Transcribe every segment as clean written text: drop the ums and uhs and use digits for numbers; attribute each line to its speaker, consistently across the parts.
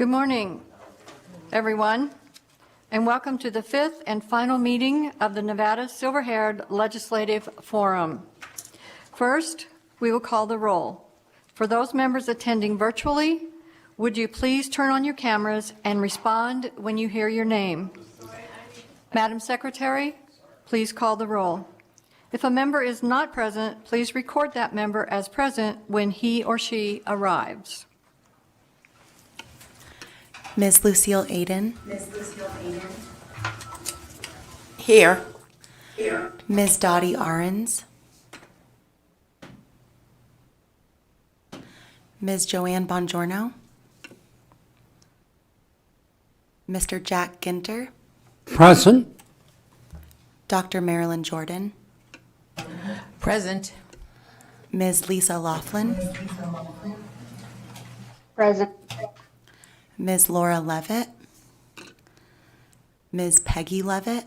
Speaker 1: Good morning, everyone, and welcome to the fifth and final meeting of the Nevada Silver-Haired Legislative Forum. First, we will call the roll. For those members attending virtually, would you please turn on your cameras and respond when you hear your name? Madam Secretary, please call the roll. If a member is not present, please record that member as present when he or she arrives.
Speaker 2: Ms. Lucille Aiden.
Speaker 3: Here.
Speaker 2: Ms. Dottie Ahrens. Ms. Joanne Bongiorno. Mr. Jack Ginter.
Speaker 4: Present.
Speaker 2: Dr. Marilyn Jordan.
Speaker 3: Present.
Speaker 2: Ms. Lisa Laughlin.
Speaker 1: Present.
Speaker 2: Ms. Laura Levitt. Ms. Peggy Levitt.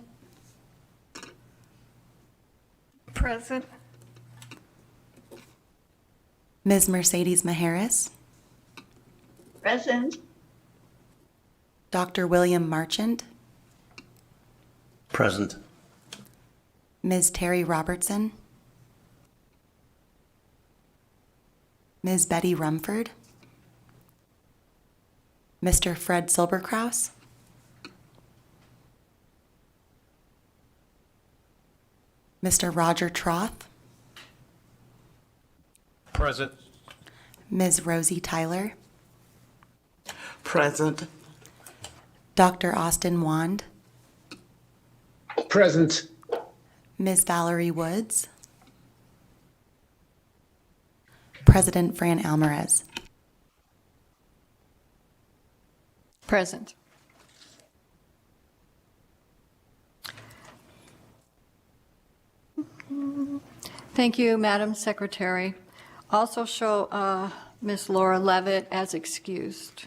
Speaker 1: Present.
Speaker 2: Ms. Mercedes Maharis.
Speaker 1: Present.
Speaker 2: Dr. William Marchant.
Speaker 4: Present.
Speaker 2: Ms. Terry Robertson. Ms. Betty Rumford. Mr. Fred Silberkraus. Mr. Roger Troth.
Speaker 4: Present.
Speaker 2: Ms. Rosie Tyler.
Speaker 3: Present.
Speaker 2: Dr. Austin Wand.
Speaker 4: Present.
Speaker 2: Ms. Valerie Woods. President Fran Alvarez.
Speaker 1: Present. Thank you, Madam Secretary. Also show Ms. Laura Levitt as excused.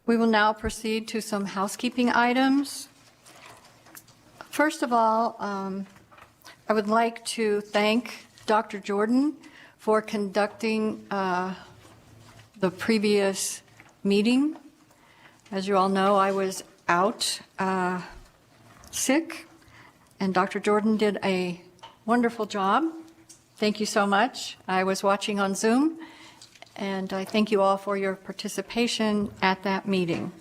Speaker 1: We will now proceed to some housekeeping items. First of all, I would like to thank Dr. Jordan for conducting the previous meeting. As you all know, I was out sick, and Dr. Jordan did a wonderful job. Thank you so much. I was watching on Zoom, and I thank you all for your participation at that meeting.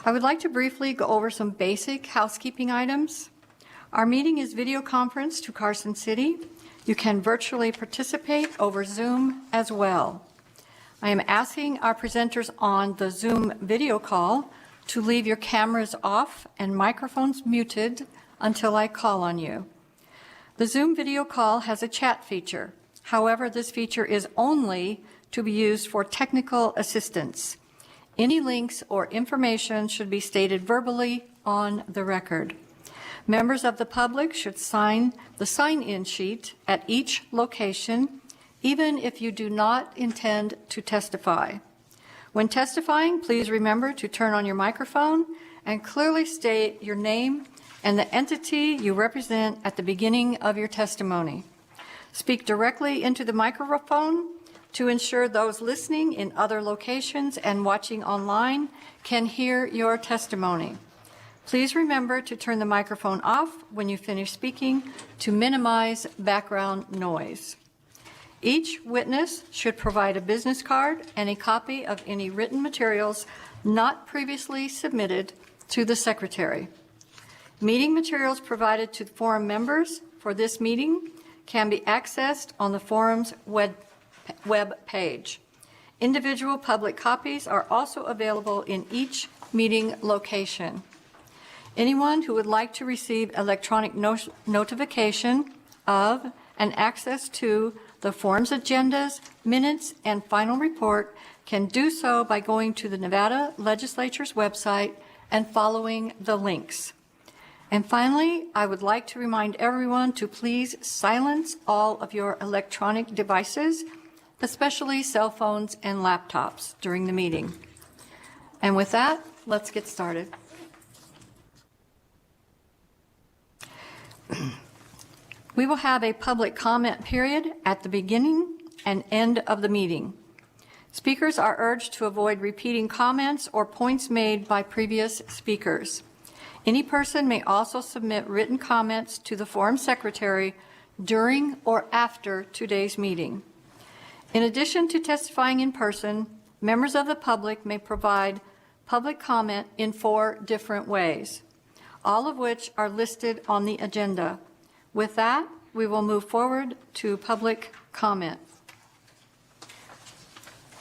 Speaker 1: I would like to briefly go over some basic housekeeping items. Our meeting is video conferenced to Carson City. You can virtually participate over Zoom as well. I am asking our presenters on the Zoom video call to leave your cameras off and microphones muted until I call on you. The Zoom video call has a chat feature. However, this feature is only to be used for technical assistance. Any links or information should be stated verbally on the record. Members of the public should sign the sign-in sheet at each location, even if you do not intend to testify. When testifying, please remember to turn on your microphone and clearly state your name and the entity you represent at the beginning of your testimony. Speak directly into the microphone to ensure those listening in other locations and watching online can hear your testimony. Please remember to turn the microphone off when you finish speaking to minimize background noise. Each witness should provide a business card and a copy of any written materials not previously submitted to the Secretary. Meeting materials provided to forum members for this meeting can be accessed on the forum's web page. Individual public copies are also available in each meeting location. Anyone who would like to receive electronic notification of and access to the forum's agendas, minutes, and final report can do so by going to the Nevada Legislature's website and following the links. And finally, I would like to remind everyone to please silence all of your electronic devices, especially cell phones and laptops, during the meeting. And with that, let's get started. We will have a public comment period at the beginning and end of the meeting. Speakers are urged to avoid repeating comments or points made by previous speakers. Any person may also submit written comments to the forum secretary during or after today's meeting. In addition to testifying in person, members of the public may provide public comment in 4 different ways, all of which are listed on the agenda. With that, we will move forward to public comment.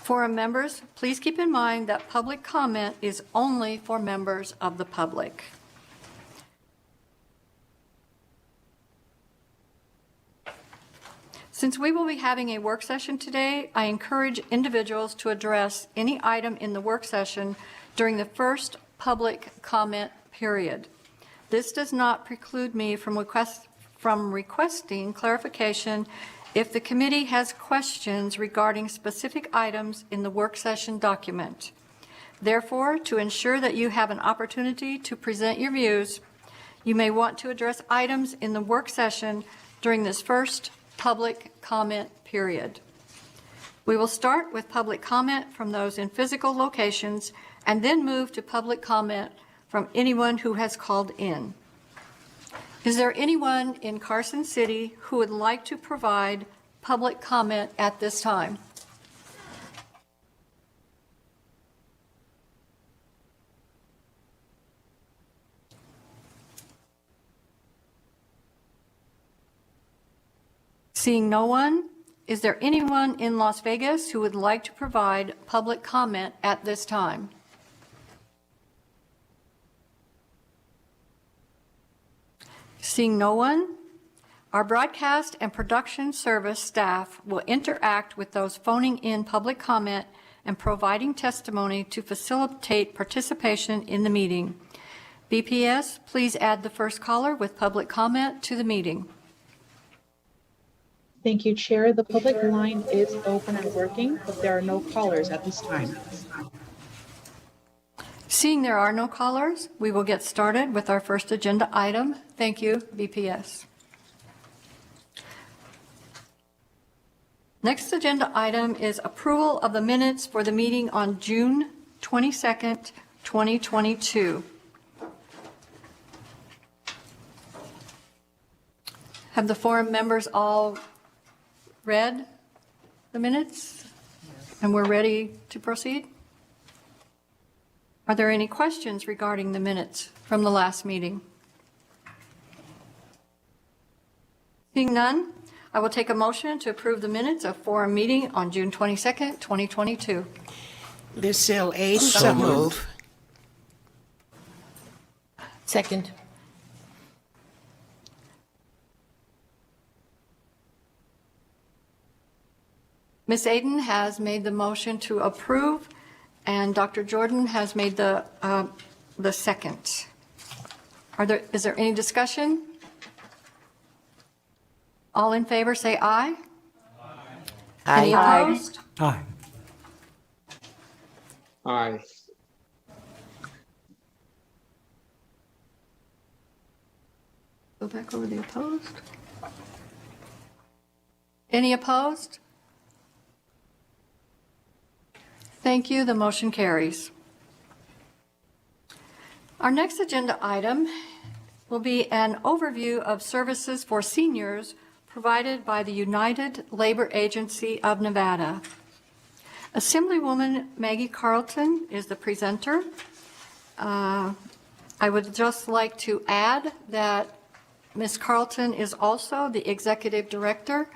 Speaker 1: Forum members, please keep in mind that public comment is only for members of the public. Since we will be having a work session today, I encourage individuals to address any item in the work session during the first public comment period. This does not preclude me from requesting clarification if the committee has questions regarding specific items in the work session document. Therefore, to ensure that you have an opportunity to present your views, you may want to address items in the work session during this first public comment period. We will start with public comment from those in physical locations and then move to public comment from anyone who has called in. Is there anyone in Carson City who would like to provide public comment at this time? Seeing no one, is there anyone in Las Vegas who would like to provide public comment at this time? Seeing no one, our broadcast and production service staff will interact with those phoning in public comment and providing testimony to facilitate participation in the meeting. BPS, please add the first caller with public comment to the meeting.
Speaker 5: Thank you, Chair. The public line is open and working, but there are no callers at this time.
Speaker 1: Seeing there are no callers, we will get started with our first agenda item. Thank you, BPS. Next agenda item is approval of the minutes for the meeting on June 22nd, 2022. Have the forum members all read the minutes? And we're ready to proceed? Are there any questions regarding the minutes from the last meeting? Seeing none, I will take a motion to approve the minutes of forum meeting on June 22nd, 2022.
Speaker 3: Lucille A. So move. Second.
Speaker 1: Ms. Aden has made the motion to approve, and Dr. Jordan has made the second. Is there any discussion? All in favor, say aye.
Speaker 3: Aye.
Speaker 1: Any opposed?
Speaker 4: Aye.
Speaker 6: Aye.
Speaker 1: Go back over the opposed. Any opposed? Thank you. The motion carries. Our next agenda item will be an overview of services for seniors provided by the United Labor Agency of Nevada. Assemblywoman Maggie Carlton is the presenter. I would just like to add that Ms. Carlton is also the Executive Director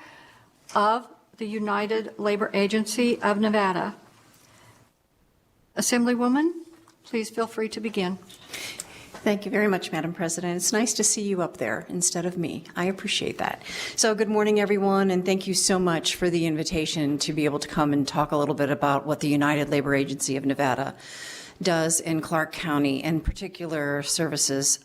Speaker 1: of the United Labor Agency of Nevada. Assemblywoman, please feel free to begin.
Speaker 7: Thank you very much, Madam President. It's nice to see you up there instead of me. I appreciate that. So good morning, everyone, and thank you so much for the invitation to be able to come and talk a little bit about what the United Labor Agency of Nevada does in Clark County, in particular services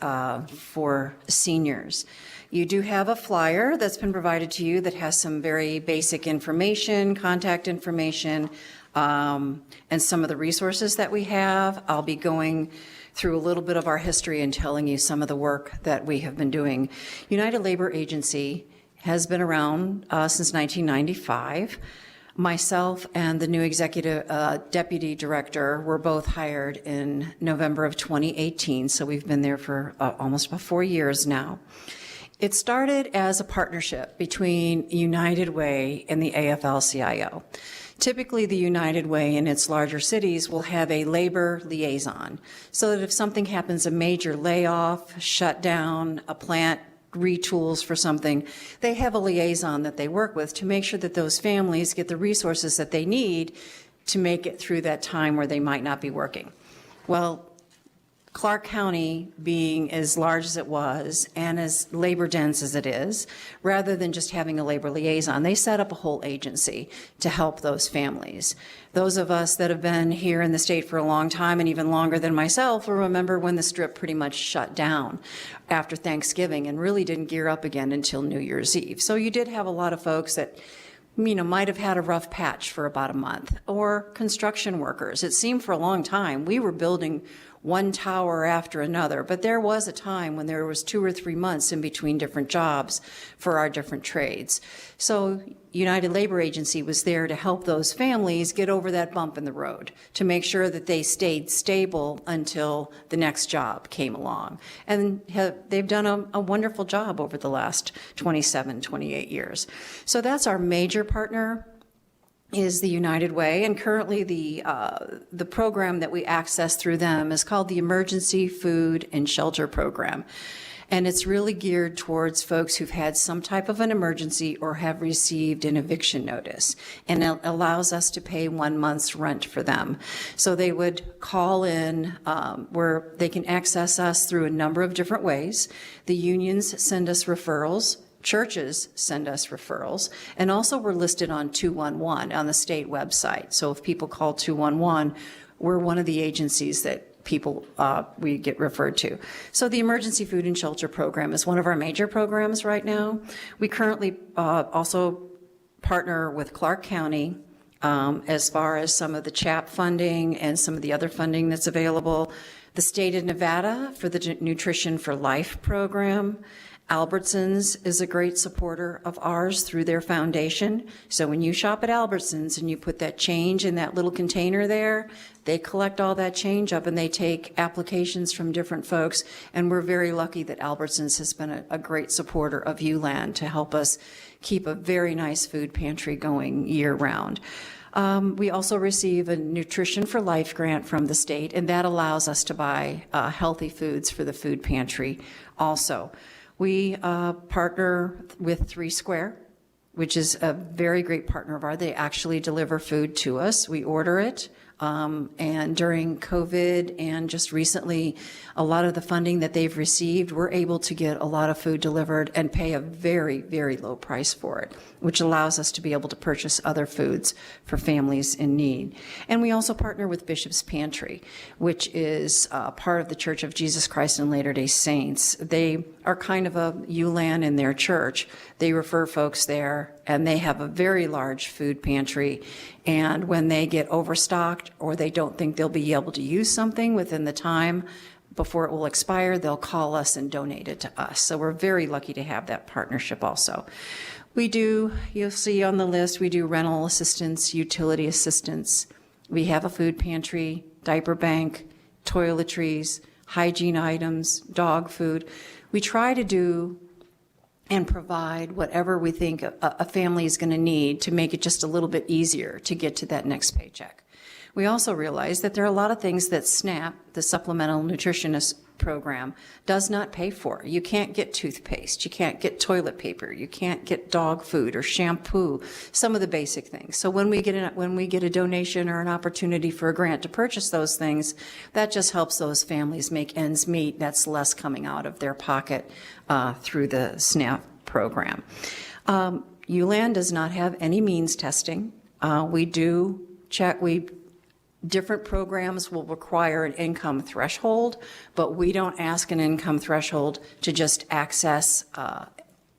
Speaker 7: for seniors. You do have a flyer that's been provided to you that has some very basic information, contact information, and some of the resources that we have. I'll be going through a little bit of our history and telling you some of the work that we have been doing. United Labor Agency has been around since 1995. Myself and the new executive deputy director were both hired in November of 2018, so we've been there for almost about 4 years now. It started as a partnership between United Way and the AFL-CIO. Typically, the United Way in its larger cities will have a labor liaison, so that if something happens, a major layoff, shutdown, a plant retools for something, they have a liaison that they work with to make sure that those families get the resources that they need to make it through that time where they might not be working. Well, Clark County being as large as it was and as labor dense as it is, rather than just having a labor liaison, they set up a whole agency to help those families. Those of us that have been here in the state for a long time, and even longer than myself, will remember when the Strip pretty much shut down after Thanksgiving and really didn't gear up again until New Year's Eve. So you did have a lot of folks that might have had a rough patch for about a month, or construction workers. It seemed for a long time we were building one tower after another, but there was a time when there was 2 or 3 months in between different jobs for our different trades. So United Labor Agency was there to help those families get over that bump in the road, to make sure that they stayed stable until the next job came along. And they've done a wonderful job over the last 27, 28 years. So that's our major partner, is the United Way, and currently the program that we access through them is called the Emergency Food and Shelter Program. And it's really geared towards folks who've had some type of an emergency or have received an eviction notice. And it allows us to pay 1 month's rent for them. So they would call in where they can access us through a number of different ways. The unions send us referrals. Churches send us referrals, and also we're listed on 211 on the state website. So if people call 211, we're one of the agencies that people we get referred to. So the Emergency Food and Shelter Program is one of our major programs right now. We currently also partner with Clark County as far as some of the CHAP funding and some of the other funding that's available. The state of Nevada for the Nutrition for Life program. Albertsons is a great supporter of ours through their foundation. So when you shop at Albertsons and you put that change in that little container there, they collect all that change up and they take applications from different folks. And we're very lucky that Albertsons has been a great supporter of ULAN to help us keep a very nice food pantry going year round. We also receive a Nutrition for Life grant from the state, and that allows us to buy healthy foods for the food pantry also. We partner with 3 Square, which is a very great partner of ours. They actually deliver food to us. We order it. And during COVID and just recently, a lot of the funding that they've received, we're able to get a lot of food delivered and pay a very, very low price for it, which allows us to be able to purchase other foods for families in need. And we also partner with Bishop's Pantry, which is part of the Church of Jesus Christ and Latter-day Saints. They are kind of a ULAN in their church. They refer folks there, and they have a very large food pantry. And when they get overstocked or they don't think they'll be able to use something within the time before it will expire, they'll call us and donate it to us. So we're very lucky to have that partnership also. We do, you'll see on the list, we do rental assistance, utility assistance. We have a food pantry, diaper bank, toiletries, hygiene items, dog food. We try to do and provide whatever we think a family is going to need to make it just a little bit easier to get to that next paycheck. We also realize that there are a lot of things that SNAP, the Supplemental Nutritionist Program, does not pay for. You can't get toothpaste, you can't get toilet paper, you can't get dog food or shampoo, some of the basic things. So when we get a donation or an opportunity for a grant to purchase those things, that just helps those families make ends meet. That's less coming out of their pocket through the SNAP program. ULAN does not have any means testing. We do check, different programs will require an income threshold, but we don't ask an income threshold to just access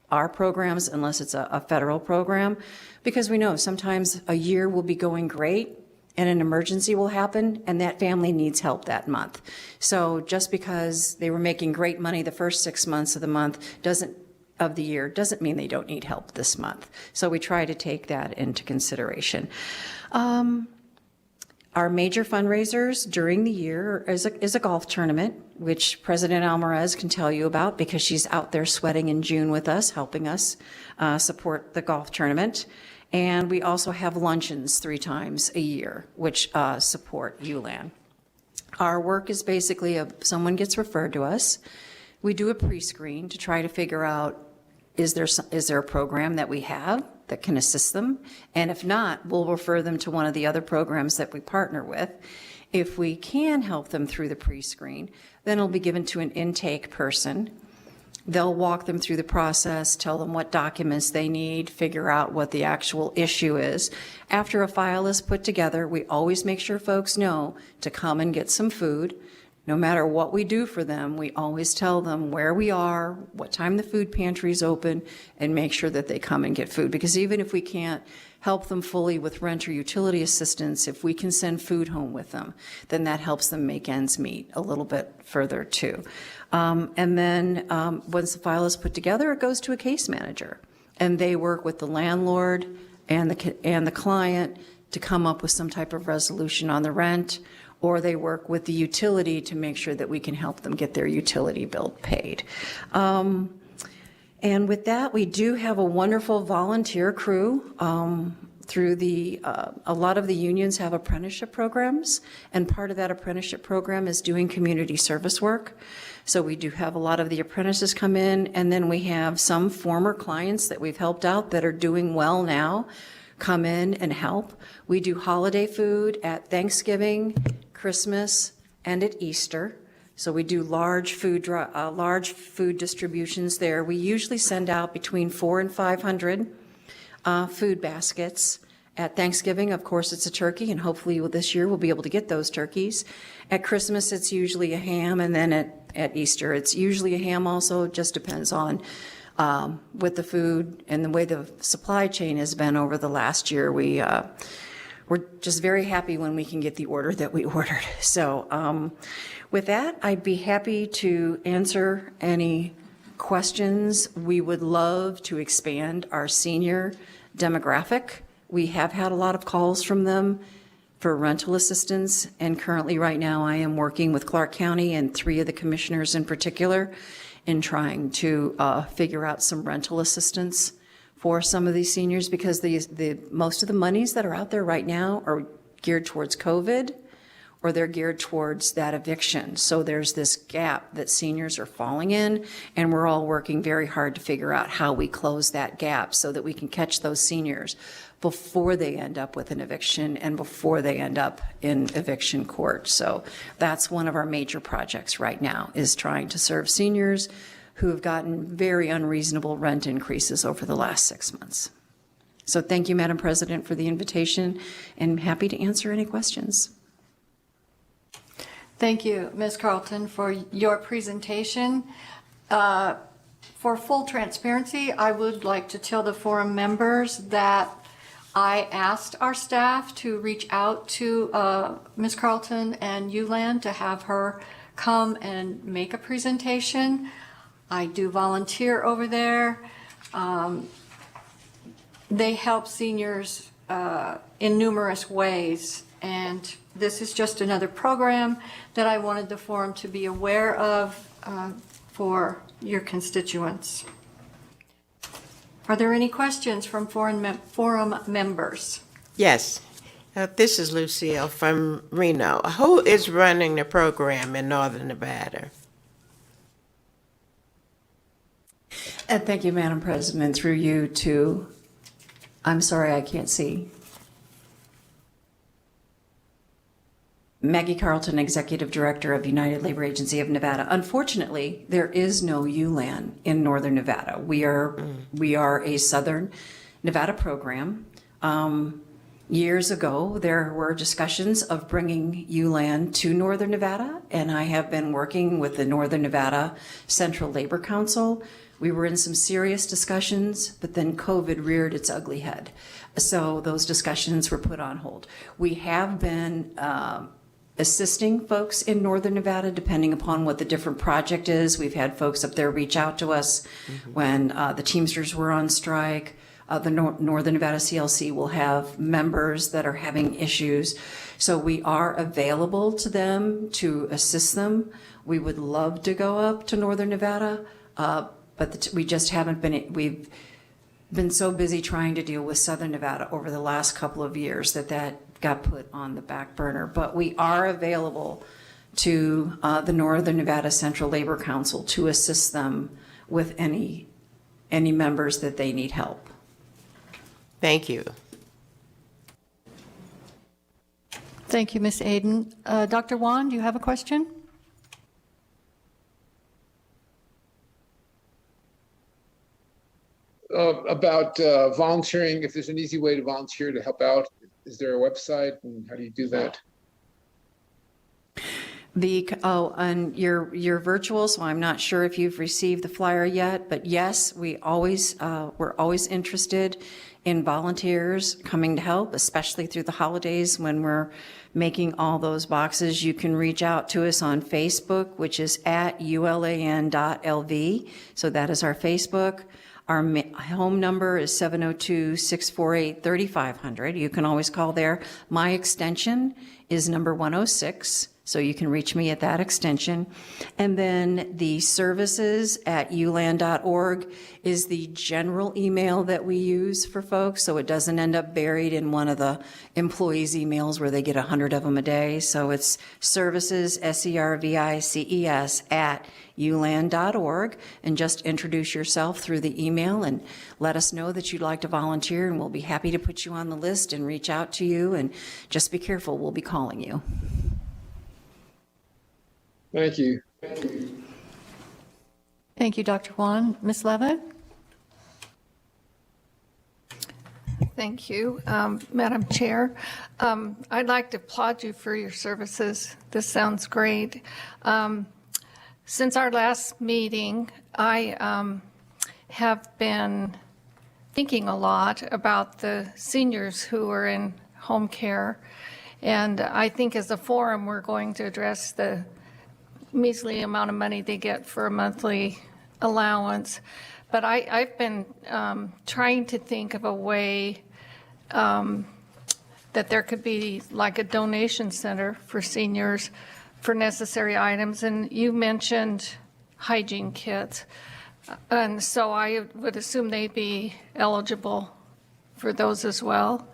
Speaker 7: our programs unless it's a federal program, because we know sometimes a year will be going great and an emergency will happen and that family needs help that month. So just because they were making great money the first 6 months of the month doesn't of the year doesn't mean they don't need help this month. So we try to take that into consideration. Our major fundraisers during the year is a golf tournament, which President Alvarez can tell you about because she's out there sweating in June with us, helping us support the golf tournament. And we also have luncheons 3 times a year, which support ULAN. Our work is basically if someone gets referred to us, we do a pre-screen to try to figure out, is there a program that we have that can assist them? And if not, we'll refer them to one of the other programs that we partner with. If we can help them through the pre-screen, then it'll be given to an intake person. They'll walk them through the process, tell them what documents they need, figure out what the actual issue is. After a file is put together, we always make sure folks know to come and get some food. No matter what we do for them, we always tell them where we are, what time the food pantry is open, and make sure that they come and get food. Because even if we can't help them fully with rent or utility assistance, if we can send food home with them, then that helps them make ends meet a little bit further too. And then once the file is put together, it goes to a case manager, and they work with the landlord and the client to come up with some type of resolution on the rent, or they work with the utility to make sure that we can help them get their utility bill paid. And with that, we do have a wonderful volunteer crew. Through a lot of the unions have apprenticeship programs, and part of that apprenticeship program is doing community service work. So we do have a lot of the apprentices come in, and then we have some former clients that we've helped out that are doing well now come in and help. We do holiday food at Thanksgiving, Christmas, and at Easter. So we do large food distributions there. We usually send out between 400 and 500 food baskets. At Thanksgiving, of course, it's a turkey, and hopefully this year we'll be able to get those turkeys. At Christmas, it's usually a ham, and then at Easter, it's usually a ham also. It just depends on with the food and the way the supply chain has been over the last year. We're just very happy when we can get the order that we ordered. So with that, I'd be happy to answer any questions. We would love to expand our senior demographic. We have had a lot of calls from them for rental assistance, and currently right now I am working with Clark County and 3 of the commissioners in particular in trying to figure out some rental assistance for some of these seniors, because the most of the monies that are out there right now are geared towards COVID, or they're geared towards that eviction. So there's this gap that seniors are falling in, and we're all working very hard to figure out how we close that gap so that we can catch those seniors before they end up with an eviction and before they end up in eviction court. So that's one of our major projects right now, is trying to serve seniors who have gotten very unreasonable rent increases over the last 6 months. So thank you, Madam President, for the invitation, and happy to answer any questions.
Speaker 1: Thank you, Ms. Carlton, for your presentation. For full transparency, I would like to tell the forum members that I asked our staff to reach out to Ms. Carlton and ULAN to have her come and make a presentation. I do volunteer over there. They help seniors in numerous ways, and this is just another program that I wanted the forum to be aware of for your constituents. Are there any questions from forum members?
Speaker 3: Yes. This is Lucille from Reno. Who is running the program in Northern Nevada?
Speaker 7: And thank you, Madam President, through you to, I'm sorry, I can't see. Maggie Carlton, Executive Director of United Labor Agency of Nevada. Unfortunately, there is no ULAN in Northern Nevada. We are a Southern Nevada program. Years ago, there were discussions of bringing ULAN to Northern Nevada, and I have been working with the Northern Nevada Central Labor Council. We were in some serious discussions, but then COVID reared its ugly head. So those discussions were put on hold. We have been assisting folks in Northern Nevada, depending upon what the different project is. We've had folks up there reach out to us when the Teamsters were on strike. The Northern Nevada CLC will have members that are having issues. So we are available to them to assist them. We would love to go up to Northern Nevada, but we just haven't been, we've been so busy trying to deal with Southern Nevada over the last couple of years that got put on the back burner. But we are available to the Northern Nevada Central Labor Council to assist them with any members that they need help.
Speaker 3: Thank you.
Speaker 1: Thank you, Ms. Aden. Dr. Wan, do you have a question?
Speaker 6: About volunteering, if there's an easy way to volunteer to help out. Is there a website, and how do you do that?
Speaker 7: On your virtual, so I'm not sure if you've received the flyer yet, but yes, we're always interested in volunteers coming to help, especially through the holidays when we're making all those boxes. You can reach out to us on Facebook, which is at ulan.lv. So that is our Facebook. Our home number is 702-648-3500. You can always call there. My extension is number 106, so you can reach me at that extension. And then the services at ulan.org is the general email that we use for folks, so it doesn't end up buried in one of the employees' emails where they get 100 of them a day. So it's services, services, at ulan.org, and just introduce yourself through the email and let us know that you'd like to volunteer, and we'll be happy to put you on the list and reach out to you. And just be careful, we'll be calling you.
Speaker 6: Thank you.
Speaker 1: Thank you, Dr. Wan. Ms. Levitt?
Speaker 8: Thank you, Madam Chair. I'd like to applaud you for your services. This sounds great. Since our last meeting, I have been thinking a lot about the seniors who are in home care. And I think as a forum, we're going to address the measly amount of money they get for a monthly allowance. But I've been trying to think of a way that there could be like a donation center for seniors for necessary items. And you mentioned hygiene kits. And so I would assume they'd be eligible for those as well?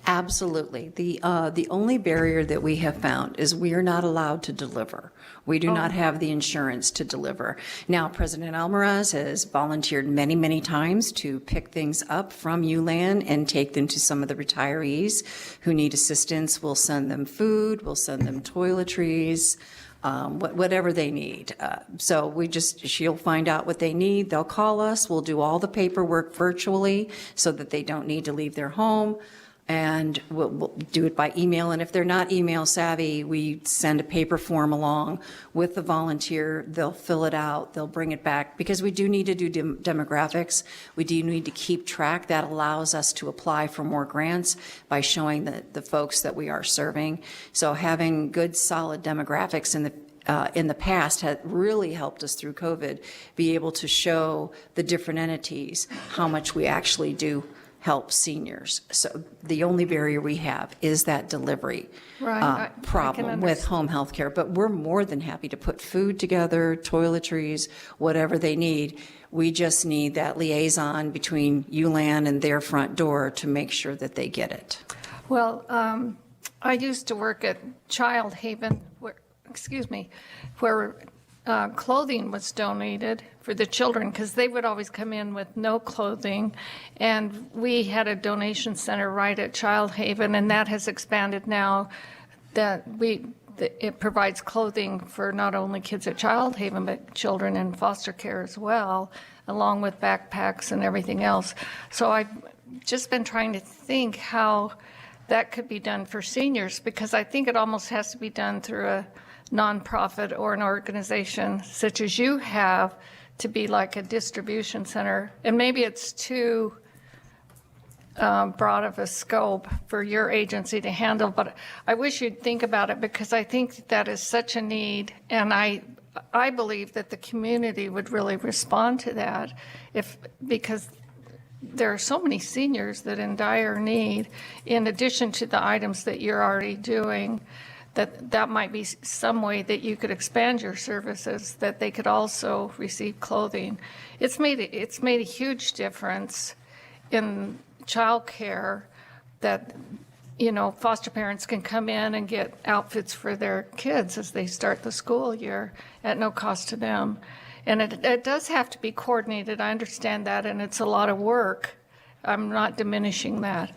Speaker 7: Absolutely. The only barrier that we have found is we are not allowed to deliver. We do not have the insurance to deliver. Now, President Almaraz has volunteered many, many times to pick things up from ULAN and take them to some of the retirees who need assistance. We'll send them food, we'll send them toiletries, whatever they need. So she'll find out what they need. They'll call us. We'll do all the paperwork virtually so that they don't need to leave their home. And we'll do it by email. And if they're not email savvy, we send a paper form along with the volunteer. They'll fill it out. They'll bring it back because we do need to do demographics. We do need to keep track. That allows us to apply for more grants by showing the folks that we are serving. So having good, solid demographics in the past had really helped us through COVID be able to show the different entities how much we actually do help seniors. So the only barrier we have is that delivery problem with home health care. But we're more than happy to put food together, toiletries, whatever they need. We just need that liaison between ULAN and their front door to make sure that they get it.
Speaker 8: Well, I used to work at Child Haven, where clothing was donated for the children because they would always come in with no clothing. And we had a donation center right at Child Haven, and that has expanded now that it provides clothing for not only kids at Child Haven, but children in foster care as well, along with backpacks and everything else. So I've just been trying to think how that could be done for seniors, because I think it almost has to be done through a nonprofit or an organization such as you have to be like a distribution center. And maybe it's too broad of a scope for your agency to handle, but I wish you'd think about it because I think that is such a need, and I believe that the community would really respond to that because there are so many seniors that in dire need, in addition to the items that you're already doing, that might be some way that you could expand your services, that they could also receive clothing. It's made a huge difference in childcare that, foster parents can come in and get outfits for their kids as they start the school year at no cost to them. And it does have to be coordinated. I understand that, and it's a lot of work. I'm not diminishing that.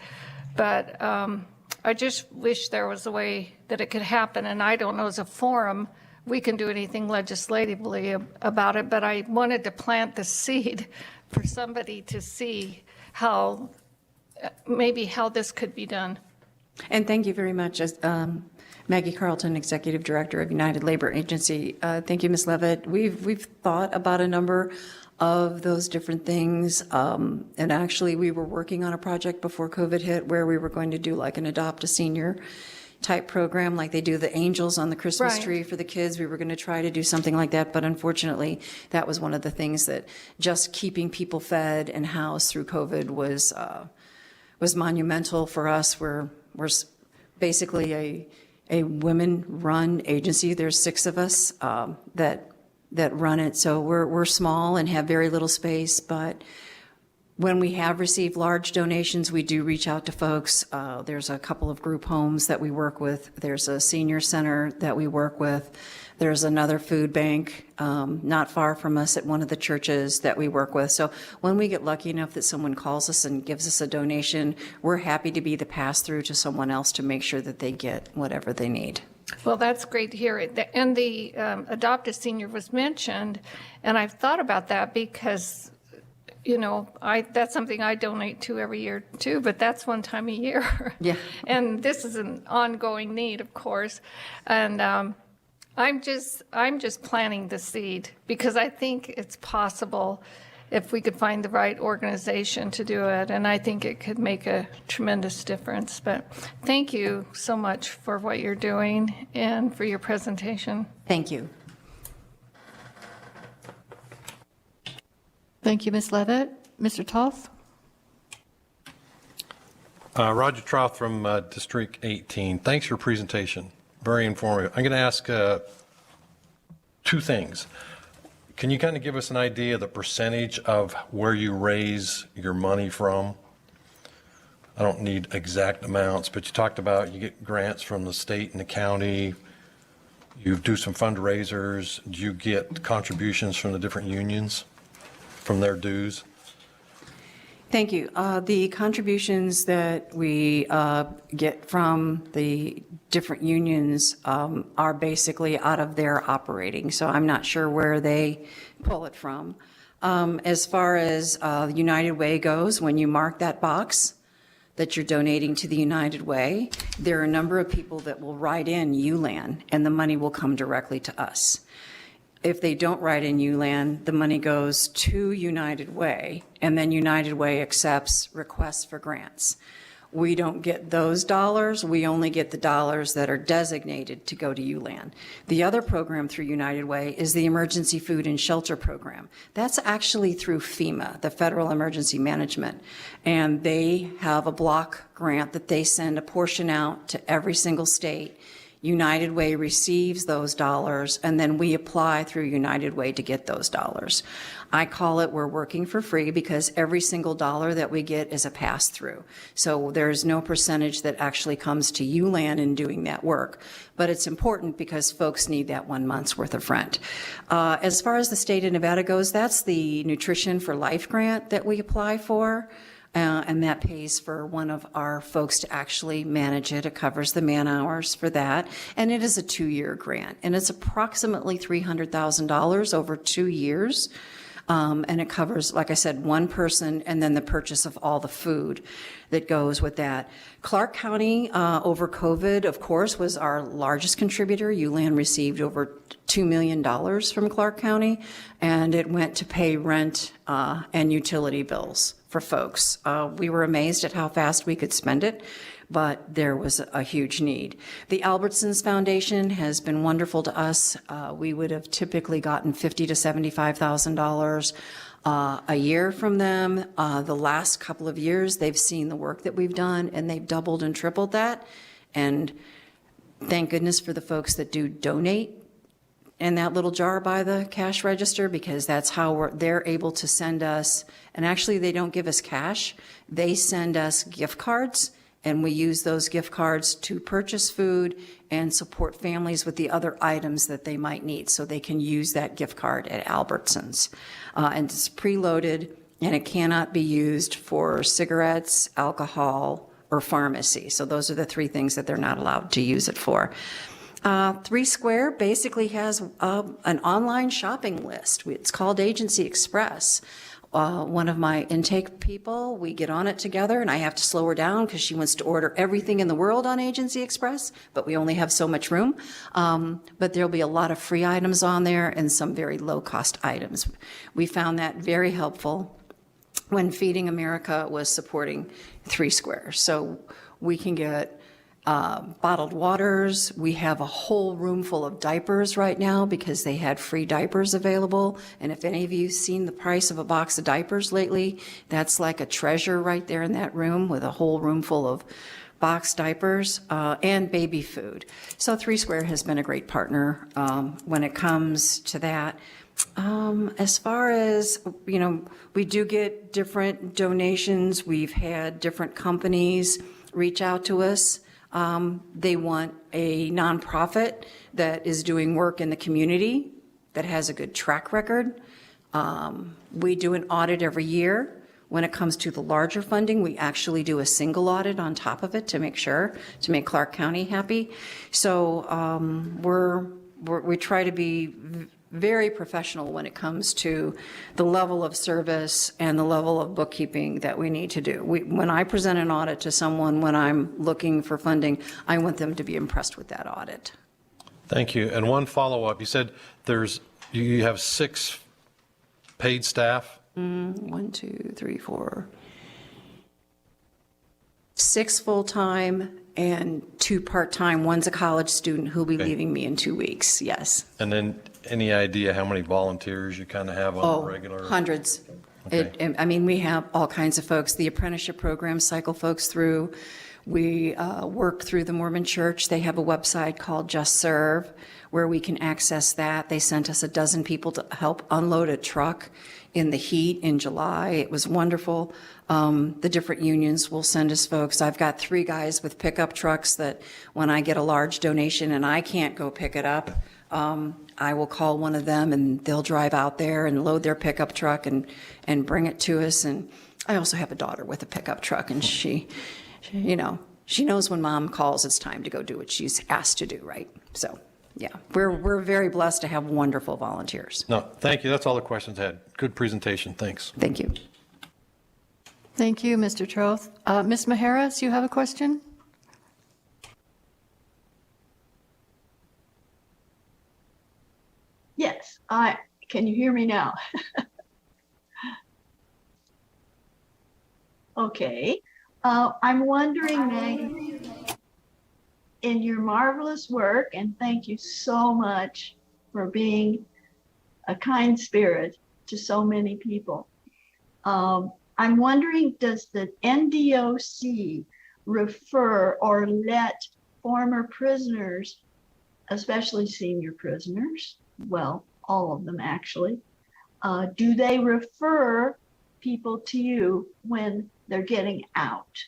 Speaker 8: But I just wish there was a way that it could happen. And I don't know, as a forum, we can do anything legislatively about it, but I wanted to plant the seed for somebody to see how this could be done.
Speaker 7: And thank you very much, Maggie Carlton, Executive Director of United Labor Agency. Thank you, Ms. Levitt. We've thought about a number of those different things. And actually, we were working on a project before COVID hit where we were going to do like an Adopt a Senior type program, like they do the angels on the Christmas
Speaker 8: Right.
Speaker 7: tree for the kids. We were going to try to do something like that, but unfortunately, that was one of the things that just keeping people fed and housed through COVID was monumental for us. We're basically a women-run agency. There's 6 of us that run it, so we're small and have very little space, but when we have received large donations, we do reach out to folks. There's a couple of group homes that we work with. There's a senior center that we work with. There's another food bank not far from us at one of the churches that we work with. So when we get lucky enough that someone calls us and gives us a donation, we're happy to be the pass-through to someone else to make sure that they get whatever they need.
Speaker 8: Well, that's great to hear. And the Adopt a Senior was mentioned, and I've thought about that because that's something I donate to every year too, but that's one time a year.
Speaker 7: Yeah.
Speaker 8: And this is an ongoing need, of course. And I'm just planting the seed because I think it's possible if we could find the right organization to do it. And I think it could make a tremendous difference. But thank you so much for what you're doing and for your presentation.
Speaker 7: Thank you.
Speaker 1: Thank you, Ms. Levitt. Mr. Toth?
Speaker 4: Roger Troth from District 18. Thanks for your presentation. Very informative. I'm going to ask 2 things. Can you kind of give us an idea of the percentage of where you raise your money from? I don't need exact amounts, but you talked about you get grants from the state and the county. You do some fundraisers. Do you get contributions from the different unions, from their dues?
Speaker 7: Thank you. The contributions that we get from the different unions are basically out of their operating, so I'm not sure where they pull it from. As far as United Way goes, when you mark that box that you're donating to the United Way, there are a number of people that will write in ULAN, and the money will come directly to us. If they don't write in ULAN, the money goes to United Way, and then United Way accepts requests for grants. We don't get those dollars. We only get the dollars that are designated to go to ULAN. The other program through United Way is the Emergency Food and Shelter Program. That's actually through FEMA, the Federal Emergency Management, and they have a block grant that they send a portion out to every single state. United Way receives those dollars, and then we apply through United Way to get those dollars. I call it we're working for free because every single dollar that we get is a pass-through. So there's no percentage that actually comes to ULAN in doing that work. But it's important because folks need that 1 month's worth of rent. As far as the state of Nevada goes, that's the Nutrition for Life grant that we apply for. And that pays for one of our folks to actually manage it. It covers the man hours for that. And it is a 2-year grant. And it's approximately $300,000 over 2 years. And it covers, like I said, one person and then the purchase of all the food that goes with that. Clark County, over COVID, of course, was our largest contributor. ULAN received over $2 million from Clark County, and it went to pay rent and utility bills for folks. We were amazed at how fast we could spend it, but there was a huge need. The Albertsons Foundation has been wonderful to us. We would have typically gotten $50,000 to $75,000 a year from them. The last couple of years, they've seen the work that we've done, and they've doubled and tripled that. And thank goodness for the folks that do donate in that little jar by the cash register, because that's how they're able to send us, and actually they don't give us cash, they send us gift cards, and we use those gift cards to purchase food and support families with the other items that they might need, so they can use that gift card at Albertsons. And it's preloaded, and it cannot be used for cigarettes, alcohol, or pharmacy. So those are the three things that they're not allowed to use it for. Three Square basically has an online shopping list. It's called Agency Express. One of my intake people, we get on it together, and I have to slow her down because she wants to order everything in the world on Agency Express, but we only have so much room. But there'll be a lot of free items on there and some very low-cost items. We found that very helpful when Feeding America was supporting Three Square. So we can get bottled waters. We have a whole room full of diapers right now because they had free diapers available. And if any of you have seen the price of a box of diapers lately, that's like a treasure right there in that room, with a whole room full of box diapers and baby food. So Three Square has been a great partner when it comes to that. As far as, we do get different donations. We've had different companies reach out to us. They want a nonprofit that is doing work in the community, that has a good track record. We do an audit every year. When it comes to the larger funding, we actually do a single audit on top of it to make sure, to make Clark County happy. So we try to be very professional when it comes to the level of service and the level of bookkeeping that we need to do. When I present an audit to someone, when I'm looking for funding, I want them to be impressed with that audit.
Speaker 4: Thank you. And one follow-up, you said you have 6 paid staff?
Speaker 7: 1, 2, 3, 4. 6 full-time and 2 part-time. One's a college student who'll be leaving me in 2 weeks, yes.
Speaker 4: And then any idea how many volunteers you kind of have on a regular?
Speaker 7: Hundreds.
Speaker 4: Okay.
Speaker 7: We have all kinds of folks. The apprenticeship program cycle folks through. We work through the Mormon Church. They have a website called Just Serve where we can access that. They sent us 12 people to help unload a truck in the heat in July. It was wonderful. The different unions will send us folks. I've got 3 guys with pickup trucks that when I get a large donation and I can't go pick it up, I will call one of them and they'll drive out there and load their pickup truck and bring it to us. And I also have a daughter with a pickup truck, and she knows when mom calls, it's time to go do what she's asked to do, right? So, yeah, we're very blessed to have wonderful volunteers.
Speaker 4: No, thank you. That's all the questions I had. Good presentation. Thanks.
Speaker 7: Thank you.
Speaker 1: Thank you, Mr. Troth. Ms. Maheras, you have a question?
Speaker 9: Yes, can you hear me now? Okay. I'm wondering, Maggie, in your marvelous work, and thank you so much for being a kind spirit to so many people. I'm wondering, does the NDOC refer or let former prisoners, especially senior prisoners, well, all of them actually, do they refer people to you when they're getting out?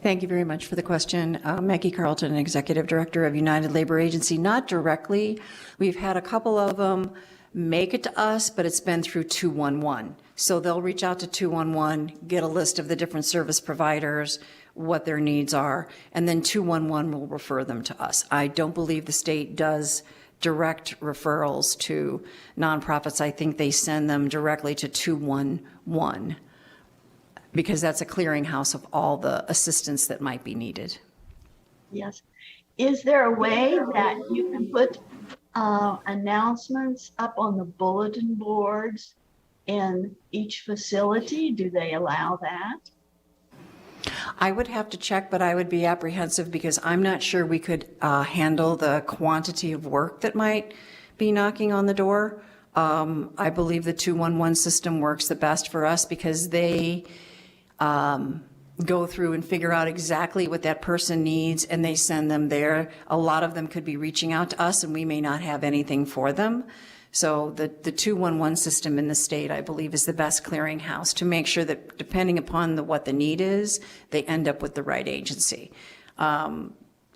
Speaker 7: Thank you very much for the question. Maggie Carlton, Executive Director of United Labor Agency. Not directly. We've had a couple of them make it to us, but it's been through 211. So they'll reach out to 211, get a list of the different service providers, what their needs are, and then 211 will refer them to us. I don't believe the state does direct referrals to nonprofits. I think they send them directly to 211 because that's a clearinghouse of all the assistance that might be needed.
Speaker 9: Yes. Is there a way that you can put announcements up on the bulletin boards in each facility? Do they allow that?
Speaker 7: I would have to check, but I would be apprehensive because I'm not sure we could handle the quantity of work that might be knocking on the door. I believe the 211 system works the best for us because they go through and figure out exactly what that person needs and they send them there. A lot of them could be reaching out to us and we may not have anything for them. So the 211 system in the state, I believe, is the best clearinghouse to make sure that depending upon what the need is, they end up with the right agency.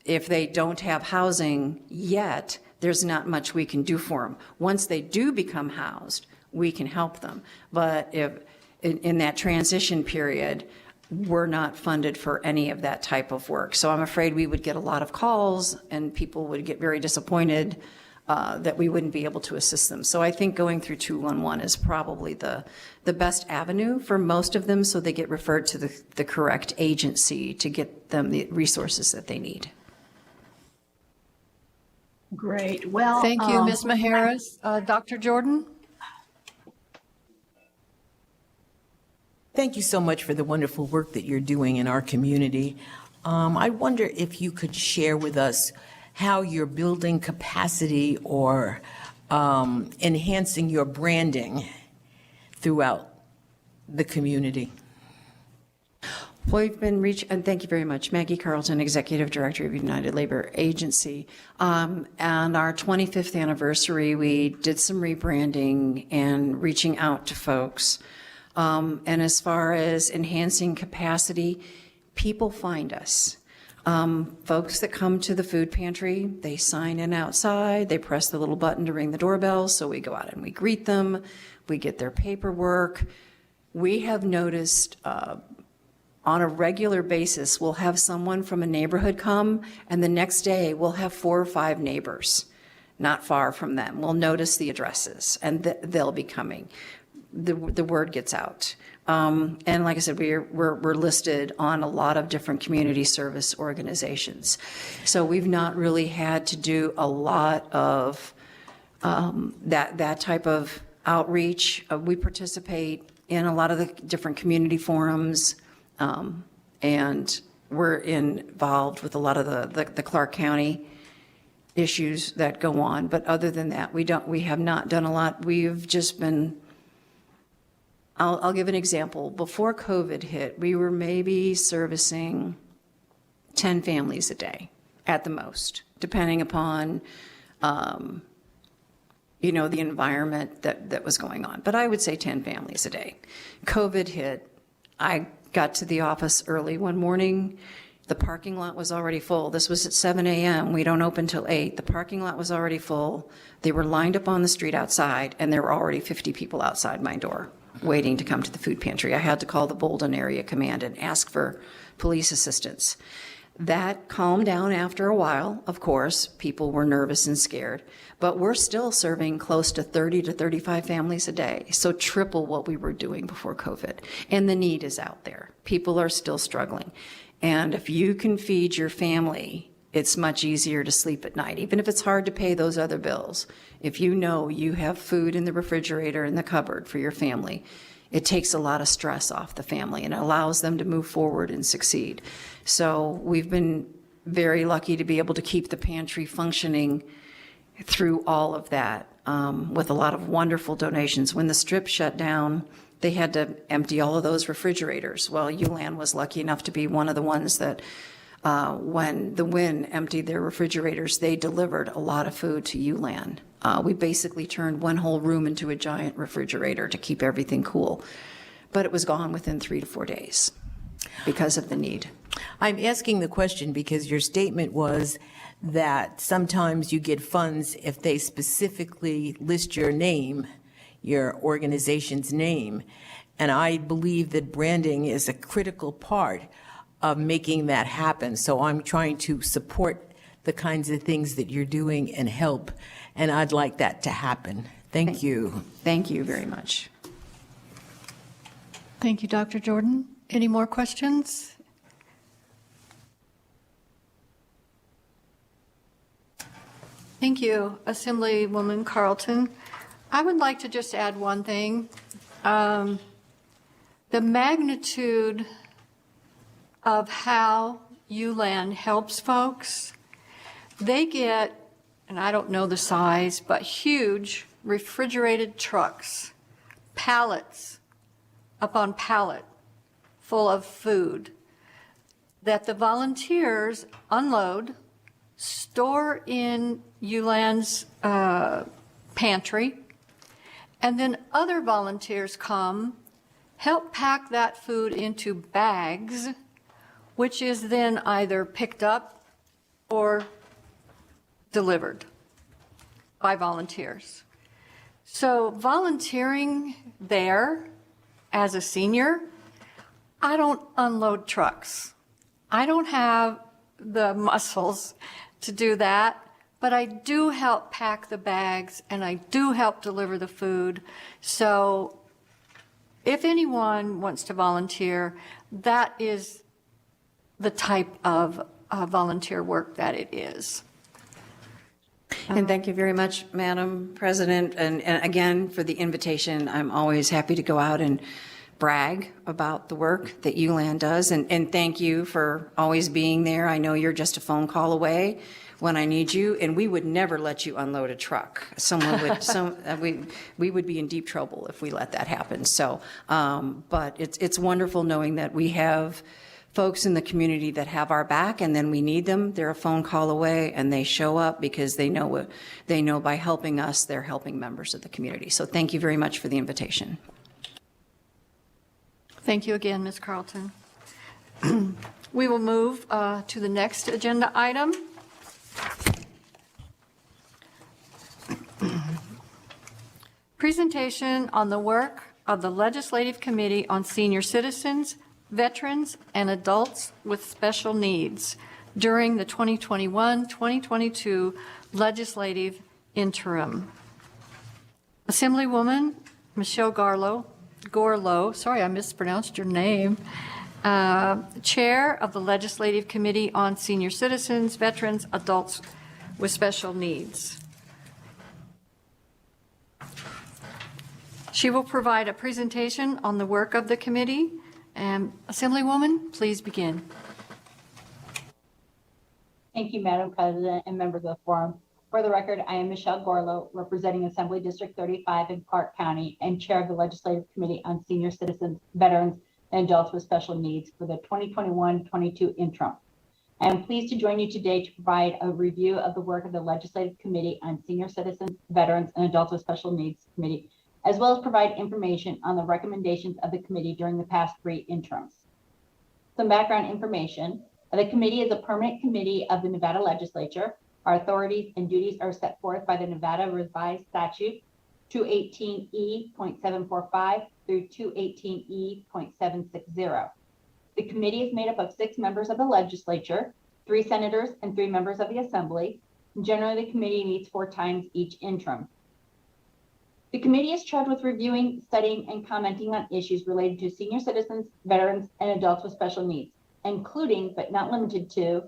Speaker 7: If they don't have housing yet, there's not much we can do for them. Once they do become housed, we can help them. But if in that transition period, we're not funded for any of that type of work. So I'm afraid we would get a lot of calls and people would get very disappointed that we wouldn't be able to assist them. So I think going through 211 is probably the best avenue for most of them so they get referred to the correct agency to get them the resources that they need.
Speaker 9: Great. Well,
Speaker 1: Thank you, Ms. Maharis. Dr. Jordan?
Speaker 10: Thank you so much for the wonderful work that you're doing in our community. I wonder if you could share with us how you're building capacity or enhancing your branding throughout the community.
Speaker 7: We've been and thank you very much. Maggie Carlton, Executive Director of United Labor Agency. And our 25th anniversary, we did some rebranding and reaching out to folks. And as far as enhancing capacity, people find us. Folks that come to the food pantry, they sign in outside, they press the little button to ring the doorbell, so we go out and we greet them, we get their paperwork. We have noticed on a regular basis, we'll have someone from a neighborhood come, and the next day we'll have 4 or 5 neighbors not far from them. We'll notice the addresses, and they'll be coming. The word gets out. And like I said, we're listed on a lot of different community service organizations. So we've not really had to do a lot of that type of outreach. We participate in a lot of the different community forums, and we're involved with a lot of the Clark County issues that go on. But other than that, we have not done a lot. We've just been, I'll give an example. Before COVID hit, we were maybe servicing 10 families a day at the most, depending upon, the environment that was going on. But I would say 10 families a day. COVID hit. I got to the office early one morning. The parking lot was already full. This was at 7 a.m. We don't open till 8. The parking lot was already full. They were lined up on the street outside, and there were already 50 people outside my door waiting to come to the food pantry. I had to call the Bolden Area Command and ask for police assistance. That calmed down after a while, of course. People were nervous and scared. But we're still serving close to 30 to 35 families a day, so triple what we were doing before COVID. And the need is out there. People are still struggling. And if you can feed your family, it's much easier to sleep at night, even if it's hard to pay those other bills. If you know you have food in the refrigerator in the cupboard for your family, it takes a lot of stress off the family and allows them to move forward and succeed. So we've been very lucky to be able to keep the pantry functioning through all of that, with a lot of wonderful donations. When the strip shut down, they had to empty all of those refrigerators. Well, ULAN was lucky enough to be one of the ones that when the Wynn emptied their refrigerators, they delivered a lot of food to ULAN. We basically turned one whole room into a giant refrigerator to keep everything cool. But it was gone within 3 to 4 days because of the need.
Speaker 10: I'm asking the question because your statement was that sometimes you get funds if they specifically list your name, your organization's name. And I believe that branding is a critical part of making that happen. So I'm trying to support the kinds of things that you're doing and help, and I'd like that to happen. Thank you.
Speaker 7: Thank you very much.
Speaker 1: Thank you, Dr. Jordan. Any more questions? Thank you, Assemblywoman Carlton. I would like to just add one thing. the magnitude of how ULAN helps folks. They get, and I don't know the size, but huge refrigerated trucks, pallets upon pallet full of food that the volunteers unload, store in ULAN's pantry, and then other volunteers come, help pack that food into bags, which is then either picked up or delivered by volunteers. So volunteering there as a senior, I don't unload trucks. I don't have the muscles to do that, but I do help pack the bags and I do help deliver the food. So if anyone wants to volunteer, that is the type of volunteer work that it is.
Speaker 7: And thank you very much, Madam President, and again, for the invitation. I'm always happy to go out and brag about the work that ULAN does, and thank you for always being there. I know you're just a phone call away when I need you, and we would never let you unload a truck. Someone would, we would be in deep trouble if we let that happen. So, but it's wonderful knowing that we have folks in the community that have our back, and then we need them, they're a phone call away, and they show up because they know by helping us, they're helping members of the community. So thank you very much for the invitation.
Speaker 1: Thank you again, Ms. Carlton. We will move to the next agenda item. Presentation on the work of the Legislative Committee on Senior Citizens, Veterans, and Adults with Special Needs during the 2021-2022 Legislative Interim. Assemblywoman Michelle Gorlow, sorry I mispronounced your name, Chair of the Legislative Committee on Senior Citizens, Veterans, Adults with Special Needs. She will provide a presentation on the work of the committee. Assemblywoman, please begin.
Speaker 11: Thank you, Madam President and members of the forum. For the record, I am Michelle Gorlow, representing Assembly District 35 in Clark County and Chair of the Legislative Committee on Senior Citizens, Veterans, and Adults with Special Needs for the 2021-22 interim. I am pleased to join you today to provide a review of the work of the Legislative Committee on Senior Citizens, Veterans, and Adults with Special Needs Committee, as well as provide information on the recommendations of the committee during the past 3 interims. Some background information. The committee is a permanent committee of the Nevada Legislature. Our authorities and duties are set forth by the Nevada Revised Statute 218E.745 through 218E.760. The committee is made up of 6 members of the legislature, 3 senators, and 3 members of the assembly. And generally, the committee meets 4 times each interim. The committee is charged with reviewing, studying, and commenting on issues related to senior citizens, veterans, and adults with special needs, including, but not limited to,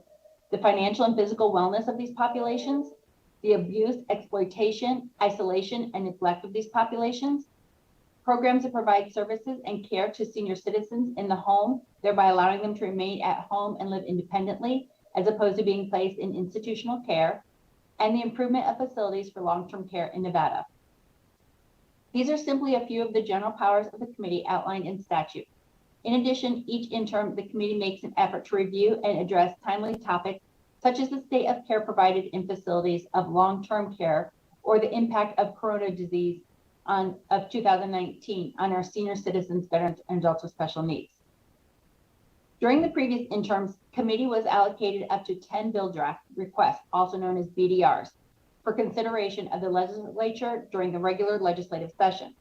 Speaker 11: the financial and physical wellness of these populations, the abuse, exploitation, isolation, and neglect of these populations, programs that provide services and care to senior citizens in the home, thereby allowing them to remain at home and live independently, as opposed to being placed in institutional care, and the improvement of facilities for long-term care in Nevada. These are simply a few of the general powers of the committee outlined in statute. In addition, each interim, the committee makes an effort to review and address timely topics such as the state of care provided in facilities of long-term care or the impact of corona disease of 2019 on our senior citizens, veterans, and adults with special needs. During the previous interims, committee was allocated up to 10 bill draft requests, also known as BDRs, for consideration of the legislature during the regular legislative session.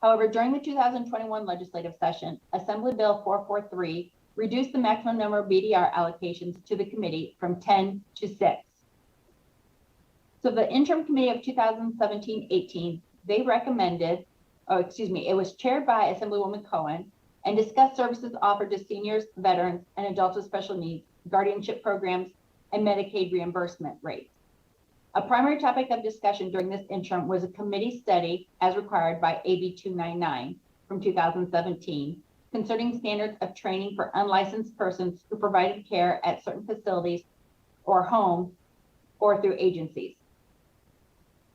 Speaker 11: However, during the 2021 legislative session, Assembly Bill 443 reduced the maximum number of BDR allocations to the committee from 10 to 6. So the interim committee of 2017-18, they recommended, it was chaired by Assemblywoman Cohen and discussed services offered to seniors, veterans, and adults with special needs, guardianship programs, and Medicaid reimbursement rates. A primary topic of discussion during this interim was a committee study as required by AB 299 from 2017 concerning standards of training for unlicensed persons who provided care at certain facilities or home or through agencies.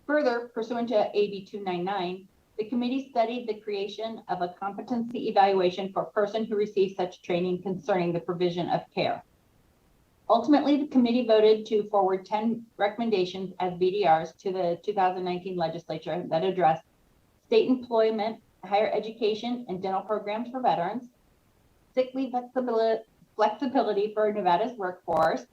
Speaker 11: Further, pursuant to AB 299, the committee studied the creation of a competency evaluation for a person who receives such training concerning the provision of care. Ultimately, the committee voted to forward 10 recommendations as BDRs to the 2019 legislature that addressed state employment, higher education, and dental programs for veterans, sick leave flexibility for Nevada's workforce,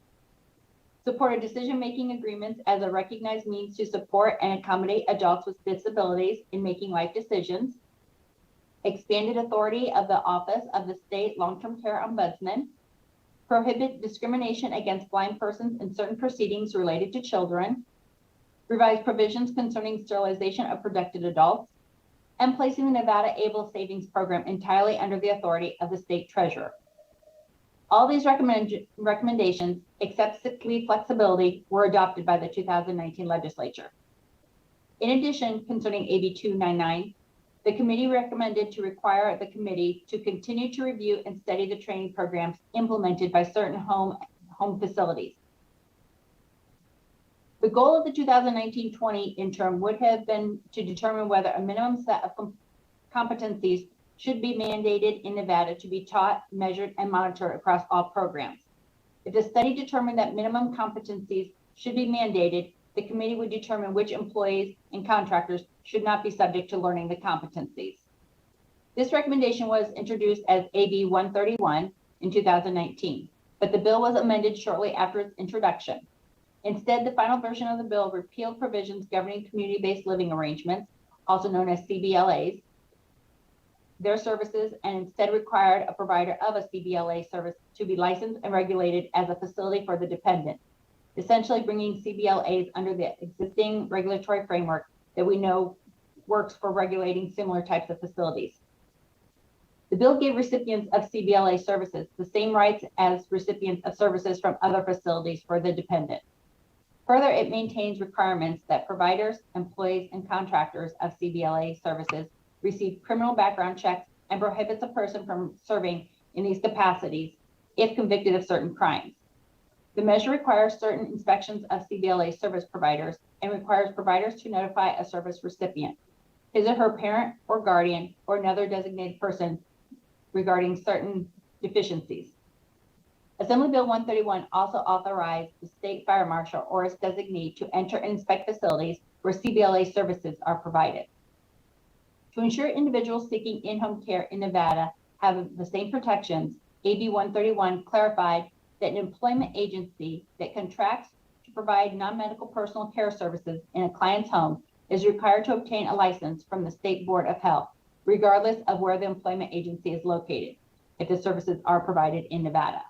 Speaker 11: supported decision-making agreements as a recognized means to support and accommodate adults with disabilities in making life decisions, expanded authority of the Office of the State Long-Term Care Ombudsman, prohibit discrimination against blind persons in certain proceedings related to children, revise provisions concerning sterilization of protected adults, and placing the Nevada Able Savings Program entirely under the authority of the state treasurer. All these recommendations, except sick leave flexibility, were adopted by the 2019 legislature. In addition, concerning AB 299, the committee recommended to require the committee to continue to review and study the training programs implemented by certain home facilities. The goal of the 2019-20 interim would have been to determine whether a minimum set of competencies should be mandated in Nevada to be taught, measured, and monitored across all programs. If the study determined that minimum competencies should be mandated, the committee would determine which employees and contractors should not be subject to learning the competencies. This recommendation was introduced as AB 131 in 2019, but the bill was amended shortly after its introduction. Instead, the final version of the bill repealed provisions governing community-based living arrangements, also known as CBLAs, their services, and instead required a provider of a CBLA service to be licensed and regulated as a facility for the dependent, essentially bringing CBLAs under the existing regulatory framework that we know works for regulating similar types of facilities. The bill gave recipients of CBLA services the same rights as recipients of services from other facilities for the dependent. Further, it maintains requirements that providers, employees, and contractors of CBLA services receive criminal background checks and prohibits a person from serving in these capacities if convicted of certain crimes. The measure requires certain inspections of CBLA service providers and requires providers to notify a service recipient, his or her parent or guardian, or another designated person regarding certain deficiencies. Assembly Bill 131 also authorized the state fire marshal or its designee to enter and inspect facilities where CBLA services are provided. To ensure individuals seeking in-home care in Nevada have the same protections, AB 131 clarified that an employment agency that contracts to provide non-medical personal care services in a client's home is required to obtain a license from the State Board of Health, regardless of where the employment agency is located, if the services are provided in Nevada.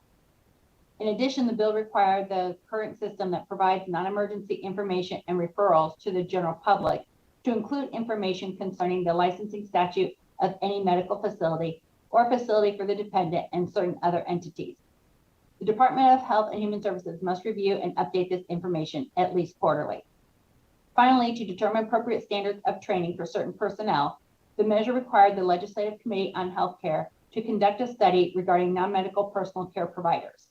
Speaker 11: In addition, the bill required the current system that provides non-emergency information and referrals to the general public to include information concerning the licensing statute of any medical facility or facility for the dependent and certain other entities. The Department of Health and Human Services must review and update this information at least quarterly. Finally, to determine appropriate standards of training for certain personnel, the measure required the Legislative Committee on Healthcare to conduct a study regarding non-medical personal care providers.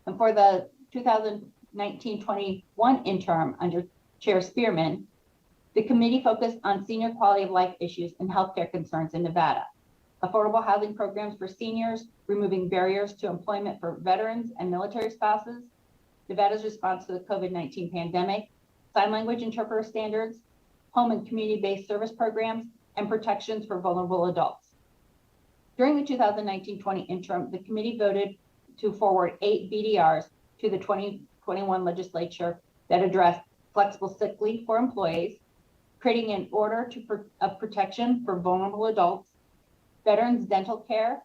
Speaker 11: And for the 2019-21 interim under Chair Spearman, the committee focused on senior quality of life issues and healthcare concerns in Nevada, affordable housing programs for seniors, removing barriers to employment for veterans and military spouses, Nevada's response to the COVID-19 pandemic, sign language interpreter standards, home and community-based service programs, and protections for vulnerable adults. During the 2019-20 interim, the committee voted to forward 8 BDRs to the 2021 legislature that addressed flexible sick leave for employees, creating an order of protection for vulnerable adults, veterans dental care,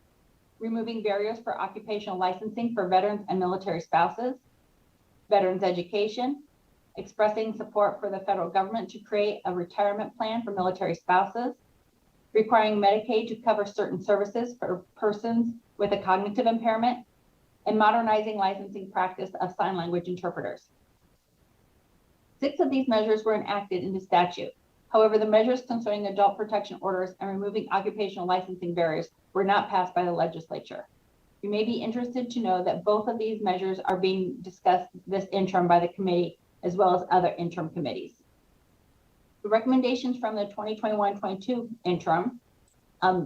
Speaker 11: removing barriers for occupational licensing for veterans and military spouses, veterans education, expressing support for the federal government to create a retirement plan for military spouses, requiring Medicaid to cover certain services for persons with a cognitive impairment, and modernizing licensing practice of sign language interpreters. 6 of these measures were enacted into statute. However, the measures concerning adult protection orders and removing occupational licensing barriers were not passed by the legislature. You may be interested to know that both of these measures are being discussed this interim by the committee, as well as other interim committees. The recommendations from the 2021-22 interim.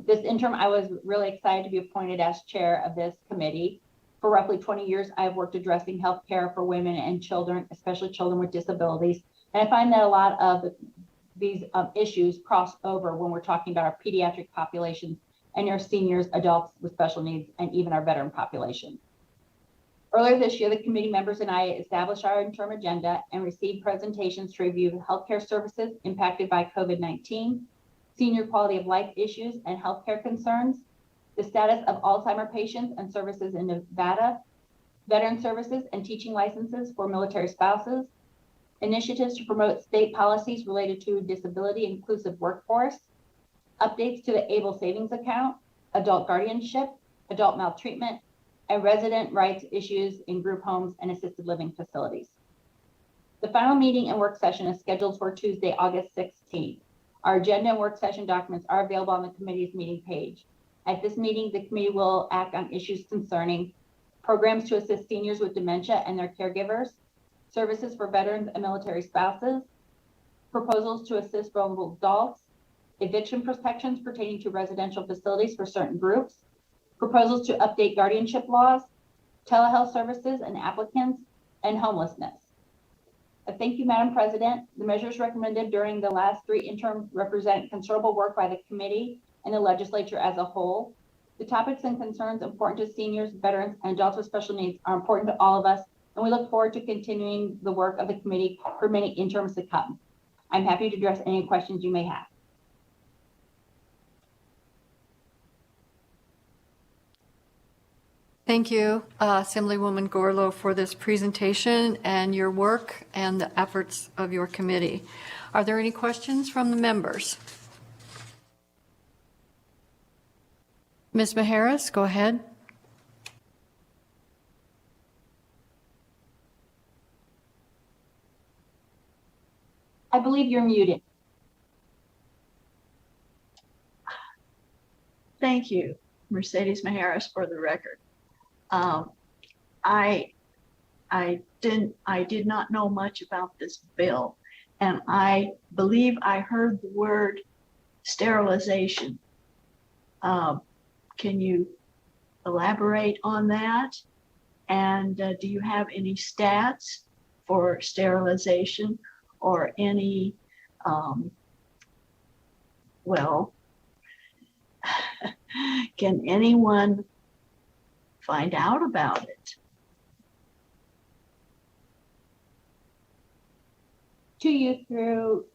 Speaker 11: This interim, I was really excited to be appointed as chair of this committee. For roughly 20 years, I've worked addressing health care for women and children, especially children with disabilities. And I find that a lot of these issues cross over when we're talking about our pediatric populations and our seniors, adults with special needs, and even our veteran population. Earlier this year, the committee members and I established our interim agenda and received presentations to review healthcare services impacted by COVID-19, senior quality of life issues and healthcare concerns, the status of Alzheimer patients and services in Nevada, veteran services and teaching licenses for military spouses, initiatives to promote state policies related to disability inclusive workforce, updates to the ABLE savings account, adult guardianship, adult maltreatment, and resident rights issues in group homes and assisted living facilities. The final meeting and work session is scheduled for Tuesday, August 16th. Our agenda and work session documents are available on the committee's meeting page. At this meeting, the committee will act on issues concerning programs to assist seniors with dementia and their caregivers, services for veterans and military spouses, proposals to assist vulnerable adults, eviction protections pertaining to residential facilities for certain groups, proposals to update guardianship laws, telehealth services and applicants, and homelessness. Thank you, Madam President. The measures recommended during the last 3 interims represent considerable work by the committee and the legislature as a whole. The topics and concerns important to seniors, veterans, and adults with special needs are important to all of us, and we look forward to continuing the work of the committee for many interims to come. I'm happy to address any questions you may have.
Speaker 1: Thank you, Assemblywoman Gorlow, for this presentation and your work and the efforts of your committee. Are there any questions from the members? Ms. Maharis, go ahead.
Speaker 11: I believe you're muted.
Speaker 9: Thank you, Mercedes Maharis, for the record. I did not know much about this bill, and I believe I heard the word sterilization. Can you elaborate on that? And do you have any stats for sterilization or any, well, can anyone find out about it?
Speaker 11: To you through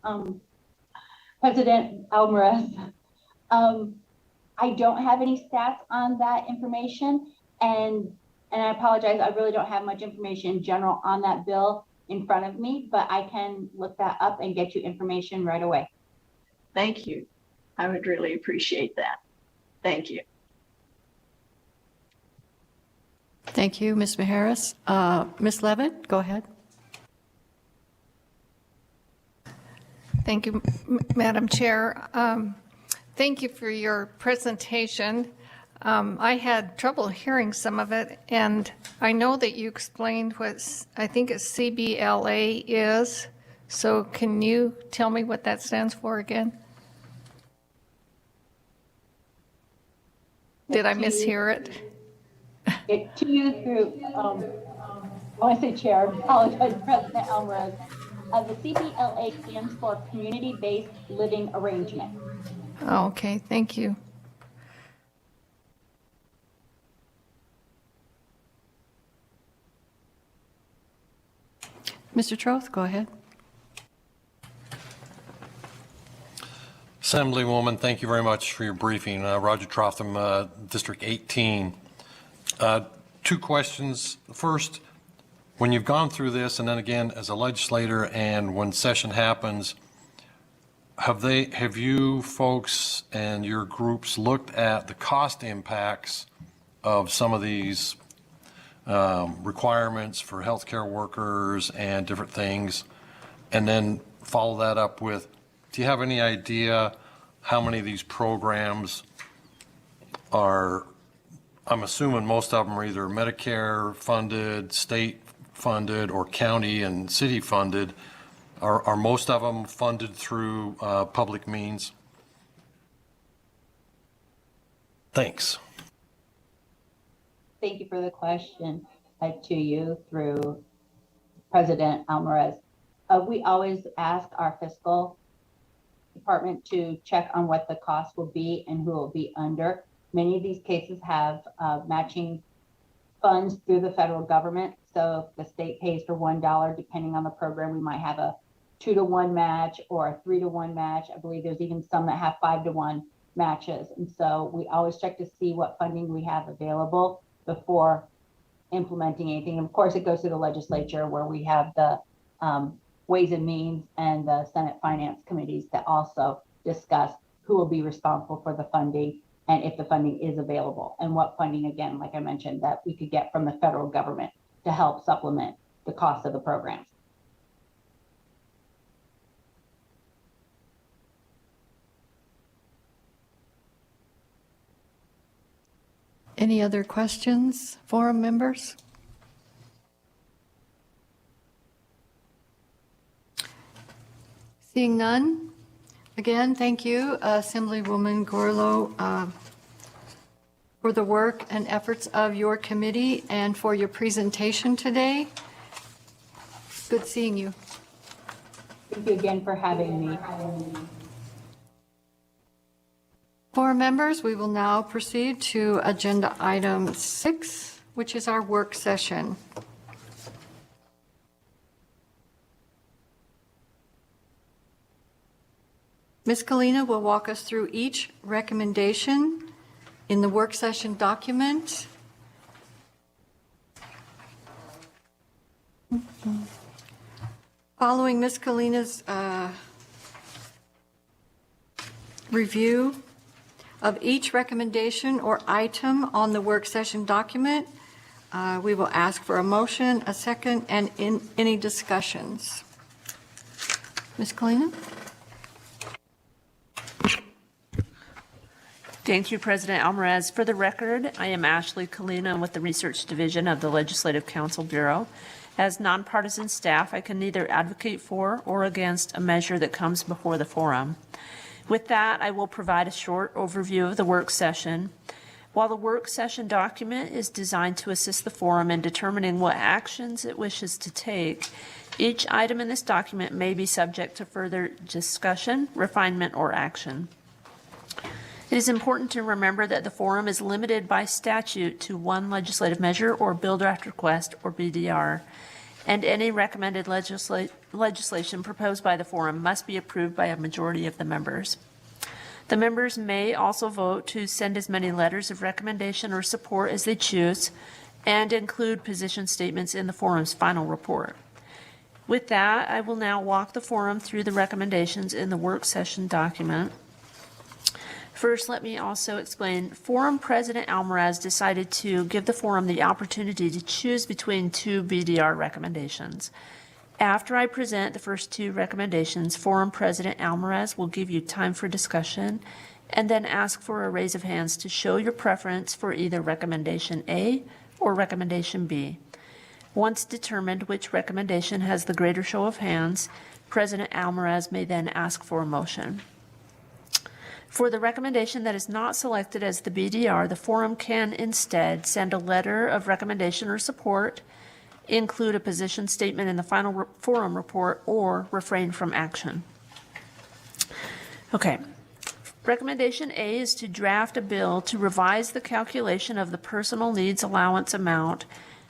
Speaker 11: President Alvarez. I don't have any stats on that information, and I apologize, I really don't have much information in general on that bill in front of me, but I can look that up and get you information right away.
Speaker 9: Thank you. I would really appreciate that. Thank you.
Speaker 1: Thank you, Ms. Maharis. Ms. Levitt, go ahead.
Speaker 8: Thank you, Madam Chair. Thank you for your presentation. I had trouble hearing some of it, and I know that you explained what I think a CBLA is. So can you tell me what that stands for again? Did I mishear it?
Speaker 11: To you through, I want to say Chair, I apologize, President Alvarez. The CBLA stands for Community-Based Living Arrangement.
Speaker 8: Oh, okay, thank you.
Speaker 1: Mr. Troth, go ahead.
Speaker 4: Assemblywoman, thank you very much for your briefing. Roger Trotham, District 18. 2 questions. First, when you've gone through this, and then again as a legislator, and when session happens, have you folks and your groups looked at the cost impacts of some of these requirements for healthcare workers and different things? And then follow that up with, do you have any idea how many of these programs are, I'm assuming most of them are either Medicare funded, state funded, or county and city funded. Are most of them funded through public means? Thanks.
Speaker 11: Thank you for the question to you through President Alvarez. We always ask our fiscal department to check on what the cost will be and who will be under. Many of these cases have matching funds through the federal government. So if the state pays for $1, depending on the program, we might have a 2-to-1 match or a 3-to-1 match. I believe there's even some that have 5-to-1 matches. And so we always check to see what funding we have available before implementing anything. And of course, it goes to the legislature where we have the Ways and Means and the Senate Finance Committees that also discuss who will be responsible for the funding and if the funding is available and what funding, again, like I mentioned, that we could get from the federal government to help supplement the cost of the programs.
Speaker 1: Any other questions, forum members? Seeing none, again, thank you, Assemblywoman Gorlow, for the work and efforts of your committee and for your presentation today. Good seeing you.
Speaker 11: Thank you again for having me.
Speaker 1: Forum members, we will now proceed to agenda item 6, which is our work session. Ms. Kalina will walk us through each recommendation in the work session document. Following Ms. Kalina's review of each recommendation or item on the work session document, we will ask for a motion, a second, and any discussions. Ms. Kalina?
Speaker 12: Thank you, President Alvarez. For the record, I am Ashley Kalina with the Research Division of the Legislative Council Bureau. As nonpartisan staff, I can neither advocate for or against a measure that comes before the forum. With that, I will provide a short overview of the work session. While the work session document is designed to assist the forum in determining what actions it wishes to take, each item in this document may be subject to further discussion, refinement, or action. It is important to remember that the forum is limited by statute to one legislative measure or bill draft request, or BDR, and any recommended legislation proposed by the forum must be approved by a majority of the members. The members may also vote to send as many letters of recommendation or support as they choose and include position statements in the forum's final report. With that, I will now walk the forum through the recommendations in the work session document. First, let me also explain, Forum President Alvarez decided to give the forum the opportunity to choose between 2 BDR recommendations. After I present the first 2 recommendations, Forum President Alvarez will give you time for discussion and then ask for a raise of hands to show your preference for either recommendation A or recommendation B. Once determined which recommendation has the greater show of hands, President Alvarez may then ask for a motion. For the recommendation that is not selected as the BDR, the forum can instead send a letter of recommendation or support, include a position statement in the final forum report, or refrain from action. Okay. Recommendation A is to draft a bill to revise the calculation of the personal needs allowance amount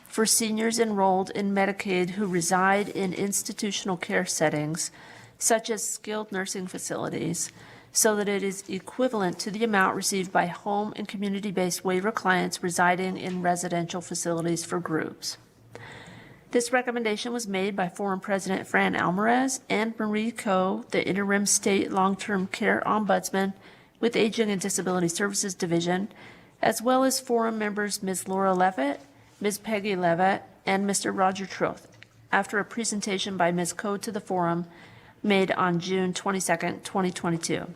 Speaker 12: for seniors enrolled in Medicaid who reside in institutional care settings, such as skilled nursing facilities, so that it is equivalent to the amount received by home and community-based waiver clients residing in residential facilities for groups. This recommendation was made by Forum President Fran Alvarez and Marie Coe, the Interim State Long-Term Care Ombudsman with Aging and Disability Services Division, as well as Forum members Ms. Laura Levitt, Ms. Peggy Levitt, and Mr. Roger Troth. after a presentation by Ms. Code to the forum made on June 22nd, 2022.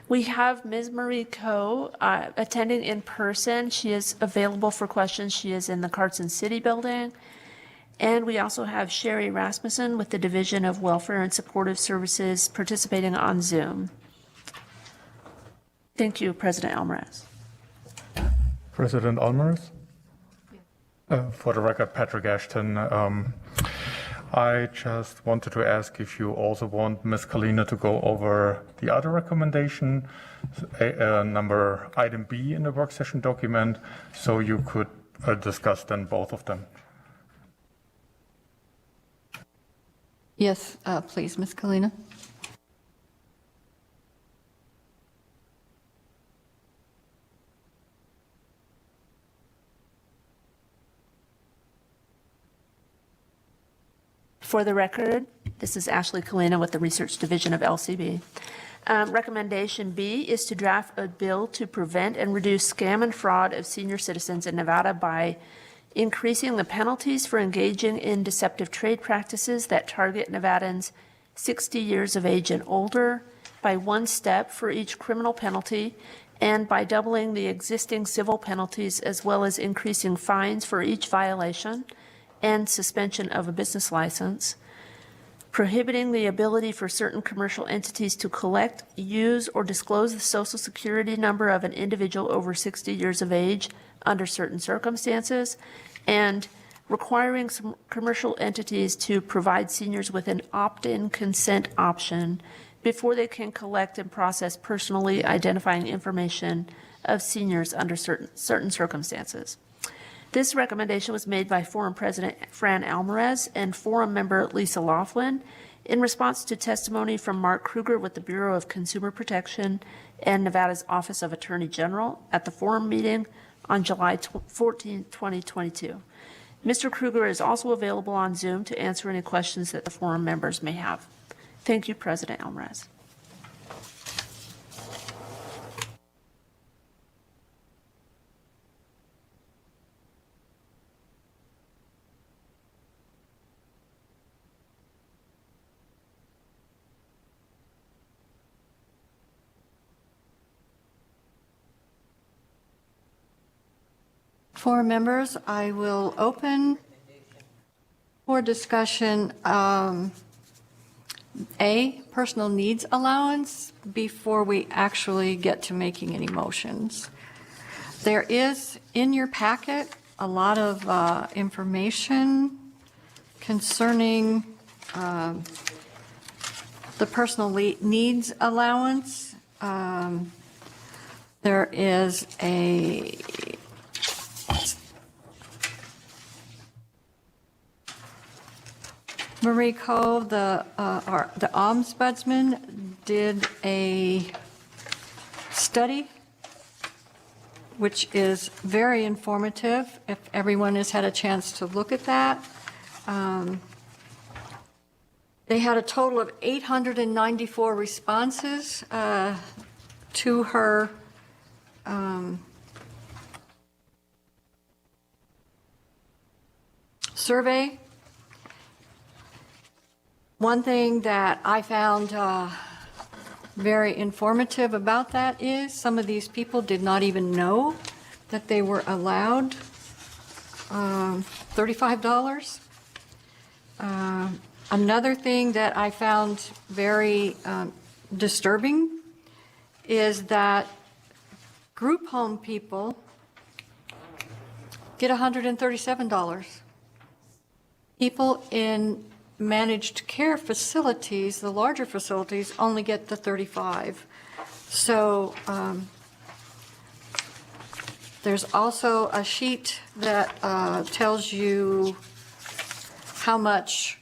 Speaker 12: We have Ms. Marie Coe attending in person. She is available for questions. She is in the Carson City building. And we also have Sherry Rasmussen with the Division of Welfare and Supportive Services participating on Zoom. Thank you, President Almaraz.
Speaker 13: President Almaraz? For the record, Patrick Ashton. I just wanted to ask if you also want Ms. Kalina to go over the other recommendation, number item B in the work session document, so you could discuss then both of them.
Speaker 1: Yes, please, Ms. Kalina.
Speaker 12: For the record, this is Ashley Kalina with the Research Division of LCB. Recommendation B is to draft a bill to prevent and reduce scam and fraud of senior citizens in Nevada by increasing the penalties for engaging in deceptive trade practices that target Nevadans 60 years of age and older by one step for each criminal penalty, and by doubling the existing civil penalties, as well as increasing fines for each violation and suspension of a business license, prohibiting the ability for certain commercial entities to collect, use, or disclose the Social Security number of an individual over 60 years of age under certain circumstances, and requiring some commercial entities to provide seniors with an opt-in consent option before they can collect and process personally identifying information of seniors under certain circumstances. This recommendation was made by Forum President Fran Almaraz and Forum member Lisa Laughlin in response to testimony from Mark Kruger with the Bureau of Consumer Protection and Nevada's Office of Attorney General at the Forum meeting on July 14, 2022. Mr. Kruger is also available on Zoom to answer any questions that the Forum members may have. Thank you, President Almaraz.
Speaker 1: For members, I will open for discussion A, personal needs allowance, before we actually get to making any motions. There is in your packet a lot of information concerning the personal needs allowance. There is a Marie Coe, the Ombudsman, did a study which is very informative, if everyone has had a chance to look at that. They had a total of 894 responses to her survey. One thing that I found very informative about that is some of these people did not even know that they were allowed $35. Another thing that I found very disturbing is that group home people get $137. People in managed care facilities, the larger facilities, only get the 35. So there's also a sheet that tells you how much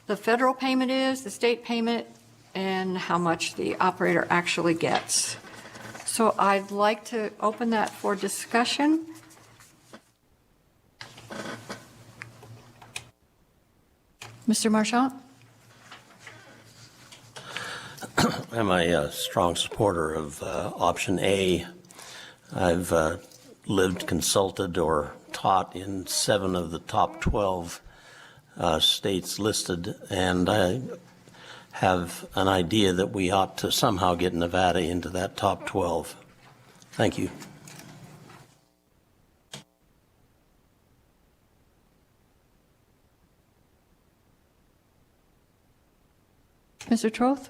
Speaker 1: the federal payment is, the state payment, and how much the operator actually gets. So I'd like to open that for discussion. Mr. Marchant?
Speaker 14: I'm a strong supporter of option A. I've lived, consulted, or taught in 7 of the top 12 states listed, and I have an idea that we ought to somehow get Nevada into that top 12. Thank you.
Speaker 1: Mr. Troth?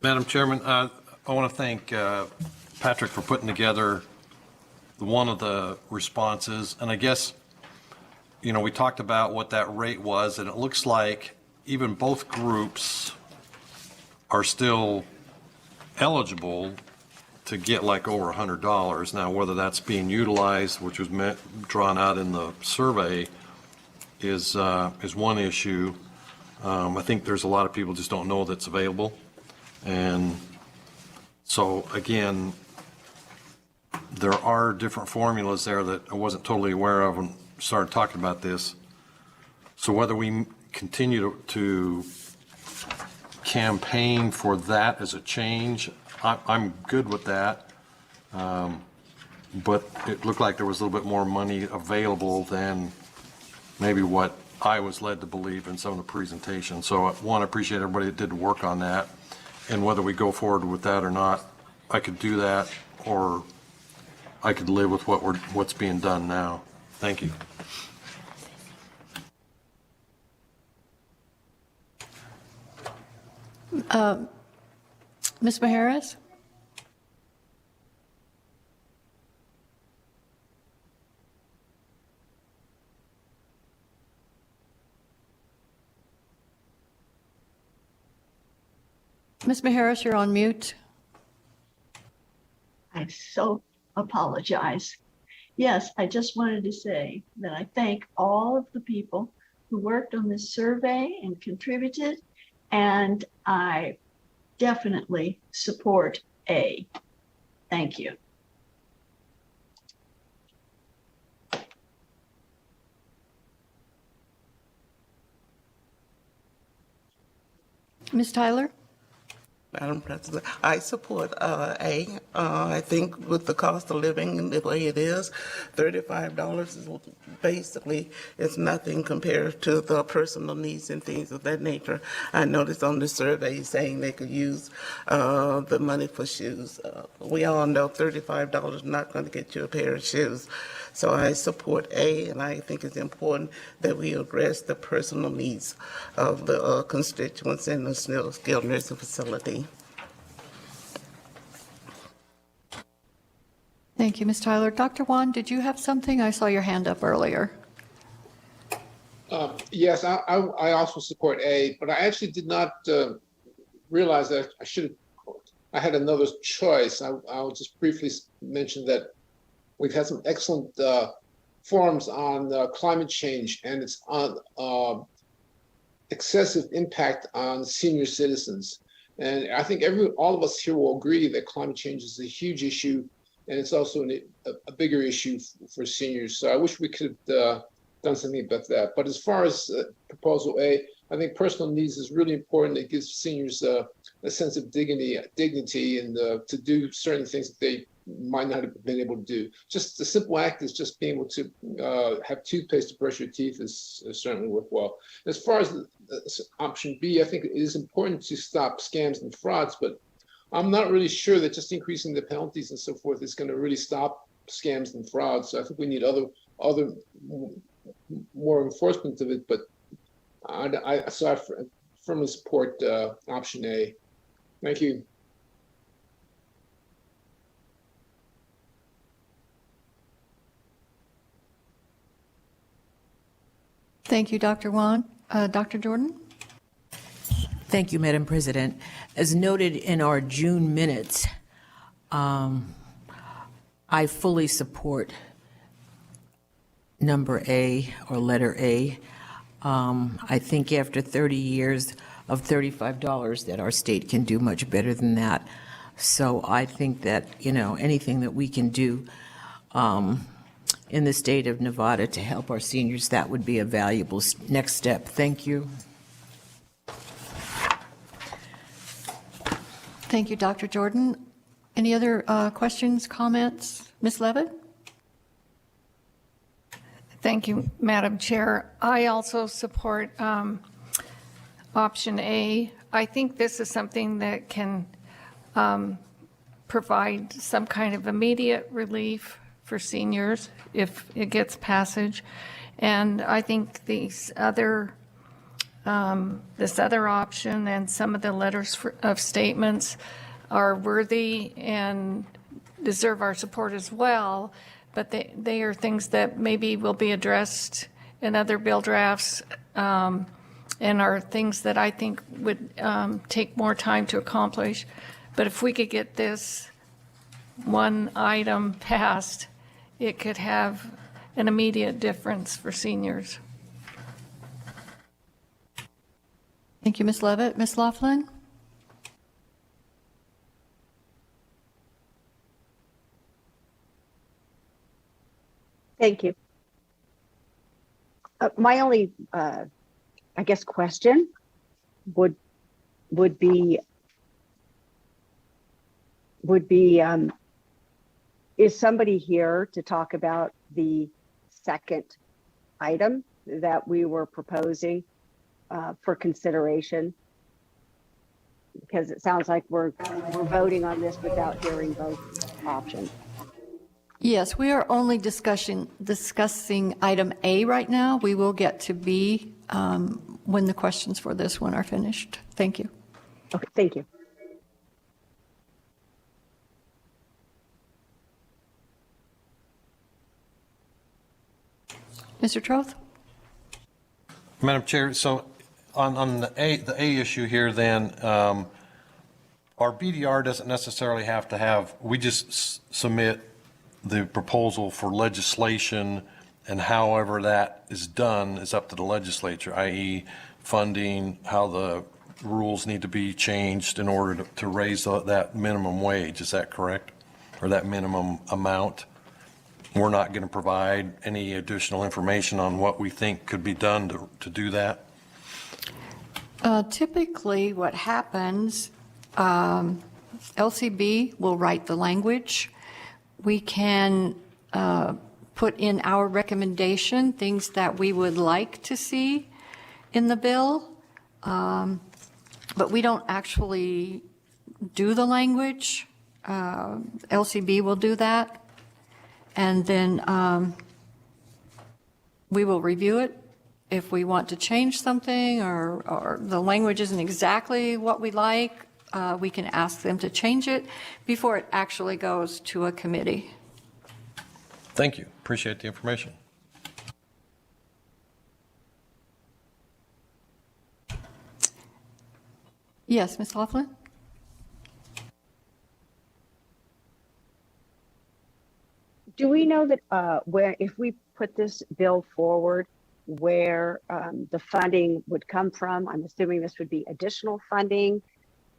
Speaker 4: Madam Chairman, I want to thank Patrick for putting together one of the responses. And I guess, you know, we talked about what that rate was, and it looks like even both groups are still eligible to get like over $100. Now, whether that's being utilized, which was drawn out in the survey, is one issue. I think there's a lot of people just don't know that's available. And so, again, there are different formulas there that I wasn't totally aware of when we started talking about this. So whether we continue to campaign for that as a change, I'm good with that. But it looked like there was a little bit more money available than maybe what I was led to believe in some of the presentations. So I appreciate everybody that did work on that. And whether we go forward with that or not, I could do that, or I could live with what's being done now. Thank you.
Speaker 1: Ms. Majerus? Ms. Majerus, you're on mute.
Speaker 9: I so apologize. Yes, I just wanted to say that I thank all of the people who worked on this survey and contributed, and I definitely support A. Thank you.
Speaker 1: Ms. Tyler?
Speaker 15: Madam President, I support A. I think with the cost of living and the way it is, $35 is basically is nothing compared to the personal needs and things of that nature. I noticed on the survey saying they could use the money for shoes. We all know $35 is not going to get you a pair of shoes. So I support A, and I think it's important that we address the personal needs of the constituents in the skilled nursing facility.
Speaker 1: Thank you, Ms. Tyler. Dr. Wan, did you have something? I saw your hand up earlier.
Speaker 6: Yes, I also support A, but I actually did not realize that I had another choice. I'll just briefly mention that we've had some excellent forums on climate change and its excessive impact on senior citizens. And I think all of us here will agree that climate change is a huge issue, and it's also a bigger issue for seniors. So I wish we could have done something about that. But as far as proposal A, I think personal needs is really important. It gives seniors a sense of dignity and to do certain things that they might not have been able to do. Just the simple act is just being able to have toothpaste to brush your teeth is certainly worthwhile. As far as option B, I think it is important to stop scams and frauds, but I'm not really sure that just increasing the penalties and so forth is going to really stop scams and frauds. So I think we need other more enforcement of it, but I firmly support option A. Thank you.
Speaker 1: Thank you, Dr. Wan. Dr. Jordan?
Speaker 10: Thank you, Madam President. As noted in our June minutes, I fully support number A or letter A. I think after 30 years of $35 that our state can do much better than that. So I think that, anything that we can do in the state of Nevada to help our seniors, that would be a valuable next step. Thank you.
Speaker 1: Thank you, Dr. Jordan. Any other questions, comments? Ms. Levitt?
Speaker 8: Thank you, Madam Chair. I also support option A. I think this is something that can provide some kind of immediate relief for seniors if it gets passage. And I think this other option and some of the letters of statements are worthy and deserve our support as well, but they are things that maybe will be addressed in other bill drafts and are things that I think would take more time to accomplish. But if we could get this one item passed, it could have an immediate difference for seniors.
Speaker 1: Thank you, Ms. Levitt. Ms. Laughlin?
Speaker 16: Thank you. My only, I guess, question would be is somebody here to talk about the second item that we were proposing for consideration? Because it sounds like we're voting on this without hearing both options.
Speaker 1: Yes, we are only discussing item A right now. We will get to B when the questions for this one are finished. Thank you.
Speaker 16: Okay, thank you.
Speaker 1: Mr. Troth?
Speaker 4: Madam Chair, so on the A issue here then, our BDR doesn't necessarily have to have, we just submit the proposal for legislation, and however that is done is up to the legislature, i.e. funding, how the rules need to be changed in order to raise that minimum wage. Is that correct? Or that minimum amount? We're not going to provide any additional information on what we think could be done to do that?
Speaker 1: Typically, what happens, LCB will write the language. We can put in our recommendation things that we would like to see in the bill, but we don't actually do the language. LCB will do that. And then we will review it. If we want to change something or the language isn't exactly what we like, we can ask them to change it before it actually goes to a committee.
Speaker 4: Thank you. Appreciate the information.
Speaker 1: Yes, Ms. Laughlin?
Speaker 16: Do we know that where, if we put this bill forward, where the funding would come from? I'm assuming this would be additional funding,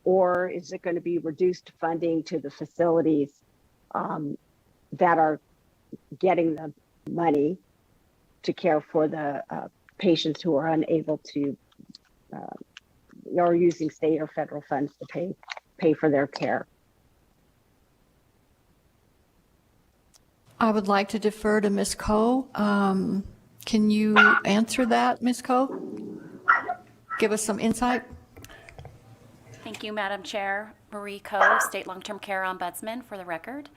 Speaker 16: or is it going to be reduced funding to the facilities that are getting the money to care for the patients who are unable to, or using state or federal funds to pay for their care?
Speaker 1: I would like to defer to Ms. Coe. Can you answer that, Ms. Coe? Give us some insight.
Speaker 17: Thank you, Madam Chair. Marie Coe, State Long-Term Care Ombudsman, for the record.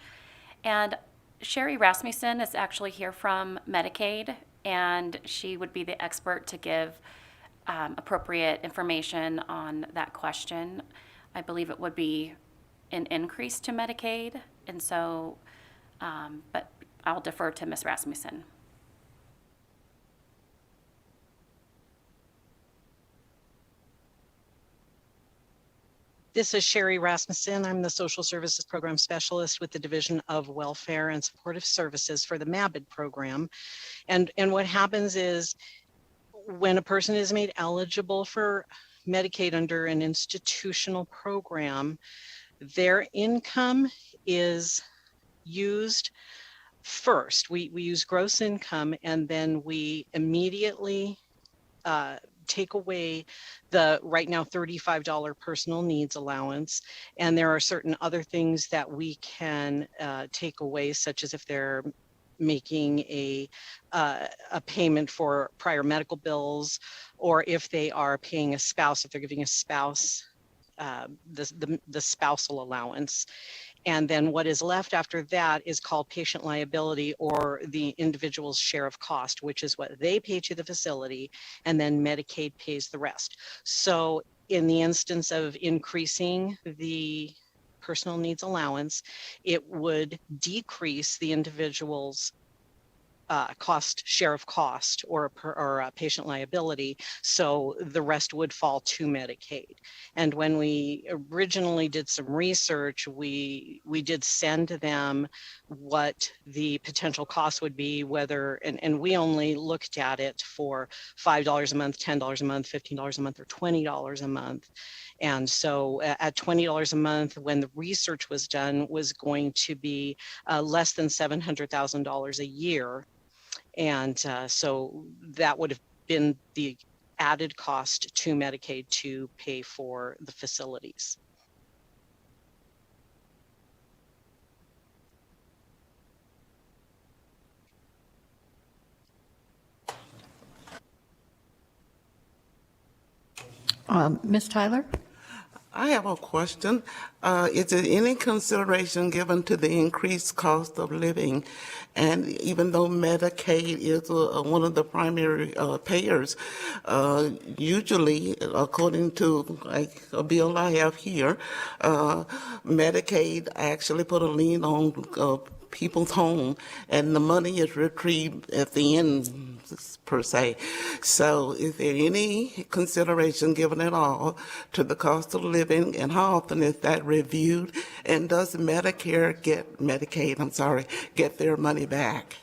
Speaker 17: And Sherry Rasmussen is actually here from Medicaid, and she would be the expert to give appropriate information on that question. I believe it would be an increase to Medicaid, and so, but I'll defer to Ms. Rasmussen.
Speaker 18: This is Sherry Rasmussen. I'm the Social Services Program Specialist with the Division of Welfare and Supportive Services for the MABID program. And what happens is when a person is made eligible for Medicaid under an institutional program, their income is used first. We use gross income, and then we immediately take away the right now $35 personal needs allowance. And there are certain other things that we can take away, such as if they're making a payment for prior medical bills, or if they are paying a spouse, if they're giving a spouse the spousal allowance. And then what is left after that is called patient liability, or the individual's share of cost, which is what they pay to the facility, and then Medicaid pays the rest. So in the instance of increasing the personal needs allowance, it would decrease the individual's share of cost, or patient liability, so the rest would fall to Medicaid. And when we originally did some research, we did send them what the potential cost would be, whether, and we only looked at it for $5 a month, $10 a month, $15 a month, or $20 a month. And so at $20 a month, when the research was done, was going to be less than $700,000 a year. And so that would have been the added cost to Medicaid to pay for the facilities.
Speaker 1: Ms. Tyler?
Speaker 15: I have a question. Is there any consideration given to the increased cost of living? And even though Medicaid is one of the primary payers, usually, according to like a bill I have here, Medicaid actually put a lien on people's home, and the money is retrieved at the end, per se. So is there any consideration given at all to the cost of living, and how often is that reviewed? And does Medicaid get their money back?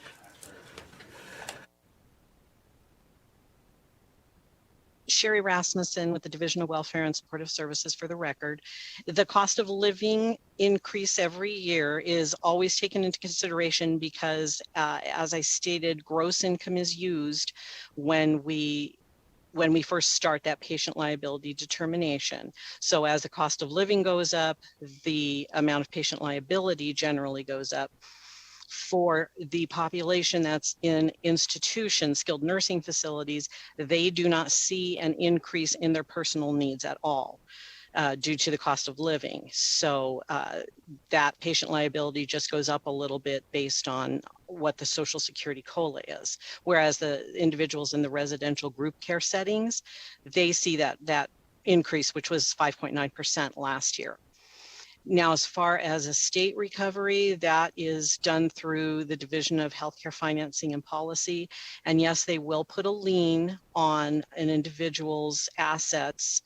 Speaker 18: Sherry Rasmussen with the Division of Welfare and Supportive Services, for the record. The cost of living increase every year is always taken into consideration because, as I stated, gross income is used when we first start that patient liability determination. So as the cost of living goes up, the amount of patient liability generally goes up. For the population that's in institutions, skilled nursing facilities, they do not see an increase in their personal needs at all due to the cost of living. So that patient liability just goes up a little bit based on what the Social Security COLA is. Whereas the individuals in the residential group care settings, they see that increase, which was 5.9% last year. Now, as far as a state recovery, that is done through the Division of Healthcare Financing and Policy. And yes, they will put a lien on an individual's assets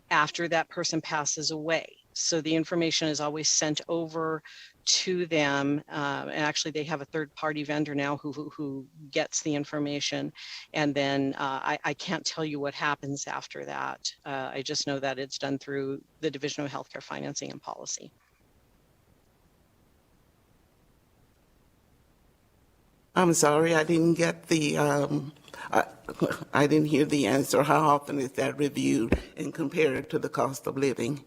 Speaker 18: after that person passes away. So the information is always sent over to them. And actually, they have a third-party vendor now who gets the information. And then I can't tell you what happens after that. I just know that it's done through the Division of Healthcare Financing and Policy.
Speaker 15: I'm sorry, I didn't get the, I didn't hear the answer. How often is that reviewed and compared to the cost of living?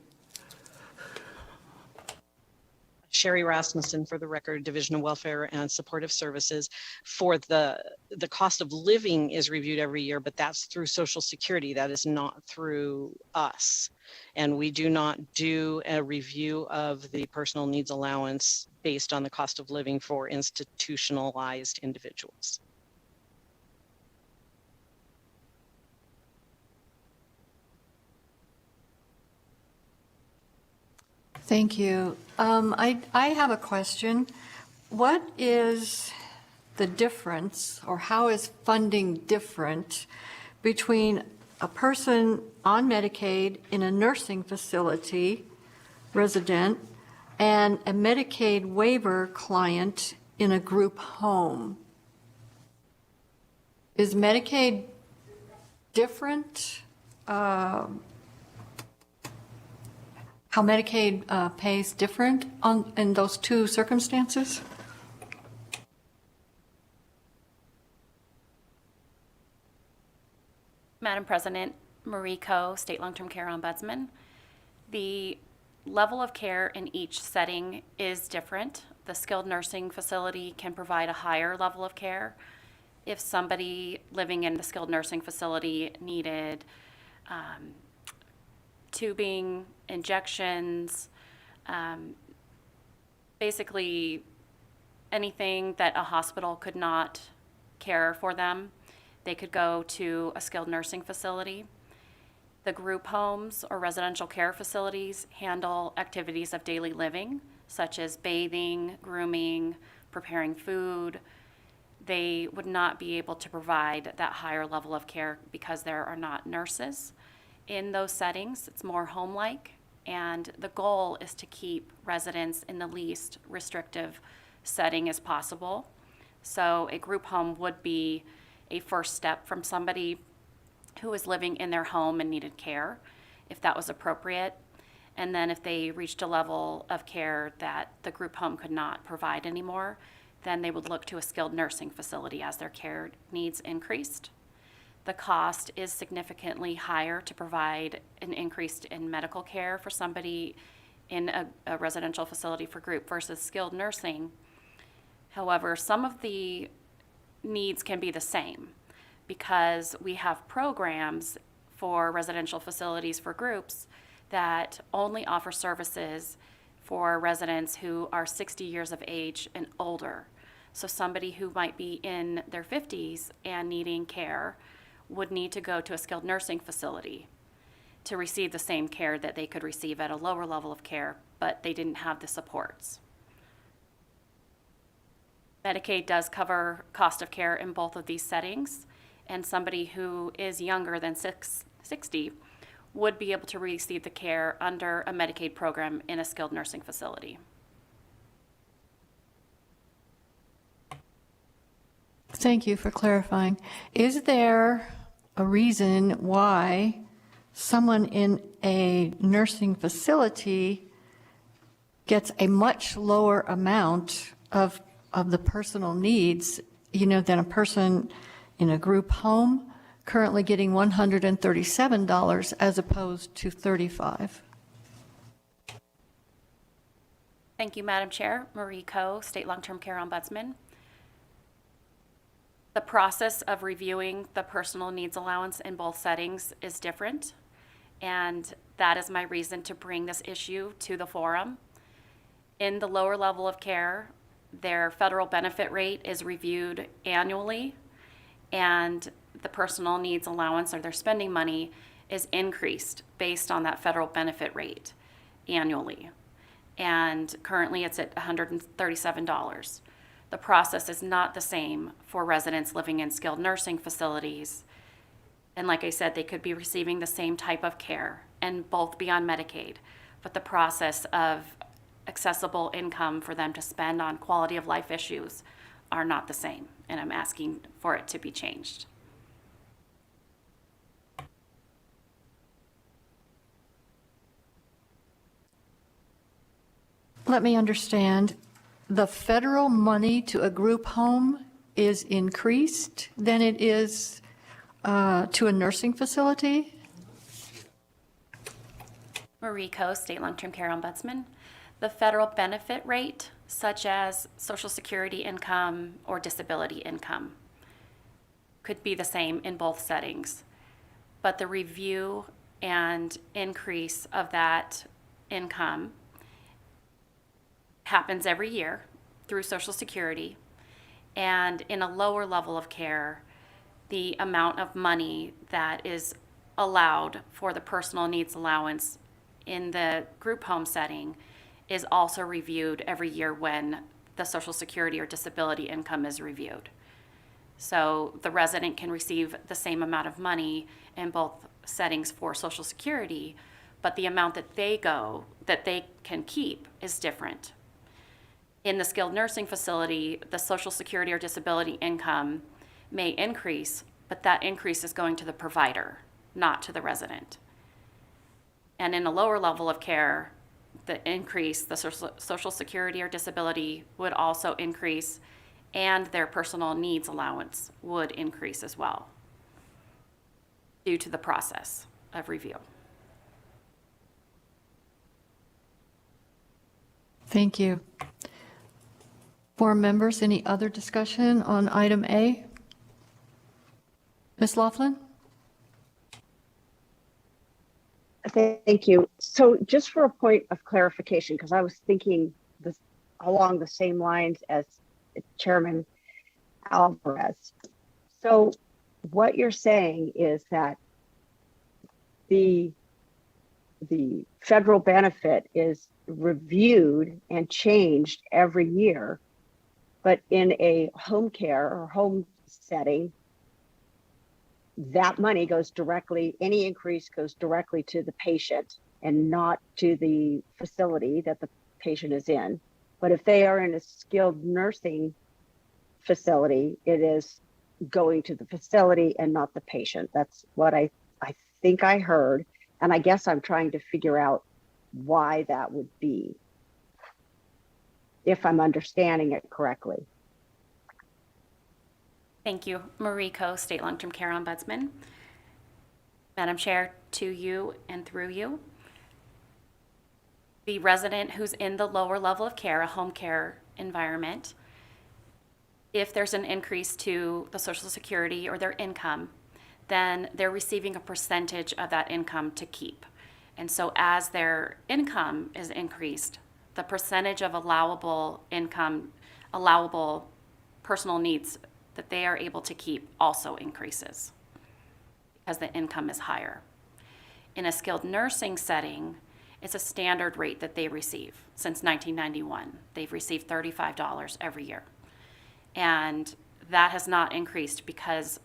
Speaker 18: Sherry Rasmussen, for the record, Division of Welfare and Supportive Services. For the cost of living is reviewed every year, but that's through Social Security. That is not through us. And we do not do a review of the personal needs allowance based on the cost of living for institutionalized individuals.
Speaker 1: Thank you. I have a question. What is the difference, or how is funding different between a person on Medicaid in a nursing facility, resident, and a Medicaid waiver client in a group home? Is Medicaid different? How Medicaid pays different in those two circumstances?
Speaker 17: Madam President, Marie Coe, State Long-Term Care Ombudsman. The level of care in each setting is different. the skilled nursing facility can provide a higher level of care. If somebody living in the skilled nursing facility needed tubing, injections, basically anything that a hospital could not care for them, they could go to a skilled nursing facility. The group homes or residential care facilities handle activities of daily living, such as bathing, grooming, preparing food. They would not be able to provide that higher level of care because there are not nurses in those settings. It's more home-like, and the goal is to keep residents in the least restrictive setting as possible. So a group home would be a first step from somebody who was living in their home and needed care, if that was appropriate. And then if they reached a level of care that the group home could not provide anymore, then they would look to a skilled nursing facility as their care needs increased. The cost is significantly higher to provide an increase in medical care for somebody in a residential facility for group versus skilled nursing. However, some of the needs can be the same because we have programs for residential facilities for groups that only offer services for residents who are 60 years of age and older. So somebody who might be in their 50s and needing care would need to go to a skilled nursing facility to receive the same care that they could receive at a lower level of care, but they didn't have the supports. Medicaid does cover cost of care in both of these settings, and somebody who is younger than 60 would be able to receive the care under a Medicaid program in a skilled nursing facility.
Speaker 1: Thank you for clarifying. Is there a reason why someone in a nursing facility gets a much lower amount of the personal needs, than a person in a group home currently getting $137 as opposed to $35?
Speaker 17: Thank you, Madam Chair. Marie Coe, State Long-Term Care Ombudsman. The process of reviewing the personal needs allowance in both settings is different, and that is my reason to bring this issue to the forum. In the lower level of care, their federal benefit rate is reviewed annually, and the personal needs allowance or their spending money is increased based on that federal benefit rate annually. And currently it's at $137. The process is not the same for residents living in skilled nursing facilities. And like I said, they could be receiving the same type of care and both be on Medicaid, but the process of accessible income for them to spend on quality of life issues are not the same, and I'm asking for it to be changed.
Speaker 1: Let me understand. The federal money to a group home is increased than it is to a nursing facility?
Speaker 17: Marie Coe, State Long-Term Care Ombudsman. The federal benefit rate, such as Social Security income or disability income, could be the same in both settings. But the review and increase of that income happens every year through Social Security. And in a lower level of care, the amount of money that is allowed for the personal needs allowance in the group home setting is also reviewed every year when the Social Security or disability income is reviewed. So the resident can receive the same amount of money in both settings for Social Security, but the amount that they can keep is different. In the skilled nursing facility, the Social Security or disability income may increase, but that increase is going to the provider, not to the resident. And in a lower level of care, the increase, the Social Security or disability would also increase, and their personal needs allowance would increase as well due to the process of review.
Speaker 1: Thank you. Forum members, any other discussion on item A? Ms. Laughlin?
Speaker 16: Thank you. So just for a point of clarification, because I was thinking this along the same lines as Chairman Alvarez. So what you're saying is that the federal benefit is reviewed and changed every year, but in a home care or home setting, that money goes directly, any increase goes directly to the patient and not to the facility that the patient is in. But if they are in a skilled nursing facility, it is going to the facility and not the patient. That's what I think I heard. And I guess I'm trying to figure out why that would be, if I'm understanding it correctly.
Speaker 17: Thank you. Marie Coe, State Long-Term Care Ombudsman. Madam Chair, to you and through you, the resident who's in the lower level of care, a home care environment, if there's an increase to the Social Security or their income, then they're receiving a percentage of that income to keep. And so as their income is increased, the percentage of allowable income, allowable personal needs that they are able to keep also increases because the income is higher. In a skilled nursing setting, it's a standard rate that they receive since 1991. They've received $35 every year. And that has not increased because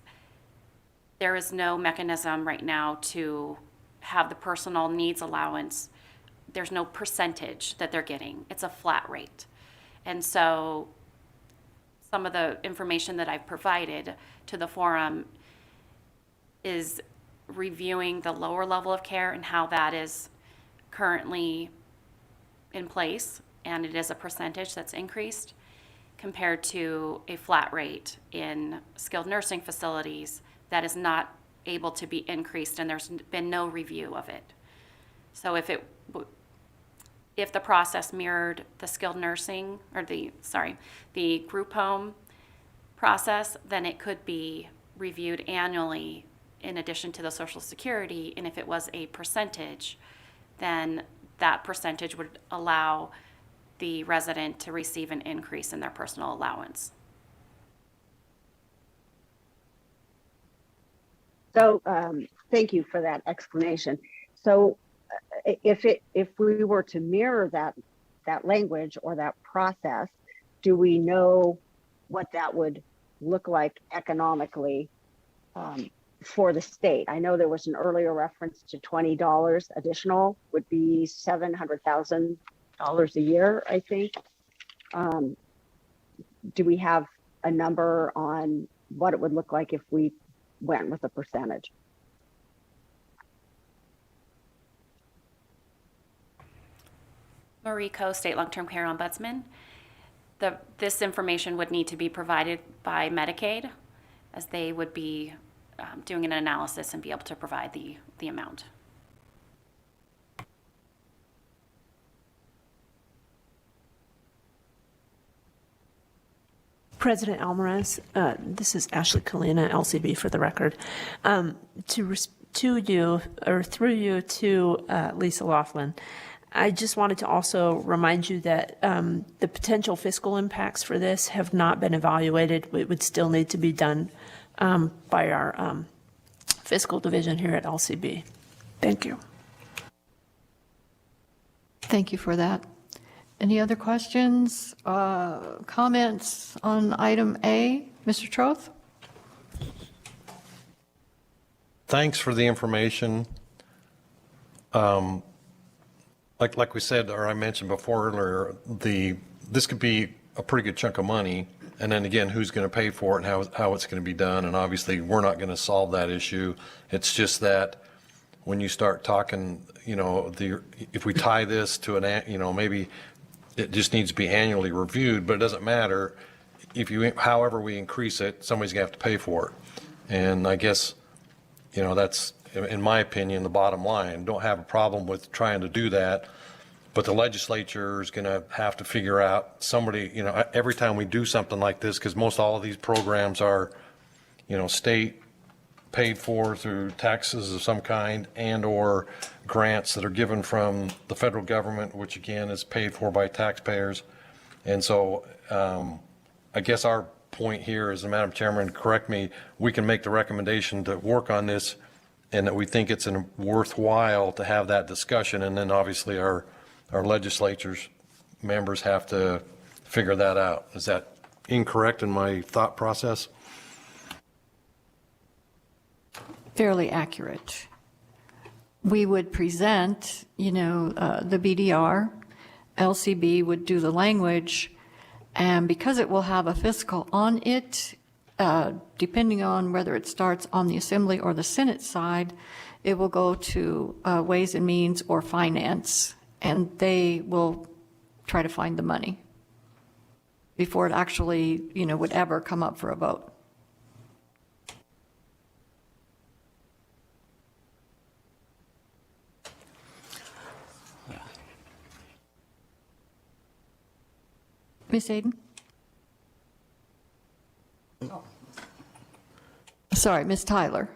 Speaker 17: there is no mechanism right now to have the personal needs allowance. There's no percentage that they're getting. It's a flat rate. And so some of the information that I've provided to the forum is reviewing the lower level of care and how that is currently in place, and it is a percentage that's increased compared to a flat rate in skilled nursing facilities that is not able to be increased, and there's been no review of it. So if the process mirrored the skilled nursing, or the group home process, then it could be reviewed annually in addition to the Social Security. And if it was a percentage, then that percentage would allow the resident to receive an increase in their personal allowance.
Speaker 16: So thank you for that explanation. So if we were to mirror that language or that process, do we know what that would look like economically for the state? I know there was an earlier reference to $20 additional would be $700,000 a year, I think. Do we have a number on what it would look like if we went with a percentage?
Speaker 17: Marie Coe, State Long-Term Care Ombudsman. This information would need to be provided by Medicaid, as they would be doing an analysis and be able to provide the amount.
Speaker 12: President Alvarez, this is Ashley Kalina, LCB for the record. To you, or through you to Lisa Laughlin, I just wanted to also remind you that the potential fiscal impacts for this have not been evaluated. It would still need to be done by our fiscal division here at LCB. Thank you.
Speaker 1: Thank you for that. Any other questions, comments on item A? Mr. Troth?
Speaker 4: Thanks for the information. Like we said, or I mentioned before earlier, this could be a pretty good chunk of money. And then again, who's going to pay for it and how it's going to be done. And obviously, we're not going to solve that issue. It's just that when you start talking, if we tie this to maybe it just needs to be annually reviewed, but it doesn't matter. However we increase it, somebody's going to have to pay for it. And I guess, that's, in my opinion, the bottom line. Don't have a problem with trying to do that, But the legislature is going to have to figure out somebody, every time we do something like this, because most all of these programs are, state paid for through taxes of some kind and or grants that are given from the federal government, which again is paid for by taxpayers. And so I guess our point here is, Madam Chairman, correct me, we can make the recommendation to work on this and that we think it's worthwhile to have that discussion. And then obviously our legislature's members have to figure that out. Is that incorrect in my thought process?
Speaker 1: Fairly accurate. We would present, the BDR, LCB would do the language, and because it will have a fiscal on it, depending on whether it starts on the Assembly or the Senate side, it will go to Ways and Means or Finance, and they will try to find the money before it actually, would ever come up for a vote. Ms. Aden? Sorry, Ms. Tyler.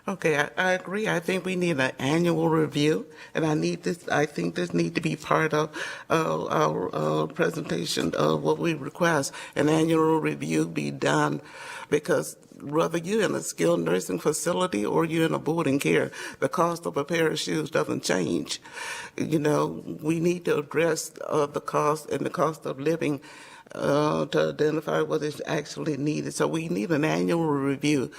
Speaker 15: Okay, I agree. I think we need an annual review, and I think this need to be part of our presentation of what we request. An annual review be done, because whether you're in a skilled nursing facility or you're in a boarding care, the cost of a pair of shoes doesn't change. We need to address the cost and the cost of living to identify what is actually needed. So we need an annual review.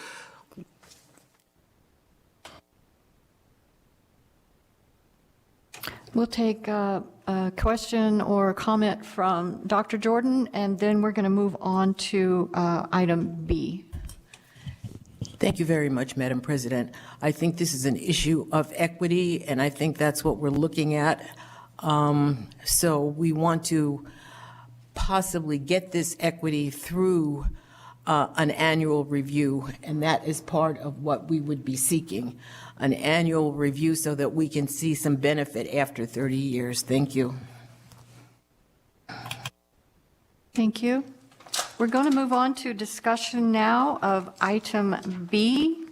Speaker 1: We'll take a question or a comment from Dr. Jordan, and then we're going to move on to item B.
Speaker 10: Thank you very much, Madam President. I think this is an issue of equity, and I think that's what we're looking at. So we want to possibly get this equity through an annual review, and that is part of what we would be seeking, an annual review so that we can see some benefit after 30 years. Thank you.
Speaker 1: Thank you. We're going to move on to discussion now of item B.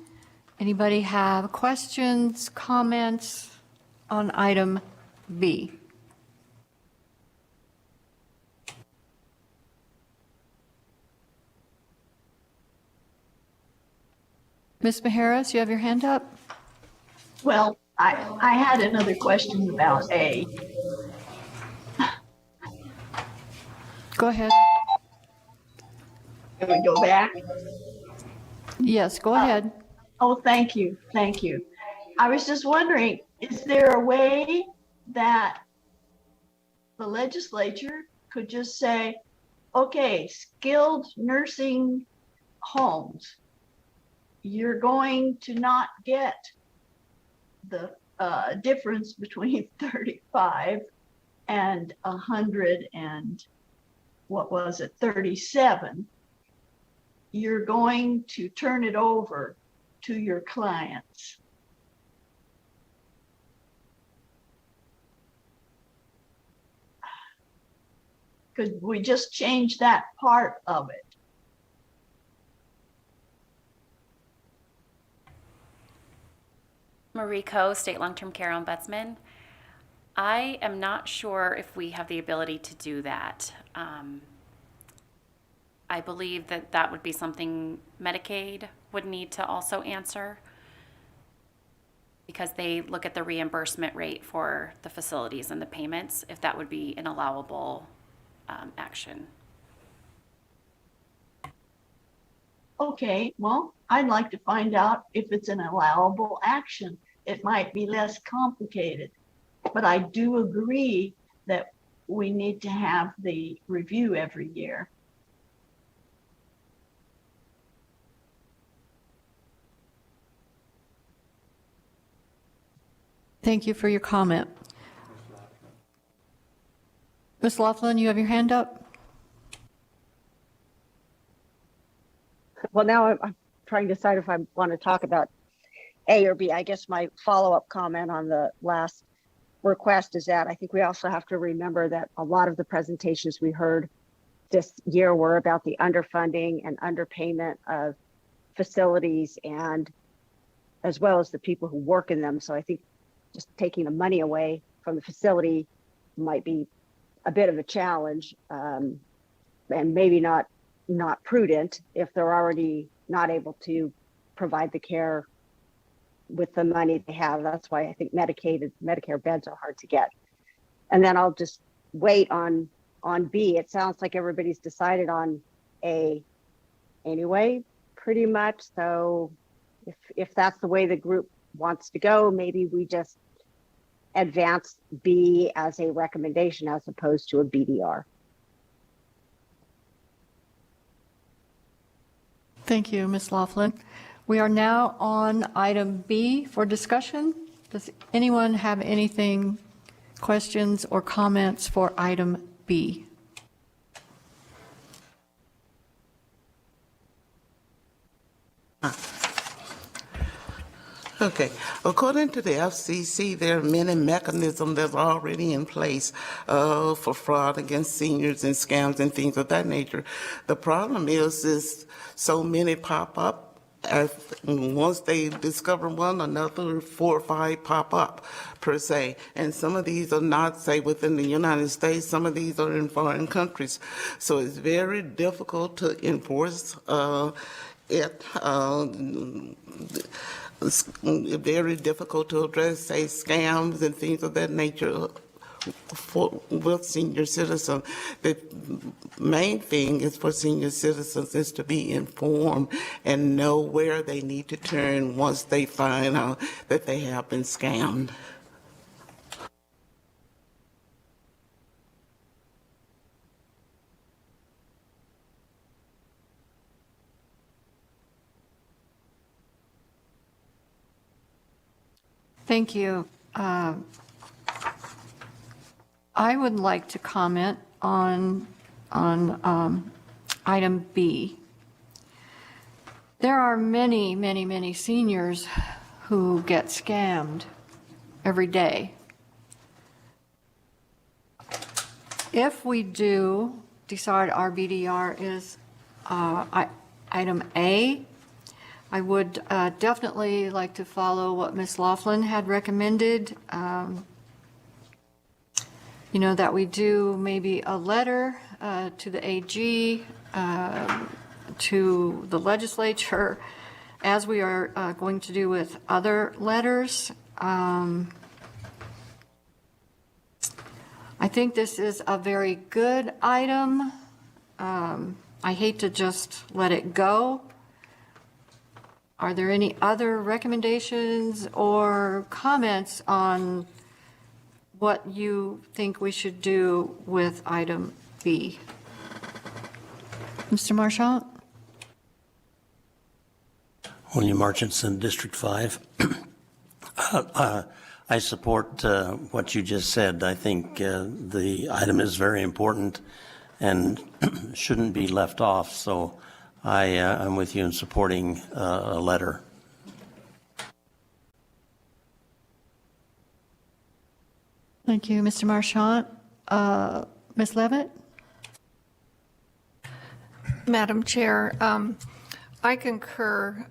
Speaker 1: Anybody have questions, comments on item B? Ms. Maharis, you have your hand up?
Speaker 9: Well, I had another question about A.
Speaker 1: Go ahead.
Speaker 9: Can we go back?
Speaker 1: Yes, go ahead.
Speaker 9: Oh, thank you. Thank you. I was just wondering, is there a way that the legislature could just say, okay, skilled nursing homes, you're going to not get the difference between 35 and 100 and what was it, 37. You're going to turn it over to your clients. Could we just change that part of it?
Speaker 17: Marie Coe, State Long-Term Care Ombudsman. I am not sure if we have the ability to do that. I believe that that would be something Medicaid would need to also answer, because they look at the reimbursement rate for the facilities and the payments, if that would be an allowable action.
Speaker 9: Okay, well, I'd like to find out if it's an allowable action. It might be less complicated, but I do agree that we need to have the review every year.
Speaker 1: Thank you for your comment. Ms. Laughlin, you have your hand up?
Speaker 16: Well, now I'm trying to decide if I want to talk about A or B. I guess my follow-up comment on the last request is that I think we also have to remember that a lot of the presentations we heard this year were about the underfunding and underpayment of facilities, and as well as the people who work in them. So I think just taking the money away from the facility might be a bit of a challenge, and maybe not prudent if they're already not able to provide the care with the money they have. That's why I think Medicare beds are hard to get. And then I'll just wait on B. It sounds like everybody's decided on A anyway, pretty much. So if that's the way the group wants to go, maybe we just advance B as a recommendation as opposed to a BDR.
Speaker 1: Thank you, Ms. Laughlin. We are now on item B for discussion. Does anyone have anything, questions or comments for item B?
Speaker 15: Okay, according to the FCC, there are many mechanisms that are already in place for fraud against seniors and scams and things of that nature. The problem is so many pop up. Once they discover one, another 4 or 5 pop up per se. And some of these are not, say, within the United States. Some of these are in foreign countries. So it's very difficult to enforce it. It's very difficult to address, say, scams and things of that nature with senior citizens. The main thing is for senior citizens is to be informed and know where they need to turn once they find out that they have been scammed.
Speaker 1: Thank you. I would like to comment on item B. There are many, many, many seniors who get scammed every day. If we do decide our BDR is item A, I would definitely like to follow what Ms. Laughlin had recommended. That we do maybe a letter to the AG, to the legislature, as we are going to do with other letters. I think this is a very good item. I hate to just let it go. Are there any other recommendations or comments on what you think we should do with item B? Mr. Marchant?
Speaker 14: William Marchinson, District 5. I support what you just said. I think the item is very important and shouldn't be left off. So I'm with you in supporting a letter.
Speaker 1: Thank you, Mr. Marchant. Ms. Levitt?
Speaker 8: Madam Chair, I concur.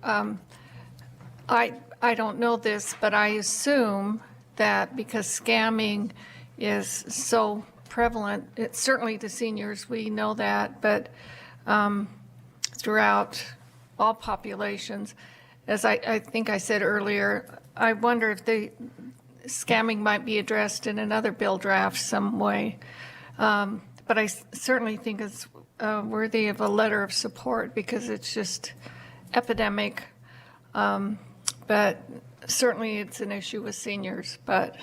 Speaker 8: I don't know this, but I assume that because scamming is so prevalent, it's certainly the seniors, we know that, but throughout all populations, as I think I said earlier, I wonder if the scamming might be addressed in another bill draft some way. But I certainly think it's worthy of a letter of support because it's just epidemic. But certainly it's an issue with seniors. But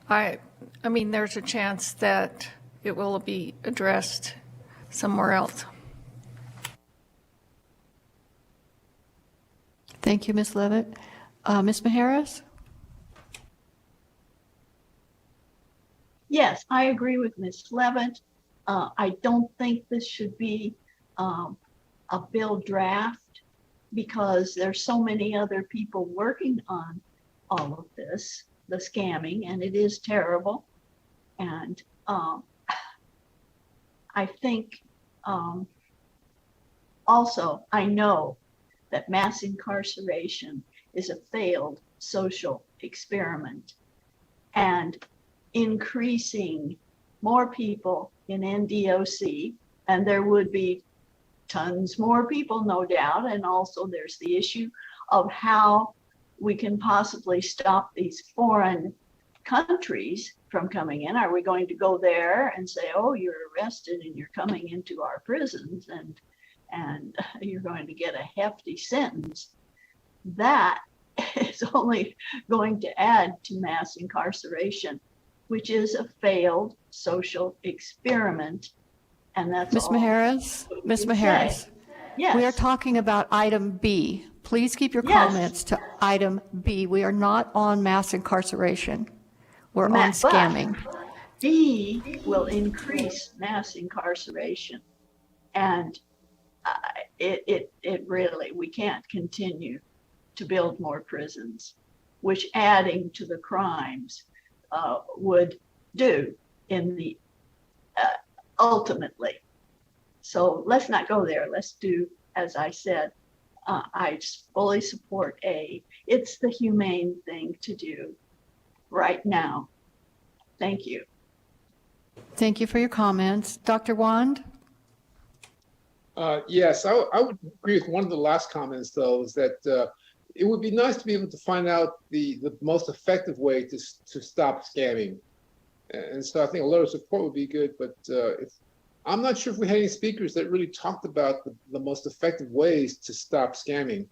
Speaker 8: I mean, there's a chance that it will be addressed somewhere else.
Speaker 1: Thank you, Ms. Levitt. Ms. Maharis?
Speaker 9: Yes, I agree with Ms. Levitt. I don't think this should be a bill draft because there's so many other people working on all of this. the scamming, and it is terrible. And I think also, I know that mass incarceration is a failed social experiment, and increasing more people in NDOC, and there would be tons more people, no doubt. And also there's the issue of how we can possibly stop these foreign countries from coming in. Are we going to go there and say, oh, you're arrested and you're coming into our prisons and you're going to get a hefty sentence? That is only going to add to mass incarceration, which is a failed social experiment. And that's
Speaker 1: Ms.
Speaker 9: all.
Speaker 1: Maharez, Ms. Maharez,
Speaker 9: Yes.
Speaker 1: we are talking about item B. Please keep your
Speaker 9: Yes.
Speaker 1: comments to item B. We are not on mass incarceration. We're on scamming.
Speaker 9: B will increase mass incarceration. And it really, we can't continue to build more prisons, which adding to the crimes would do in the ultimately. So let's not go there. Let's do, as I said, I fully support A. It's the humane thing to do right now. Thank you.
Speaker 1: Thank you for your comments. Dr. Wand?
Speaker 6: Yes, I would agree with one of the last comments, though, is that it would be nice to be able to find out the most effective way to stop scamming. And so I think a letter of support would be good, but I'm not sure if we had any speakers that really talked about the most effective ways to stop scamming.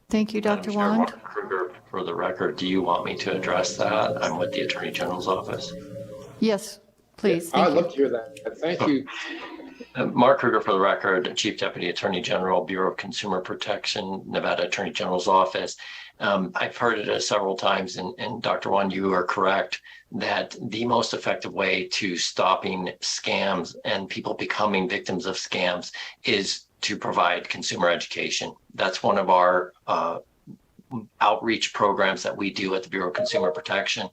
Speaker 1: Thank you, Dr.
Speaker 19: Madam Chair,
Speaker 1: Wand.
Speaker 19: Mark Kruger, for the record, do you want me to address that? I'm with the Attorney General's office.
Speaker 1: Yes, please.
Speaker 6: I'd love to hear that. Thank you.
Speaker 19: Mark Kruger, for the record, Chief Deputy Attorney General, Bureau of Consumer Protection, Nevada Attorney General's office. I've heard it several times, and Dr. Wand, you are correct that the most effective way to stopping scams and people becoming victims of scams is to provide consumer education. That's one of our outreach programs that we do at the Bureau of Consumer Protection.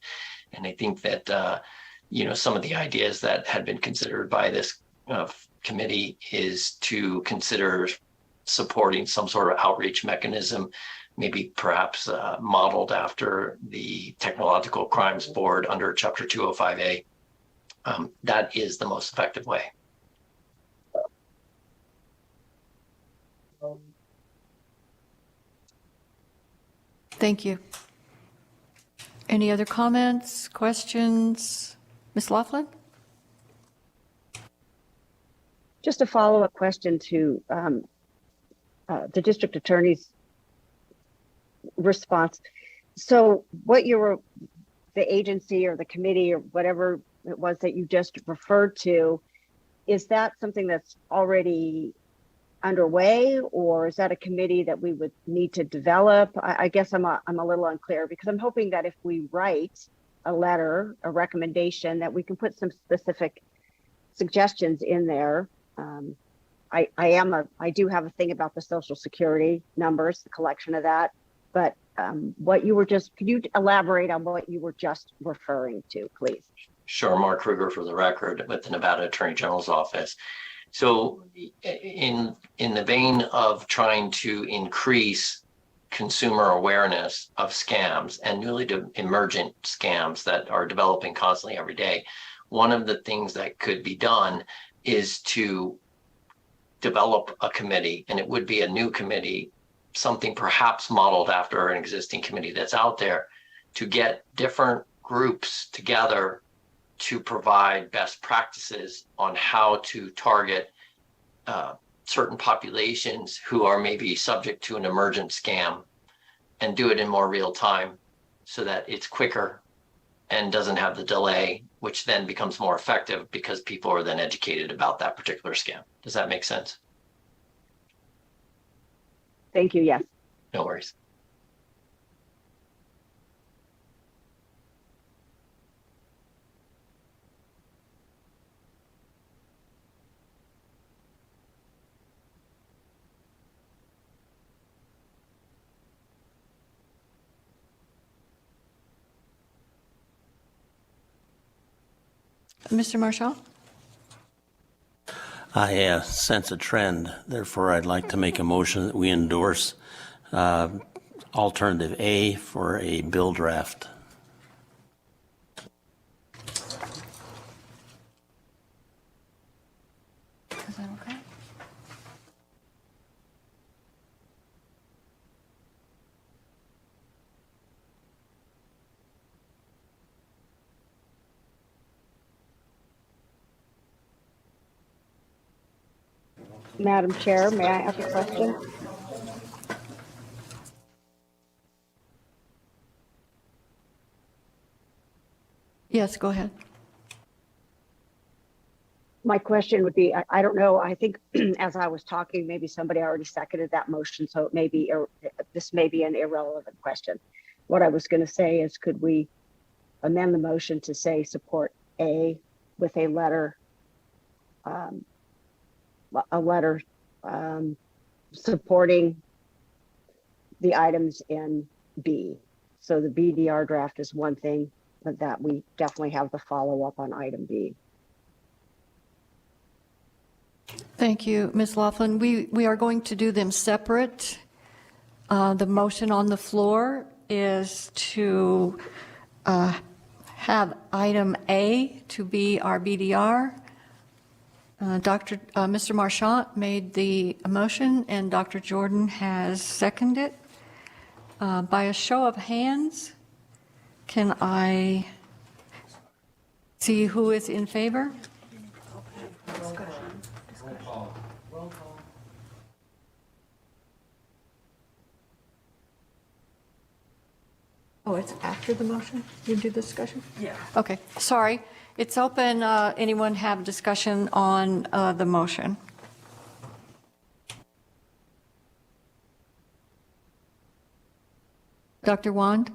Speaker 19: And I think that, some of the ideas that had been considered by this committee is to consider supporting some sort of outreach mechanism, maybe perhaps modeled after the Technological Crimes Board under Chapter 205A. That is the most effective way.
Speaker 1: Thank you. Any other comments, questions? Ms. Laughlin?
Speaker 16: Just a follow-up question to the district attorney's response. So the agency or the committee or whatever it was that you just referred to, is that something that's already underway, or is that a committee that we would need to develop? I guess I'm a little unclear, because I'm hoping that if we write a letter, a recommendation, that we can put some specific suggestions in there. I do have a thing about the Social Security numbers, the collection of that, but could you elaborate on what you were just referring to, please?
Speaker 19: Sure, Mark Kruger, for the record, with the Nevada Attorney General's office. So in the vein of trying to increase consumer awareness of scams and newly emergent scams that are developing constantly every day, one of the things that could be done is to develop a committee, and it would be a new committee, something perhaps modeled after an existing committee that's out there, to get different groups together to provide best practices on how to target certain populations who are maybe subject to an emergent scam, and do it in more real time so that it's quicker and doesn't have the delay, which then becomes more effective because people are then educated about that particular scam. Does that make sense?
Speaker 16: Thank you. Yes.
Speaker 19: No worries.
Speaker 1: Mr. Marshall?
Speaker 14: I sense a trend. Therefore, I'd like to make a motion that we endorse alternative A for a bill draft.
Speaker 1: Is that okay?
Speaker 16: Madam Chair, may I ask a question?
Speaker 1: Yes, go ahead.
Speaker 16: My question would be, I don't know, I think as I was talking, maybe somebody already seconded that motion, so it may be, this may be an irrelevant question. What I was going to say is, could we amend the motion to say support A with a letter, supporting the items in B. So the BDR draft is one thing, but that we definitely have the follow-up on item B.
Speaker 1: Thank you, Ms. Laughlin. We are going to do them separate. The motion on the floor is to have item A to be our BDR. Mr. Marchant made the motion, and Dr. Jordan has seconded. By a show of hands, can I see who is in favor? Oh, it's after the motion? You do the discussion? Yeah. Okay, sorry. It's open. Anyone have discussion on the motion? Dr. Wand?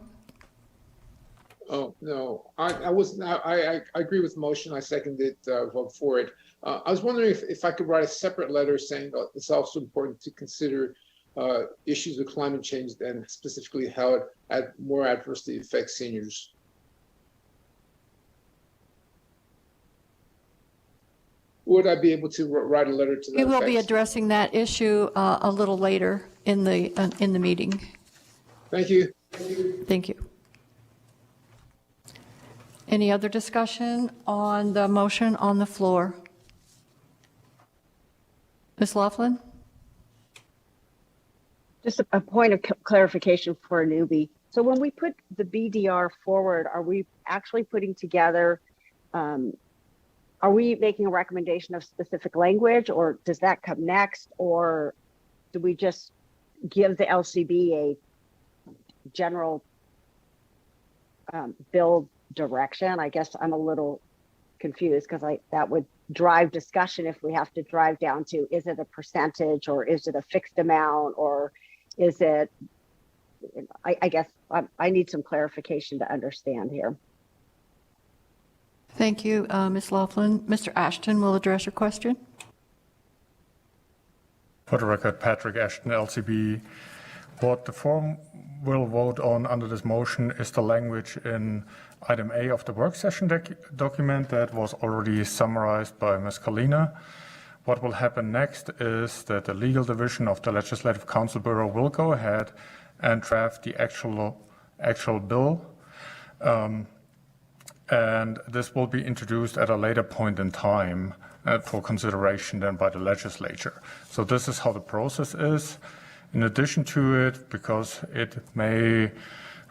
Speaker 6: Oh, no, I was not, I agree with the motion. I seconded vote for it. I was wondering if I could write a separate letter saying that it's also important to consider issues of climate change and specifically how it more adversely affects seniors. Would I be able to write a letter to that
Speaker 1: We will be
Speaker 6: effect?
Speaker 1: addressing that issue a little later in the meeting.
Speaker 6: Thank you.
Speaker 1: Thank you. Any other discussion on the motion on the floor? Ms. Laughlin?
Speaker 16: Just a point of clarification for a newbie. So when we put the BDR forward, are we actually putting together, are we making a recommendation of specific language, or does that come next? Or do we just give the LCB a general bill direction? I guess I'm a little confused because that would drive discussion if we have to drive down to, is it a percentage or is it a fixed amount, or is it, I guess I need some clarification to understand here.
Speaker 1: Thank you, Ms. Laughlin. Mr. Ashton will address your question.
Speaker 13: For the record, Patrick Ashton, LCB. What the forum will vote on under this motion is the language in item A of the work session document that was already summarized by Ms. Kalina. What will happen next is that the legal division of the Legislative Council Bureau will go ahead and draft the actual bill. And this will be introduced at a later point in time for consideration then by the legislature. So this is how the process is. In addition to it, because it may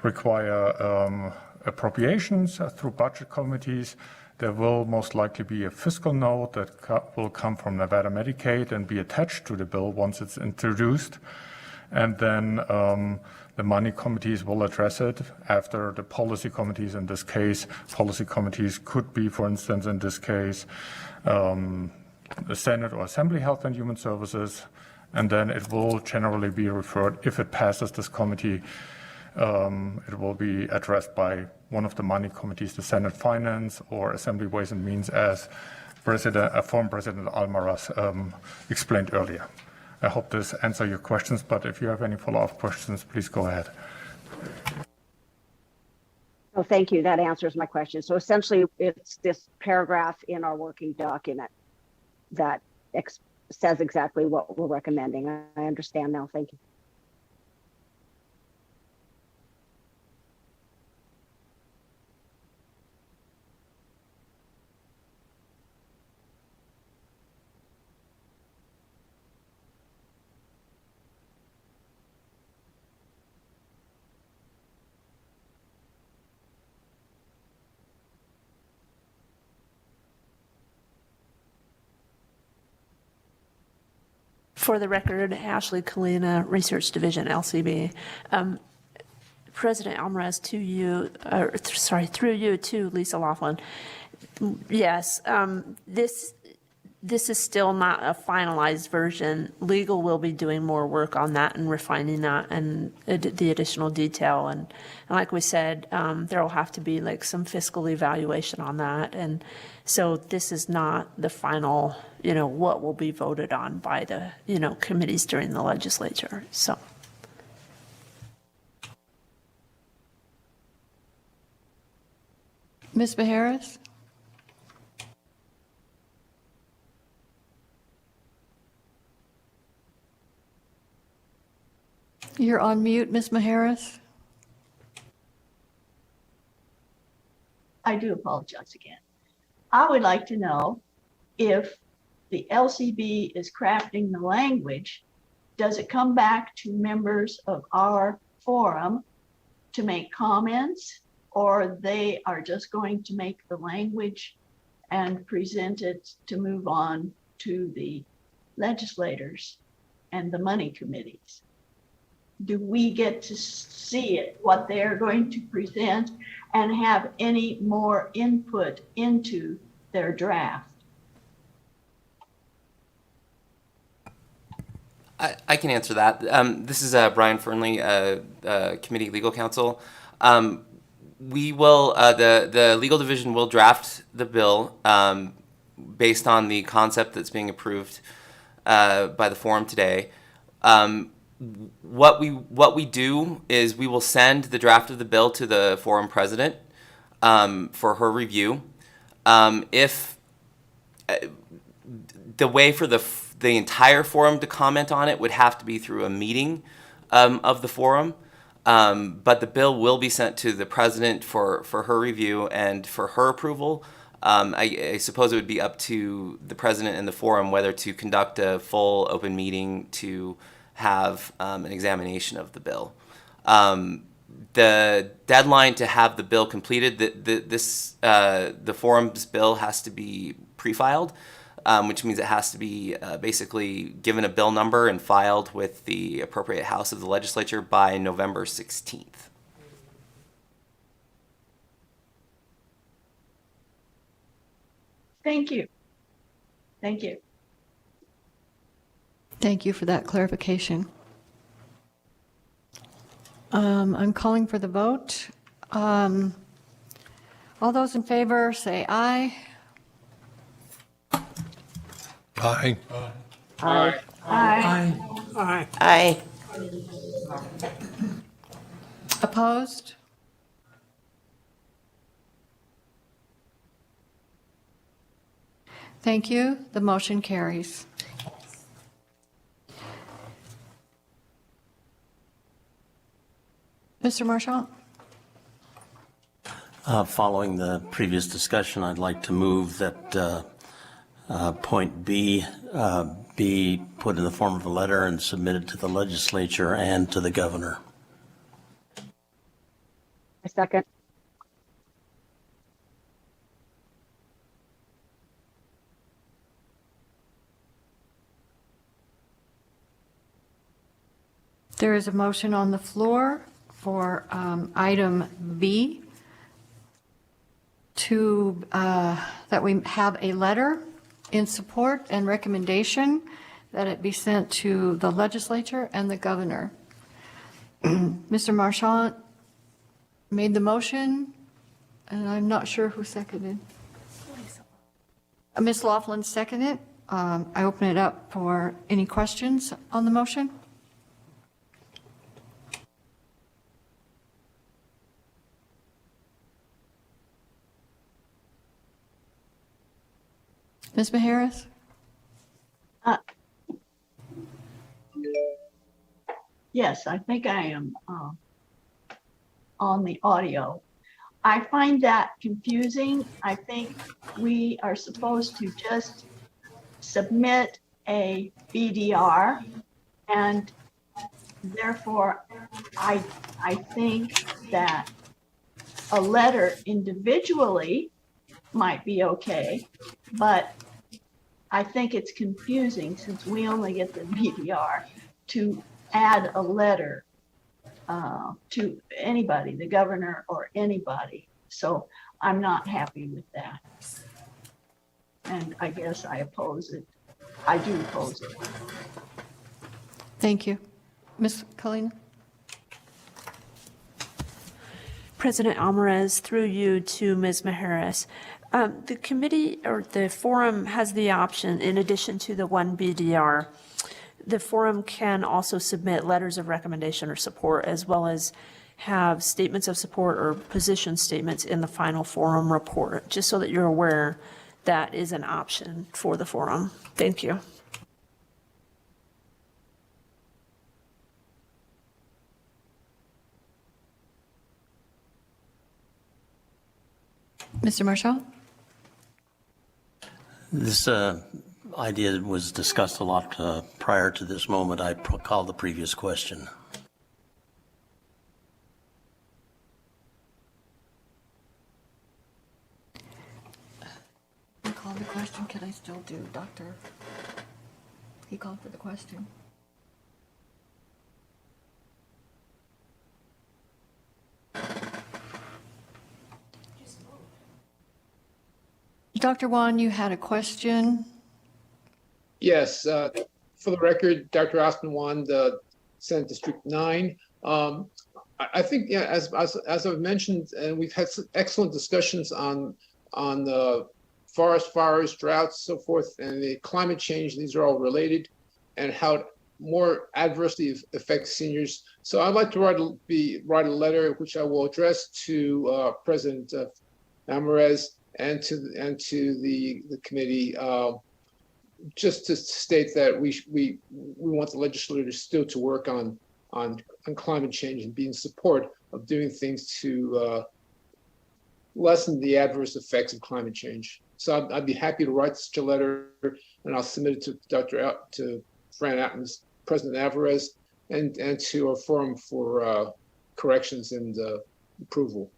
Speaker 13: require appropriations through budget committees, there will most likely be a fiscal note that will come from Nevada Medicaid and be attached to the bill once it's introduced. And then the money committees will address it after the policy committees. In this case, policy committees could be, for instance, in this case, the Senate or Assembly Health and Human Services. And then it will generally be referred, if it passes this committee, it will be addressed by one of the money committees, the Senate Finance or Assembly Ways and Means, as former President Almaraz explained earlier. I hope this answers your questions, but if you have any follow-up questions, please go ahead.
Speaker 16: Oh, thank you. That answers my question. So essentially, it's this paragraph in our working document that says exactly what we're recommending. I understand now. Thank you.
Speaker 12: For the record, Ashley Kalina, Research Division, LCB. President Alvarez, through you to Lisa Laughlin. Yes, this is still not a finalized version. Legal will be doing more work on that and refining that and the additional detail. And like we said, there will have to be like some fiscal evaluation on that. And so this is not the final, what will be voted on by the, committees during the legislature. So.
Speaker 1: Ms. Beharris? You're on mute, Ms. Maharis.
Speaker 9: I do apologize again. I would like to know if the LCB is crafting the language, does it come back to members of our forum to make comments, or they are just going to make the language and present it to move on to the legislators and the money committees? Do we get to see it, what they're going to present, and have any more input into their draft?
Speaker 20: I can answer that. This is Brian Fernley, Committee Legal Counsel. We will, the Legal Division will draft the bill based on the concept that's being approved by the forum today. What we do is we will send the draft of the bill to the forum president for her review. If the way for the entire forum to comment on it would have to be through a meeting of the forum, but the bill will be sent to the president for her review and for her approval. I suppose it would be up to the president and the forum whether to conduct a full open meeting to have an examination of the bill. The deadline to have the bill completed, the forum's bill has to be pre-filed, which means it has to be basically given a bill number and filed with the appropriate house of the legislature by November 16th.
Speaker 9: Thank you. Thank you.
Speaker 1: Thank you for that clarification. I'm calling for the vote. All those in favor say aye.
Speaker 4: Aye.
Speaker 9: Aye. Aye.
Speaker 3: Aye. Aye.
Speaker 1: Opposed? Thank you. The motion carries. Mr. Marchant?
Speaker 14: Following the previous discussion, I'd like to move that point B be put in the form of a letter and submitted to the legislature and to the governor.
Speaker 16: A second.
Speaker 1: There is a motion on the floor for item B to, that we have a letter in support and recommendation that it be sent to the legislature and the governor. Mr. Marchant made the motion, and I'm not sure who seconded. Ms. Laughlin seconded. I open it up for any questions on the motion. Ms. Maharis?
Speaker 9: Yes, I think I am on the audio. I find that confusing. I think we are supposed to just submit a BDR, and therefore I think that a letter individually might be okay, but I think it's confusing since we only get the BDR to add a letter to anybody, the governor or anybody. So I'm not happy with that. And I guess I oppose it. I do oppose it.
Speaker 1: Thank you. Ms. Kalina?
Speaker 12: President Alvarez, through you to Ms. Maharis. The committee or the forum has the option, in addition to the one BDR, the forum can also submit letters of recommendation or support, as well as have statements of support or position statements in the final forum report, just so that you're aware that is an option for the forum. Thank you.
Speaker 1: Mr. Marshall?
Speaker 14: This idea was discussed a lot prior to this moment. I called the previous question.
Speaker 1: I called the question. Can I still do, Doctor? He called for the question. Dr. Wan, you had a question?
Speaker 6: Yes, for the record, Dr. Austin Wand, Senate District 9. I think, yeah, as I've mentioned, and we've had some excellent discussions on the forest fires, droughts, so forth, and the climate change. These are all related, and how it more adversely affects seniors. So I'd like to write a letter, which I will address to President Alvarez and to the committee, just to state that we want the legislators still to work on climate change and be in support of doing things to lessen the adverse effects of climate change. So I'd be happy to write such a letter, and I'll submit it to President Alvarez, and to our forum for corrections and approval.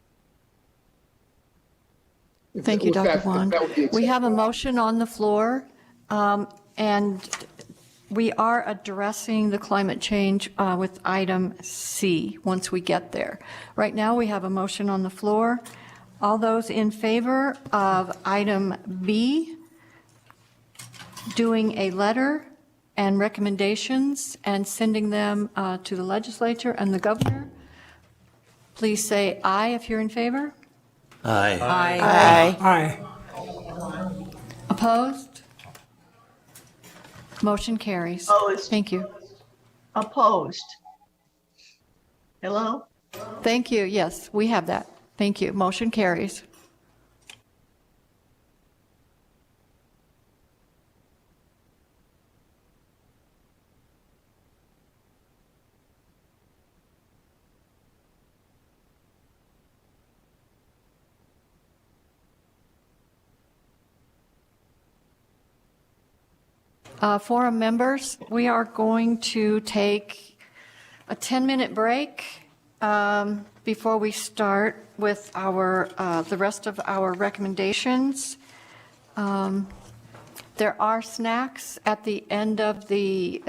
Speaker 1: Thank you, Dr. Wan. We have a motion on the floor, and we are addressing the climate change with item C once we get there. Right now, we have a motion on the floor. All those in favor of item B, doing a letter and recommendations and sending them to the legislature and the governor, please say aye if you're in favor.
Speaker 14: Aye.
Speaker 3: Aye.
Speaker 1: Aye. Opposed? Motion carries.
Speaker 9: Opposed.
Speaker 1: Thank you.
Speaker 9: Opposed. Hello?
Speaker 1: Thank you. Yes, we have that. Thank you. Motion carries. Forum members, we are going to take a 10-minute break before we start with the rest of our recommendations. There are snacks at the end of the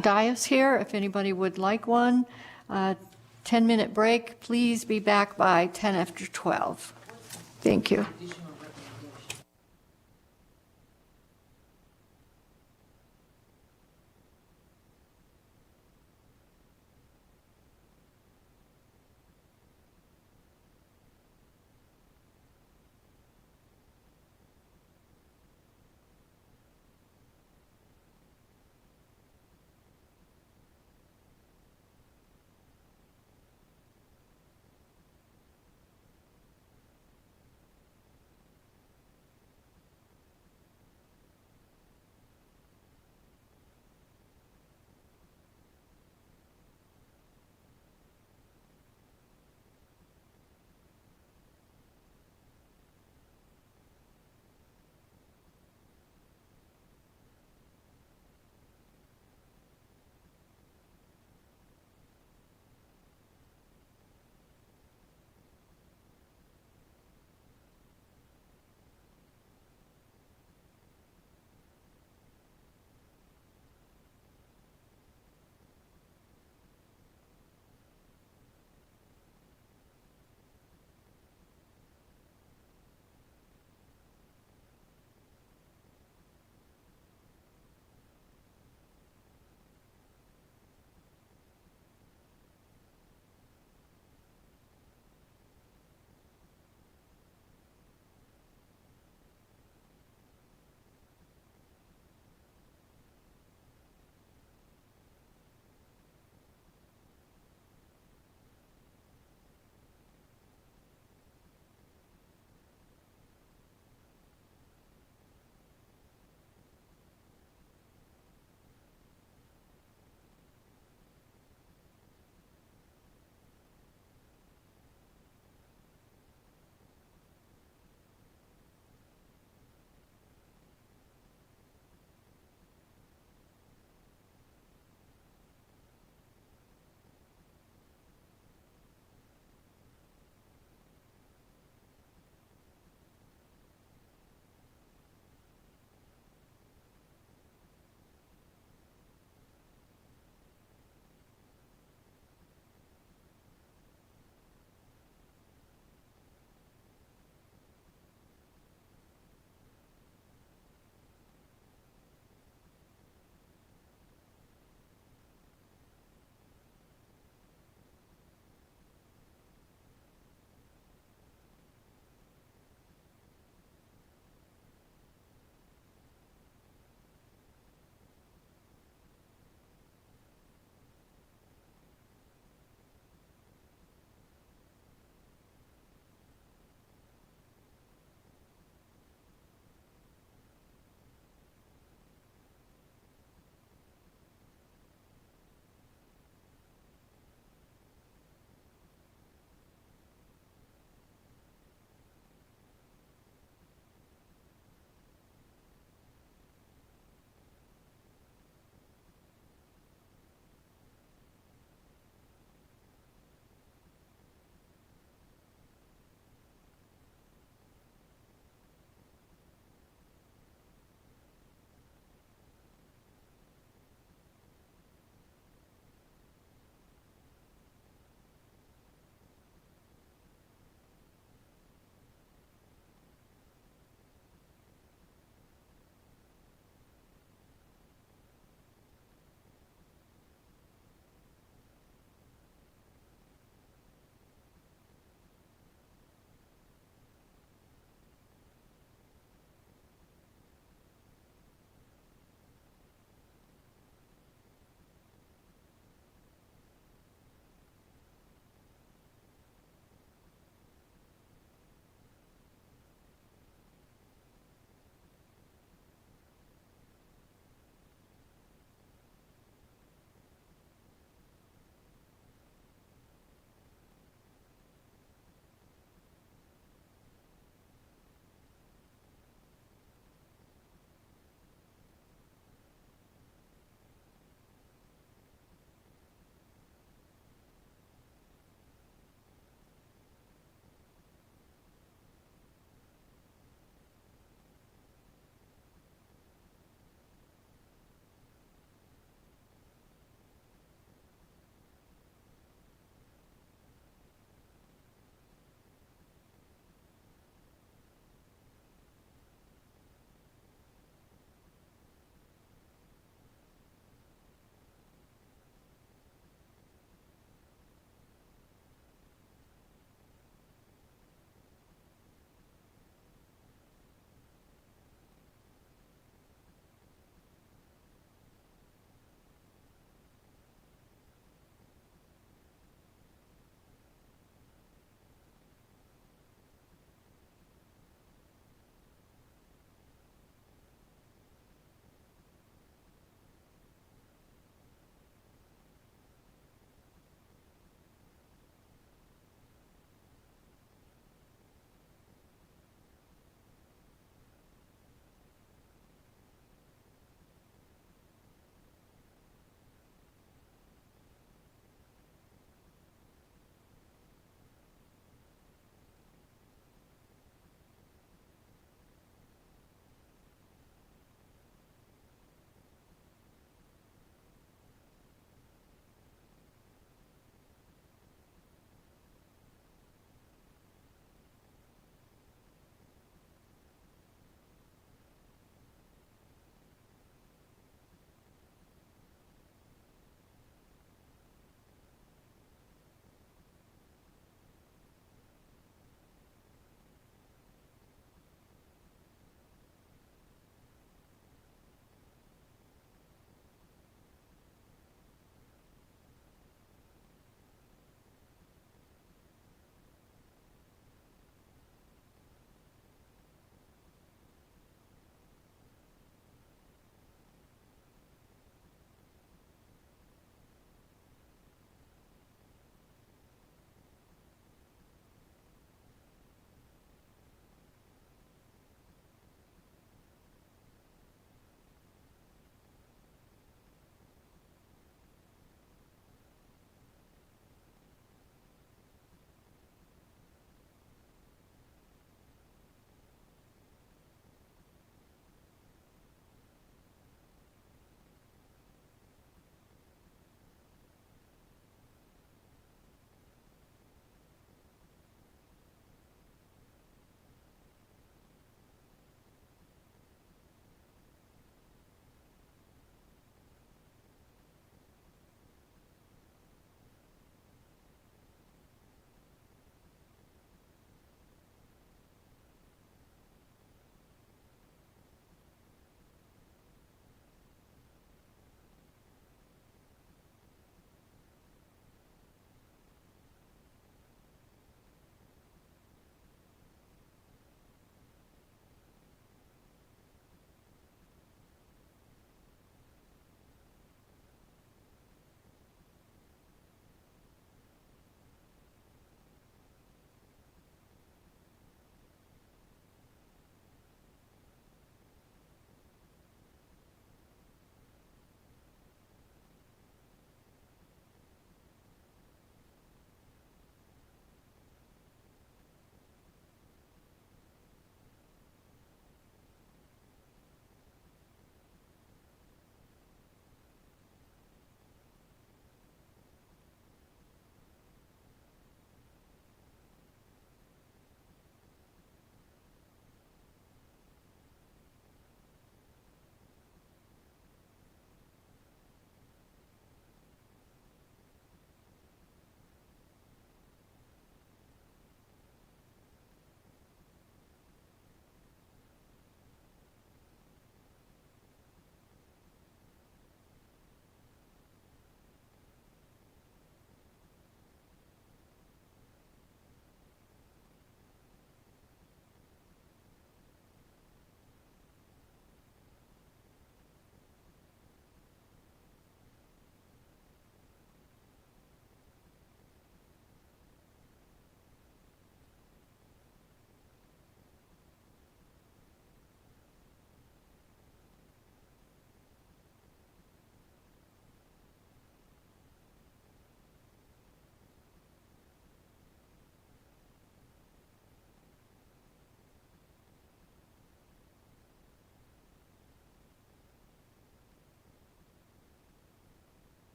Speaker 1: dais here, if anybody would like one. 10-minute break. Please be back by 10 after 12. Thank you.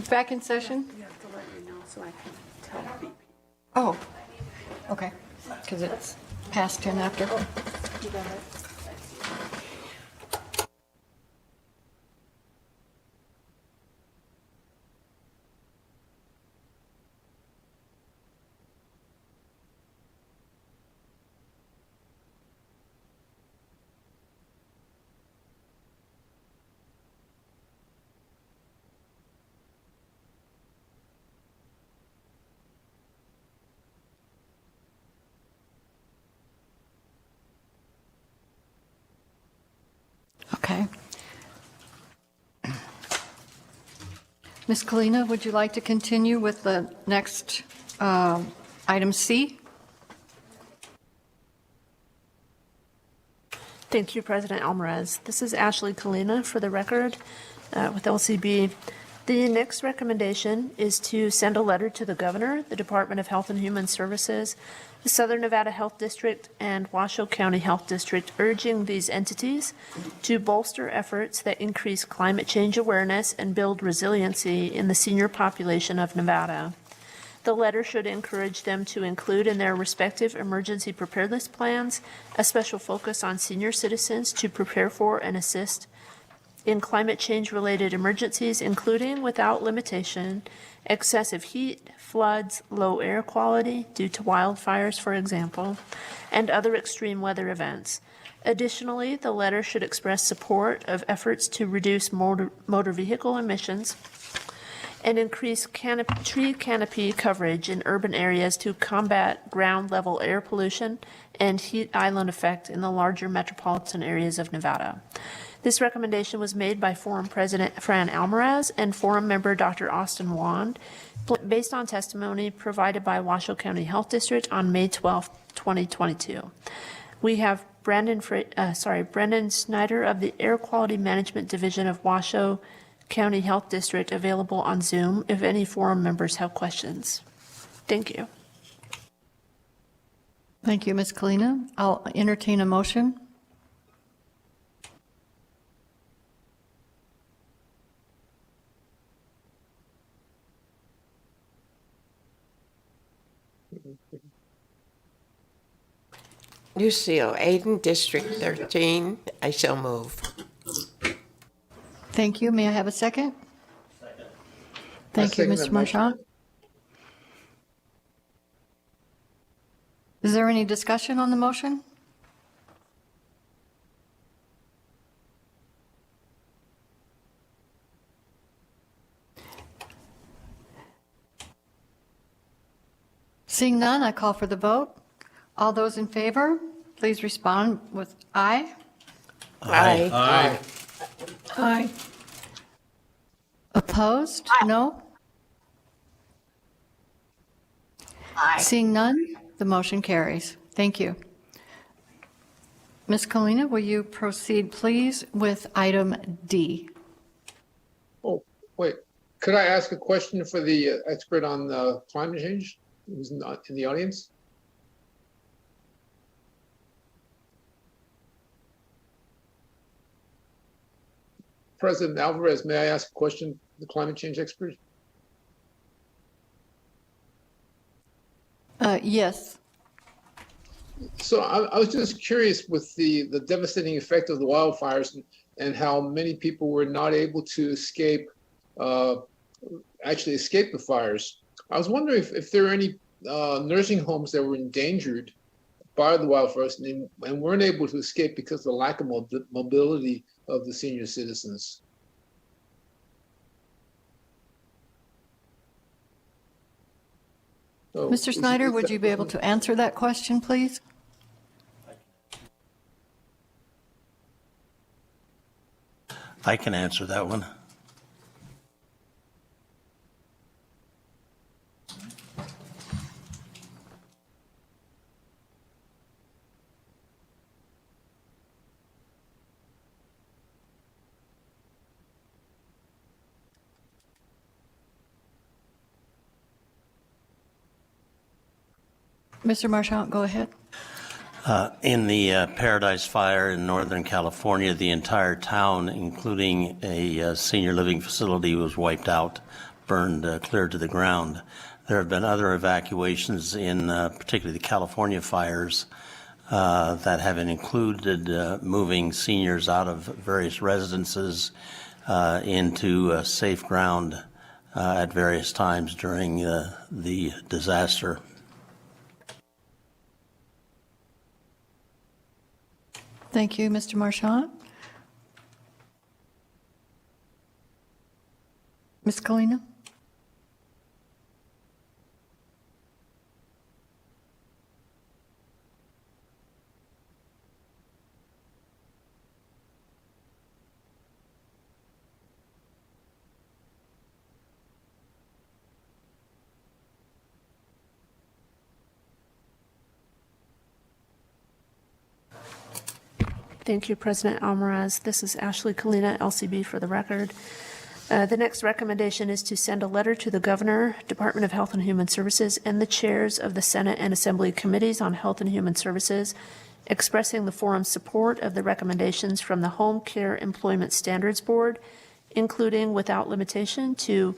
Speaker 1: Back in session? Oh, okay, because it's past 10 after. Okay. Ms. Kalina, would you like to continue with the next item C?
Speaker 12: Thank you, President Alvarez. This is Ashley Kalina for the record with LCB. The next recommendation is to send a letter to the governor, the Department of Health and Human Services, the Southern Nevada Health District, and Washoe County Health District, urging these entities to bolster efforts that increase climate change awareness and build resiliency in the senior population of Nevada. The letter should encourage them to include in their respective emergency preparedness plans a special focus on senior citizens to prepare for and assist in climate change-related emergencies, including, without limitation, excessive heat, floods, low air quality due to wildfires, for example, and other extreme weather events. Additionally, the letter should express support of efforts to reduce motor vehicle emissions and increase tree canopy coverage in urban areas to combat ground-level air pollution and heat island effect in the larger metropolitan areas of Nevada. This recommendation was made by Forum President Fran Alvarez and Forum member Dr. Austin Wand, based on testimony provided by Washoe County Health District on May 12, 2022. We have Brendan Snyder of the Air Quality Management Division of Washoe County Health District available on Zoom if any Forum members have questions. Thank you.
Speaker 1: Thank you, Ms. Kalina. I'll entertain a motion.
Speaker 3: Lucille, Aiden, District 13, I shall move.
Speaker 1: Thank you. May I have a second? Second. Thank you, Mr. Marchant. Is there any discussion on the motion? Seeing none, I call for the vote. All those in favor, please respond with aye.
Speaker 3: Aye.
Speaker 1: Aye. Aye. Opposed? No?
Speaker 9: Aye.
Speaker 1: Seeing none, the motion carries. Thank you. Ms. Kalina, will you proceed, please, with item D?
Speaker 6: Oh, wait. Could I ask a question for the expert on climate change who's not in the audience? President Alvarez, may I ask a question, the climate change expert?
Speaker 1: Yes.
Speaker 6: So I was just curious with the devastating effect of the wildfires and how many people were not able to actually escape the fires. I was wondering if there are any nursing homes that were endangered by the wildfires and weren't able to escape because of the lack of mobility of the senior citizens. So,
Speaker 1: Mr. Snyder, would you be able to answer that question, please?
Speaker 14: I can answer that one.
Speaker 1: Mr. Marchant, go ahead.
Speaker 14: In the Paradise Fire in Northern California, the entire town, including a senior living facility, was wiped out, burned clear to the ground. There have been other evacuations in particularly the California fires that have included moving seniors out of various residences into safe ground at various times during the disaster.
Speaker 1: Thank you, Mr. Marchant. Ms. Kalina?
Speaker 12: Thank you, President Almaraz. This is Ashley Kalina, LCB, for the record. The next recommendation is to send a letter to the Governor, Department of Health and Human Services, and the chairs of the Senate and Assembly Committees on Health and Human Services, expressing the forum's support of the recommendations from the Home Care Employment Standards Board, including, without limitation, to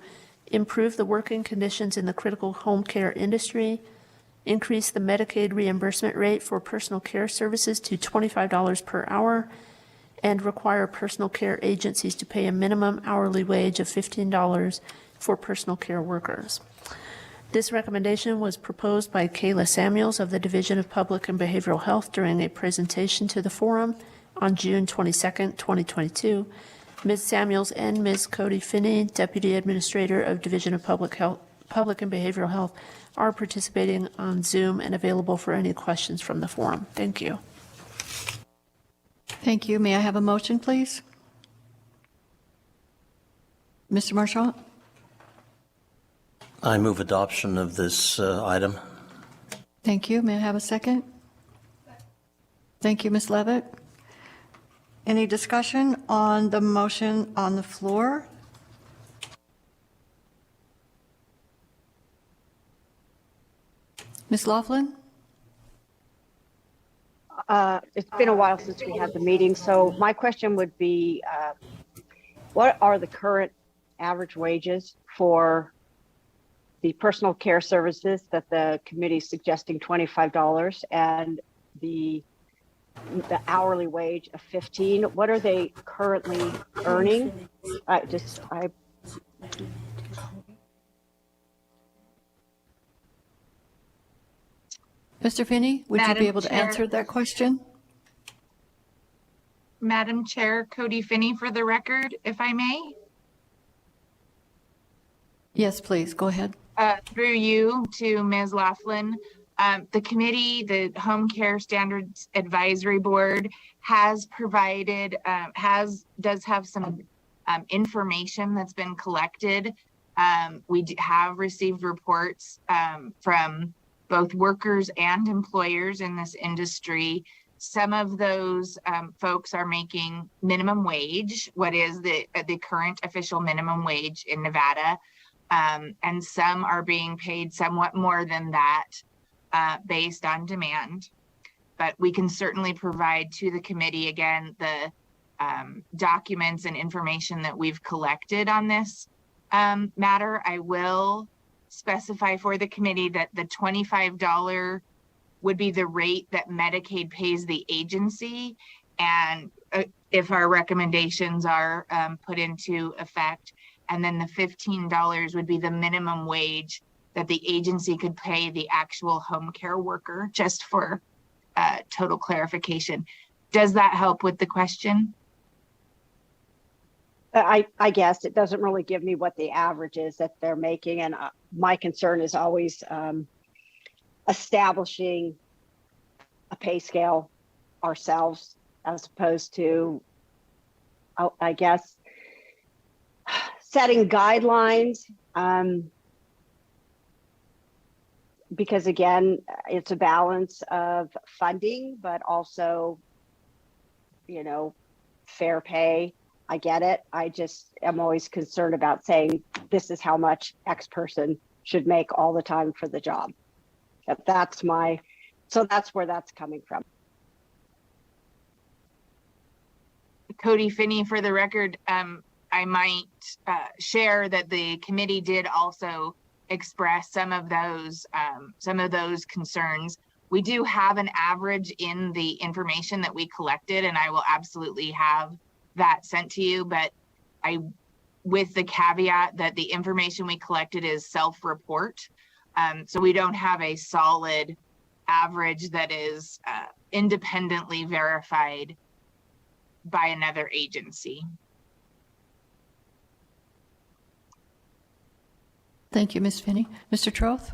Speaker 12: improve the working conditions in the critical home care industry, increase the Medicaid reimbursement rate for personal care services to $25 per hour, and require personal care agencies to pay a minimum hourly wage of $15 for personal care workers. This recommendation was proposed by Kayla Samuels of the Division of Public and Behavioral Health during a presentation to the forum on June 22nd, 2022. Ms. Samuels and Ms. Cody Finney, Deputy Administrator of Division of Public and Behavioral Health, are participating on Zoom and available for any questions from the forum. Thank you.
Speaker 1: Thank you. May I have a motion, please? Mr. Marchant?
Speaker 14: I move adoption of this item.
Speaker 1: Thank you. May I have a second? Thank you, Ms. Levitt. Any discussion on the motion on the floor? Ms. Laughlin?
Speaker 16: It's been a while since we had the meeting, so my question would be, what are the current average wages for the personal care services that the committee is suggesting $25 and the hourly wage of $15? What are they currently earning?
Speaker 1: Mr. Finney, would you be able to answer that question?
Speaker 21: Madam Chair, Cody Finney for the record, if I may.
Speaker 1: Yes, please, go ahead.
Speaker 21: Through you to Ms. Laughlin, the committee, the Home Care Standards Advisory Board has provided, does have some information that's been collected. We have received reports from both workers and employers in this industry. Some of those folks are making minimum wage, what is the current official minimum wage in Nevada, and some are being paid somewhat more than that based on demand. But we can certainly provide to the committee, again, the documents and information that we've collected on this matter. I will specify for the committee that the $25 would be the rate that Medicaid pays the agency. And if our recommendations are put into effect, and then the $15 would be the minimum wage that the agency could pay the actual home care worker, just for total clarification. Does that help with the question?
Speaker 16: I guess it doesn't really give me what the average is that they're making. And my concern is always establishing a pay scale ourselves, as opposed to, I guess, setting guidelines. Because again, it's a balance of funding, but also, fair pay. I get it. I just am always concerned about saying this is how much X person should make all the time for the job. So that's where that's coming from.
Speaker 21: Cody Finney, for the record, I might share that the committee did also express some of those concerns. We do have an average in the information that we collected, and I will absolutely have that sent to you, but with the caveat that the information we collected is self-report. So we don't have a solid average that is independently verified by another agency.
Speaker 1: Thank you, Ms. Finney. Mr. Troth?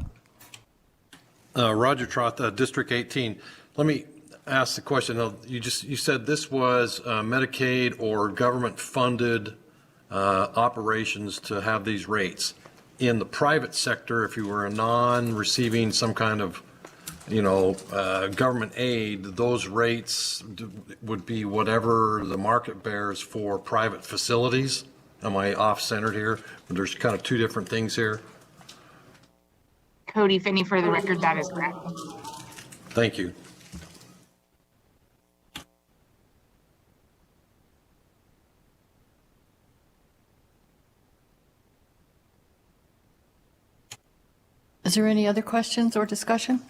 Speaker 4: Roger Troth, District 18. Let me ask the question. Now, you said this was Medicaid or government-funded operations to have these rates. In the private sector, if you were a non-receiving some kind of, government aid, those rates would be whatever the market bears for private facilities. Am I off-centered here? There's kind of two different things here.
Speaker 21: Cody Finney, for the record, that is correct.
Speaker 4: Thank you.
Speaker 1: Is there any other questions or discussion?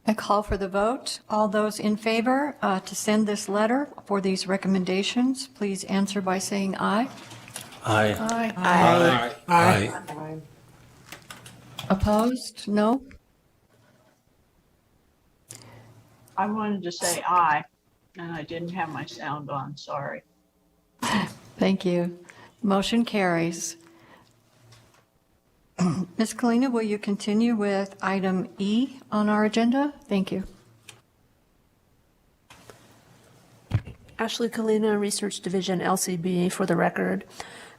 Speaker 1: I call for the vote. All those in favor to send this letter for these recommendations, please answer by saying aye.
Speaker 14: Aye.
Speaker 1: Aye.
Speaker 14: Aye. Aye. Aye.
Speaker 1: Opposed? No?
Speaker 9: I wanted to say aye, and I didn't have my sound on, sorry.
Speaker 1: Thank you. Motion carries. Ms. Kalina, will you continue with item E on our agenda? Thank you.
Speaker 12: Ashley Kalina, Research Division, LCB, for the record.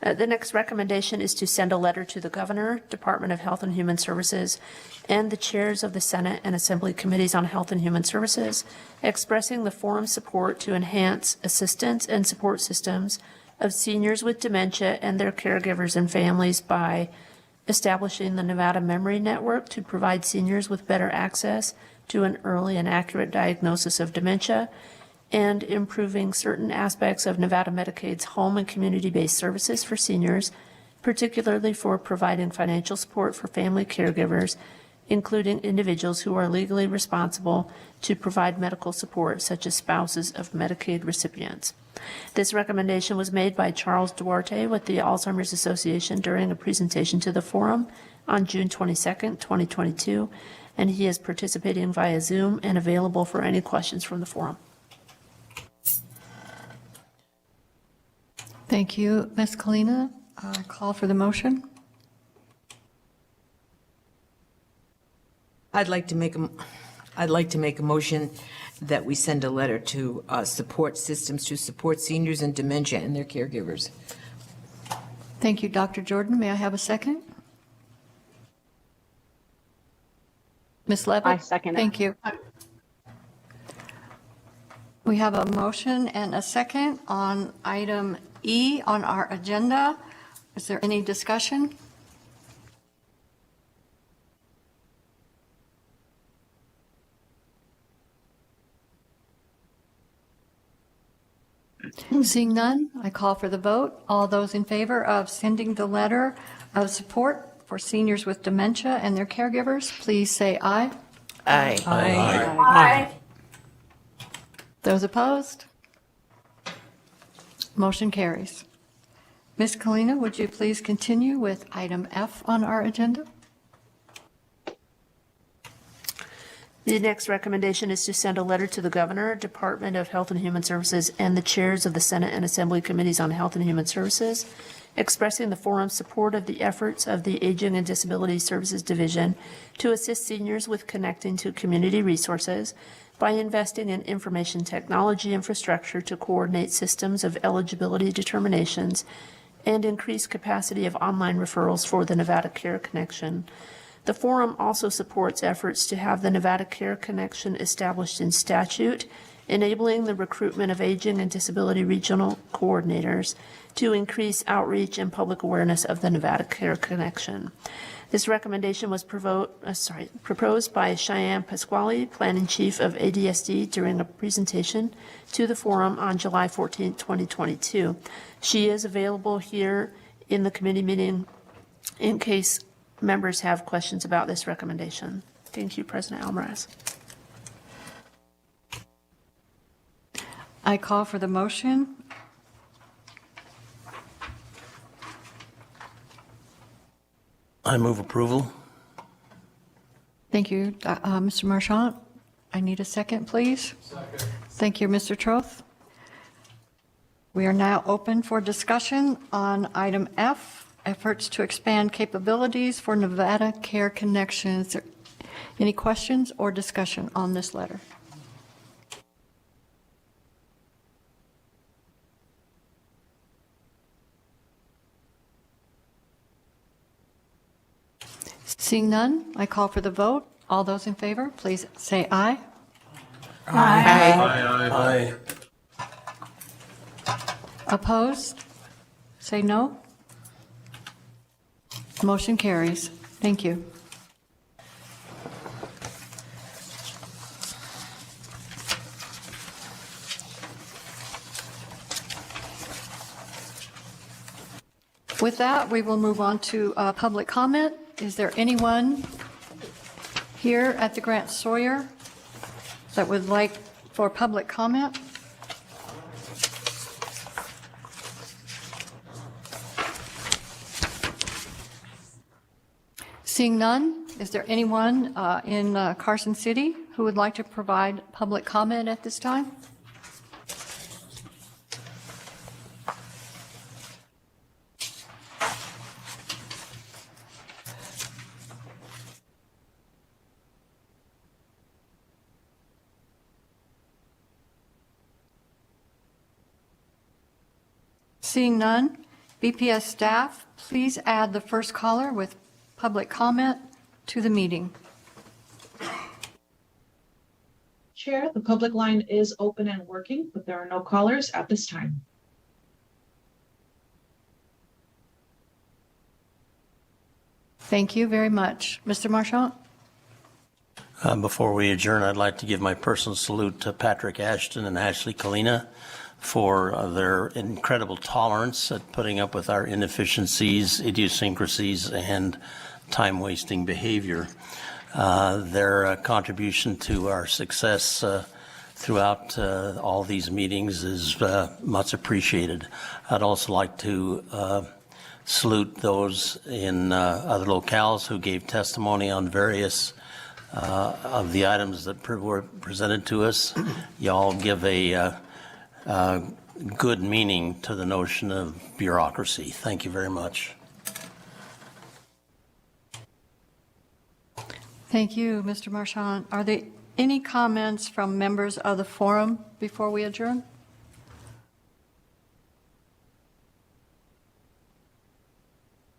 Speaker 12: The next recommendation is to send a letter to the Governor, Department of Health and Human Services, and the chairs of the Senate and Assembly Committees on Health and Human Services, expressing the forum's support to enhance assistance and support systems of seniors with dementia and their caregivers and families by establishing the Nevada Memory Network to provide seniors with better access to an early and accurate diagnosis of dementia, and improving certain aspects of Nevada Medicaid's home and community-based services for seniors, particularly for providing financial support for family caregivers, including individuals who are legally responsible to provide medical support, such as spouses of Medicaid recipients. This recommendation was made by Charles Duarte with the Alzheimer's Association during a presentation to the forum on June 22nd, 2022, and he is participating via Zoom and available for any questions from the forum.
Speaker 1: Thank you, Ms. Kalina. Call for the motion.
Speaker 10: I'd like to make a motion that we send a letter to support systems to support seniors and dementia and their caregivers.
Speaker 1: Thank you, Dr. Jordan. May I have a second? Ms. Levitt?
Speaker 16: I second it.
Speaker 1: Thank you. We have a motion and a second on item E on our agenda. Is there any discussion? Seeing none, I call for the vote. All those in favor of sending the letter of support for seniors with dementia and their caregivers, please say aye.
Speaker 3: Aye.
Speaker 1: Aye.
Speaker 3: Aye.
Speaker 1: Those opposed? Motion carries. Ms. Kalina, would you please continue with item F on our agenda?
Speaker 12: The next recommendation is to send a letter to the Governor, Department of Health and Human Services, and the chairs of the Senate and Assembly Committees on Health and Human Services, expressing the forum's support of the efforts of the Aging and Disability Services Division to assist seniors with connecting to community resources by investing in information technology infrastructure to coordinate systems of eligibility determinations and increase capacity of online referrals for the Nevada Care Connection. The forum also supports efforts to have the Nevada Care Connection established in statute, enabling the recruitment of aging and disability regional coordinators to increase outreach and public awareness of the Nevada Care Connection. This recommendation was proposed by Cheyenne Pasquale, Planning Chief of ADSD, during a presentation to the forum on July 14, 2022. She is available here in the committee meeting in case members have questions about this recommendation. Thank you, President Almaraz.
Speaker 1: I call for the motion.
Speaker 14: I move approval.
Speaker 1: Thank you, Mr. Marchant. I need a second, please. Second. Thank you, Mr. Troth. We are now open for discussion on item F, efforts to expand capabilities for Nevada Care Connection. Is there any questions or discussion on this letter? Seeing none, I call for the vote. All those in favor, please say aye.
Speaker 14: Aye.
Speaker 1: Opposed? Say no. Motion carries. Thank you. With that, we will move on to public comment. Is there anyone here at the Grant Sawyer that would like for public comment? Seeing none, is there anyone in Carson City who would like to provide public comment at this time? Seeing none, BPS staff, please add the first caller with public comment to the meeting.
Speaker 5: Chair, the public line is open and working, but there are no callers at this time.
Speaker 1: Thank you very much. Mr. Marchant?
Speaker 14: Before we adjourn, I'd like to give my personal salute to Patrick Ashton and Ashley Kalina for their incredible tolerance at putting up with our inefficiencies, idiosyncrasies, and time-wasting behavior. Their contribution to our success throughout all these meetings is much appreciated. I'd also like to salute those in other locales who gave testimony on various of the items that were presented to us. Y'all give a good meaning to the notion of bureaucracy. Thank you very much.
Speaker 1: Thank you, Mr. Marchant. Are there any comments from members of the forum before we adjourn?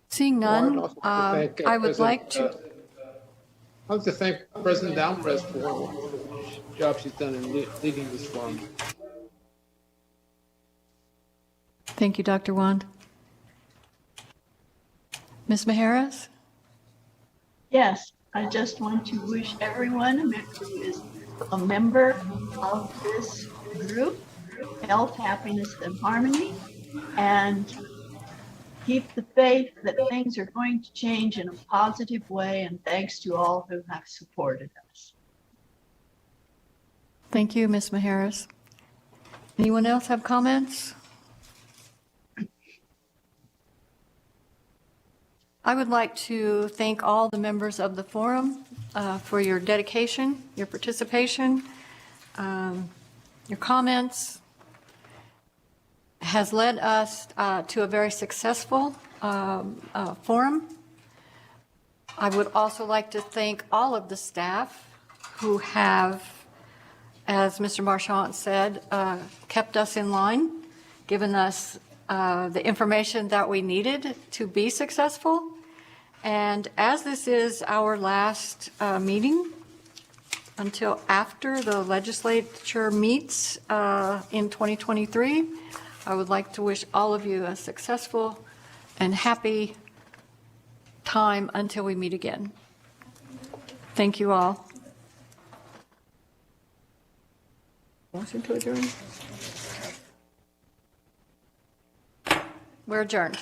Speaker 1: Seeing none, I would like to.
Speaker 6: I'd like to thank President Almaraz for the job she's done in leading this forum.
Speaker 1: Thank you, Dr. Wand. Ms. Majerus?
Speaker 9: Yes, I just want to wish everyone who is a member of this group health, happiness, and harmony, and keep the faith that things are going to change in a positive way, and thanks to all who have supported us.
Speaker 1: Thank you, Ms. Majerus. Anyone else have comments? I would like to thank all the members of the forum for your dedication, your participation, your comments. Has led us to a very successful forum. I would also like to thank all of the staff who have, as Mr. Marchant said, kept us in line, given us the information that we needed to be successful. And as this is our last meeting until after the legislature meets in 2023, I would like to wish all of you a successful and happy time until we meet again. Thank you all. Motion to adjourn. We're adjourned.